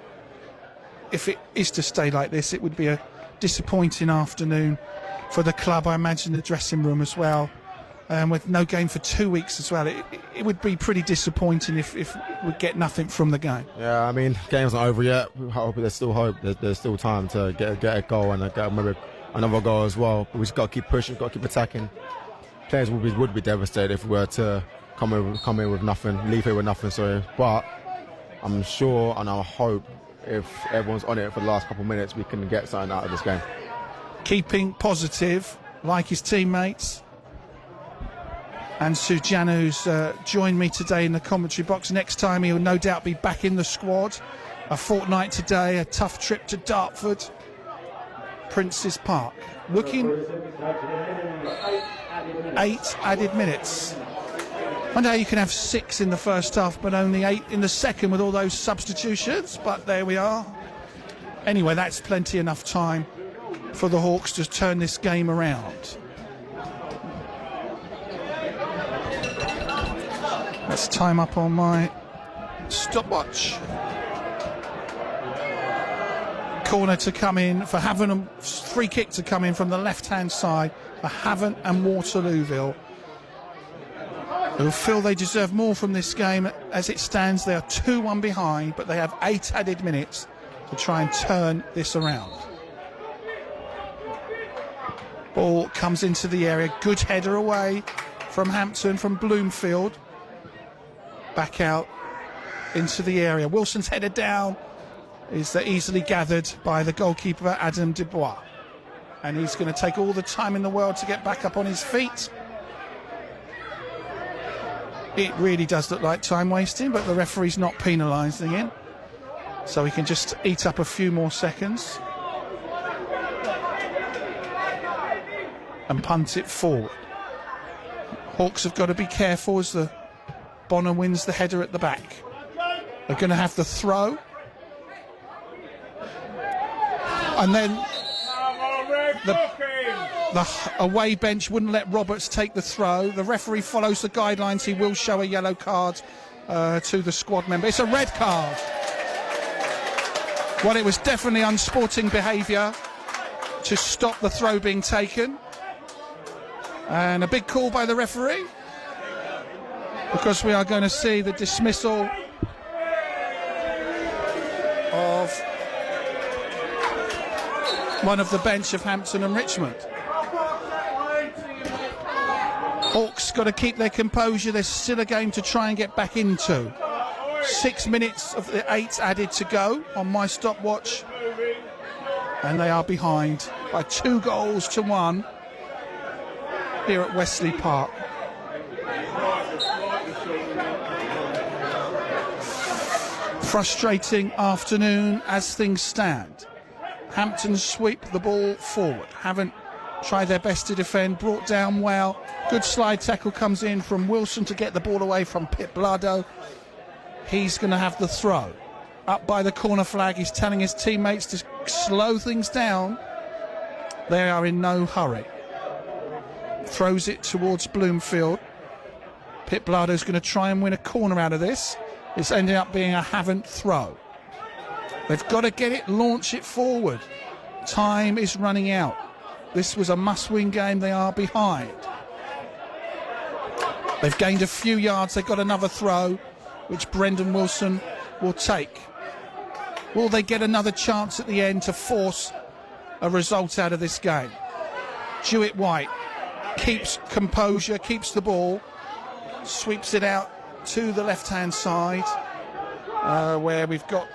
if it is to stay like this, it would be a disappointing afternoon for the club. I imagine the dressing room as well with no game for 2 weeks as well. It would be pretty disappointing if we get nothing from the game. Yeah, I mean, game's not over yet. We hope there's still hope. There's still time to get a goal and get maybe another goal as well. But we just got to keep pushing, got to keep attacking. Players would be devastated if we were to come in with nothing, leave here with nothing. So, but I'm sure and I hope if everyone's on it for the last couple of minutes, we can get something out of this game. Keeping positive, like his teammates. And Sujanu's joined me today in the commentary box. Next time he'll no doubt be back in the squad. A fortnight today, a tough trip to Dartford. Prince's Park. Looking 8 added minutes. I wonder how you can have 6 in the first half but only 8 in the second with all those substitutions, but there we are. Anyway, that's plenty enough time for the Hawks to turn this game around. Let's time up on my stopwatch. Corner to come in for Havant, free kick to come in from the left-hand side for Havant and Waterlooville, who feel they deserve more from this game. As it stands, they are 2-1 behind, but they have 8 added minutes to try and turn this around. Ball comes into the area, good header away from Hampton, from Bloomfield. Back out into the area. Wilson's header down is easily gathered by the goalkeeper Adam Dubois, and he's going to take all the time in the world to get back up on his feet. It really does look like time wasting, but the referee's not penalising him, so he can just eat up a few more seconds and punt it forward. Hawks have got to be careful as the Bonner wins the header at the back. They're going to have the throw. And then the away bench wouldn't let Roberts take the throw. The referee follows the guidelines. He will show a yellow card to the squad member. It's a red card. Well, it was definitely unsporting behaviour to stop the throw being taken. And a big call by the referee, because we are going to see the dismissal of one of the bench of Hampton and Richmond. Hawks got to keep their composure. There's still a game to try and get back into. 6 minutes of the 8 added to go on my stopwatch, and they are behind by 2-1 here at Wesley Park. Frustrating afternoon as things stand. Hampton sweep the ball forward. Haven't tried their best to defend, brought down well. Good slide tackle comes in from Wilson to get the ball away from Pip Blado. He's going to have the throw. Up by the corner flag, he's telling his teammates to slow things down. They are in no hurry. Throws it towards Bloomfield. Pip Blado's going to try and win a corner out of this. It's ending up being a Havant throw. They've got to get it, launch it forward. Time is running out. This was a must-win game. They are behind. They've gained a few yards. They've got another throw, which Brendan Wilson will take. Will they get another chance at the end to force a result out of this game? Jewett White keeps composure, keeps the ball, sweeps it out to the left-hand side, where we've got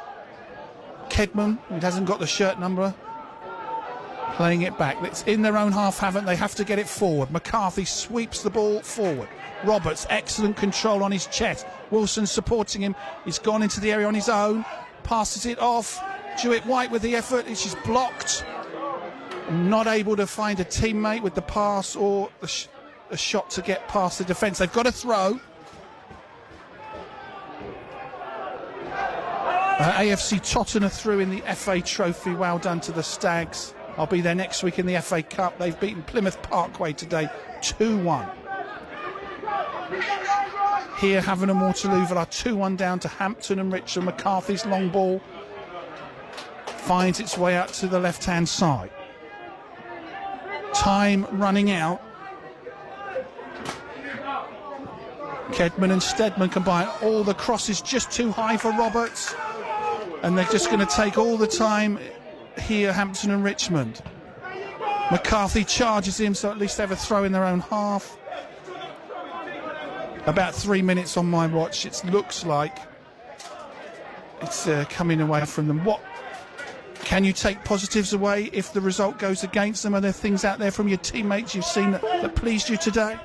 Kedman, who hasn't got the shirt number, playing it back. It's in their own half, haven't they? Have to get it forward. McCarthy sweeps the ball forward. Roberts, excellent control on his chest. Wilson supporting him. He's gone into the area on his own, passes it off. Jewett White with the effort. She's blocked. Not able to find a teammate with the pass or a shot to get past the defence. They've got to throw. AFC Tottenham through in the FA Trophy. Well done to the Stags. I'll be there next week in the FA Cup. They've beaten Plymouth Parkway today 2-1. Here, Havant and Waterlooville are 2-1 down to Hampton and Richmond. McCarthy's long ball finds its way out to the left-hand side. Time running out. Kedman and Steadman combine. All the crosses just too high for Roberts. And they're just going to take all the time here, Hampton and Richmond. McCarthy charges in, so at least they have a throw in their own half. About 3 minutes on my watch. It looks like it's coming away from them. What can you take positives away if the result goes against them? Are there things out there from your teammates you've seen that pleased you today?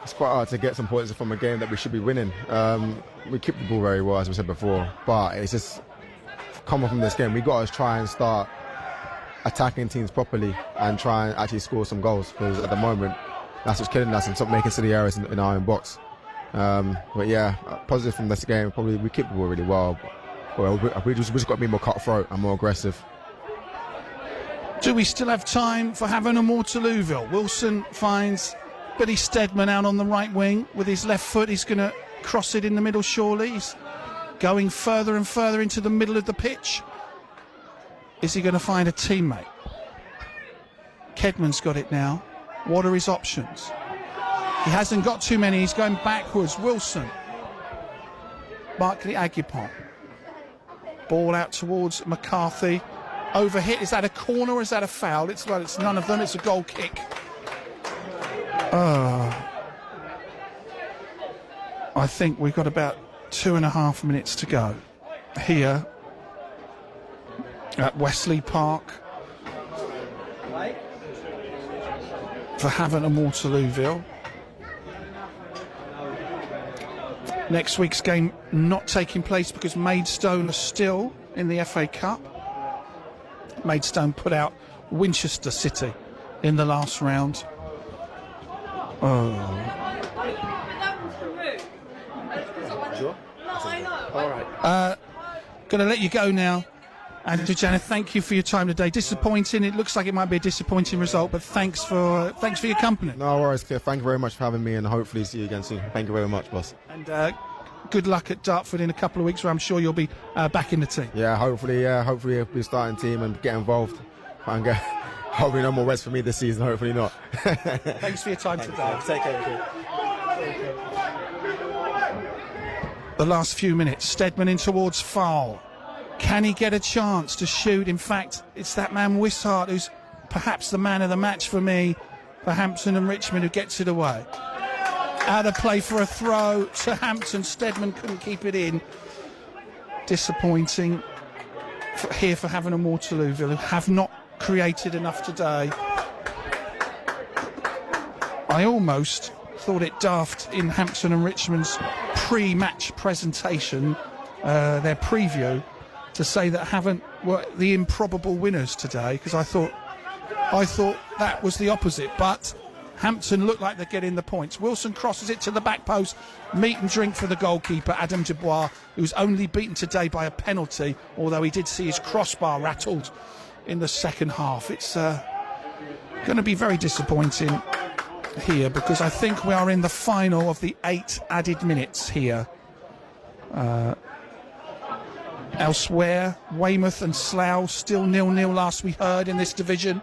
It's quite hard to get some points from a game that we should be winning. We keep the ball very well, as we said before, but it's just coming from this game, we got to try and start attacking teams properly and try and actually score some goals, because at the moment that's what's killing us, and stop making silly errors in our own box. But yeah, positive from this game, probably we keep the ball really well. We just got to be more cutthroat and more aggressive. Do we still have time for Havant and Waterlooville? Wilson finds Billy Steadman out on the right wing with his left foot. He's going to cross it in the middle, surely. He's going further and further into the middle of the pitch. Is he going to find a teammate? Kedman's got it now. What are his options? He hasn't got too many. He's going backwards. Wilson. Barkley Agupon. Ball out towards McCarthy. Overhit. Is that a corner or is that a foul? It's none of them. It's a goal kick. I think we've got about 2.5 minutes to go here at Wesley Park for Havant and Waterlooville. Next week's game not taking place because Maidstone are still in the FA Cup. Maidstone put out Winchester City in the last round. Going to let you go now. Andrew Janet, thank you for your time today. Disappointing. It looks like it might be a disappointing result, but thanks for your company. No worries, Cliff. Thank you very much for having me, and hopefully see you again soon. Thank you very much, boss. And good luck at Dartford in a couple of weeks, where I'm sure you'll be back in the team. Yeah, hopefully we'll be starting team and get involved. And hopefully no more rest for me this season. Hopefully not. Thanks for your time today. Take care. The last few minutes, Steadman in towards foul. Can he get a chance to shoot? In fact, it's that man Wishart who's perhaps the man of the match for me, for Hampton and Richmond, who gets it away. Out of play for a throw to Hampton. Steadman couldn't keep it in. Disappointing here for Havant and Waterlooville, who have not created enough today. I almost thought it daft in Hampton and Richmond's pre-match presentation, their preview, to say that Havant were the improbable winners today, because I thought that was the opposite. But Hampton look like they're getting the points. Wilson crosses it to the back post. Meat and drink for the goalkeeper, Adam Dubois, who's only beaten today by a penalty, although he did see his crossbar rattled in the second half. It's going to be very disappointing here, because I think we are in the final of the 8 added minutes here. Elsewhere, Weymouth and Slough still 0-0 last we heard in this division.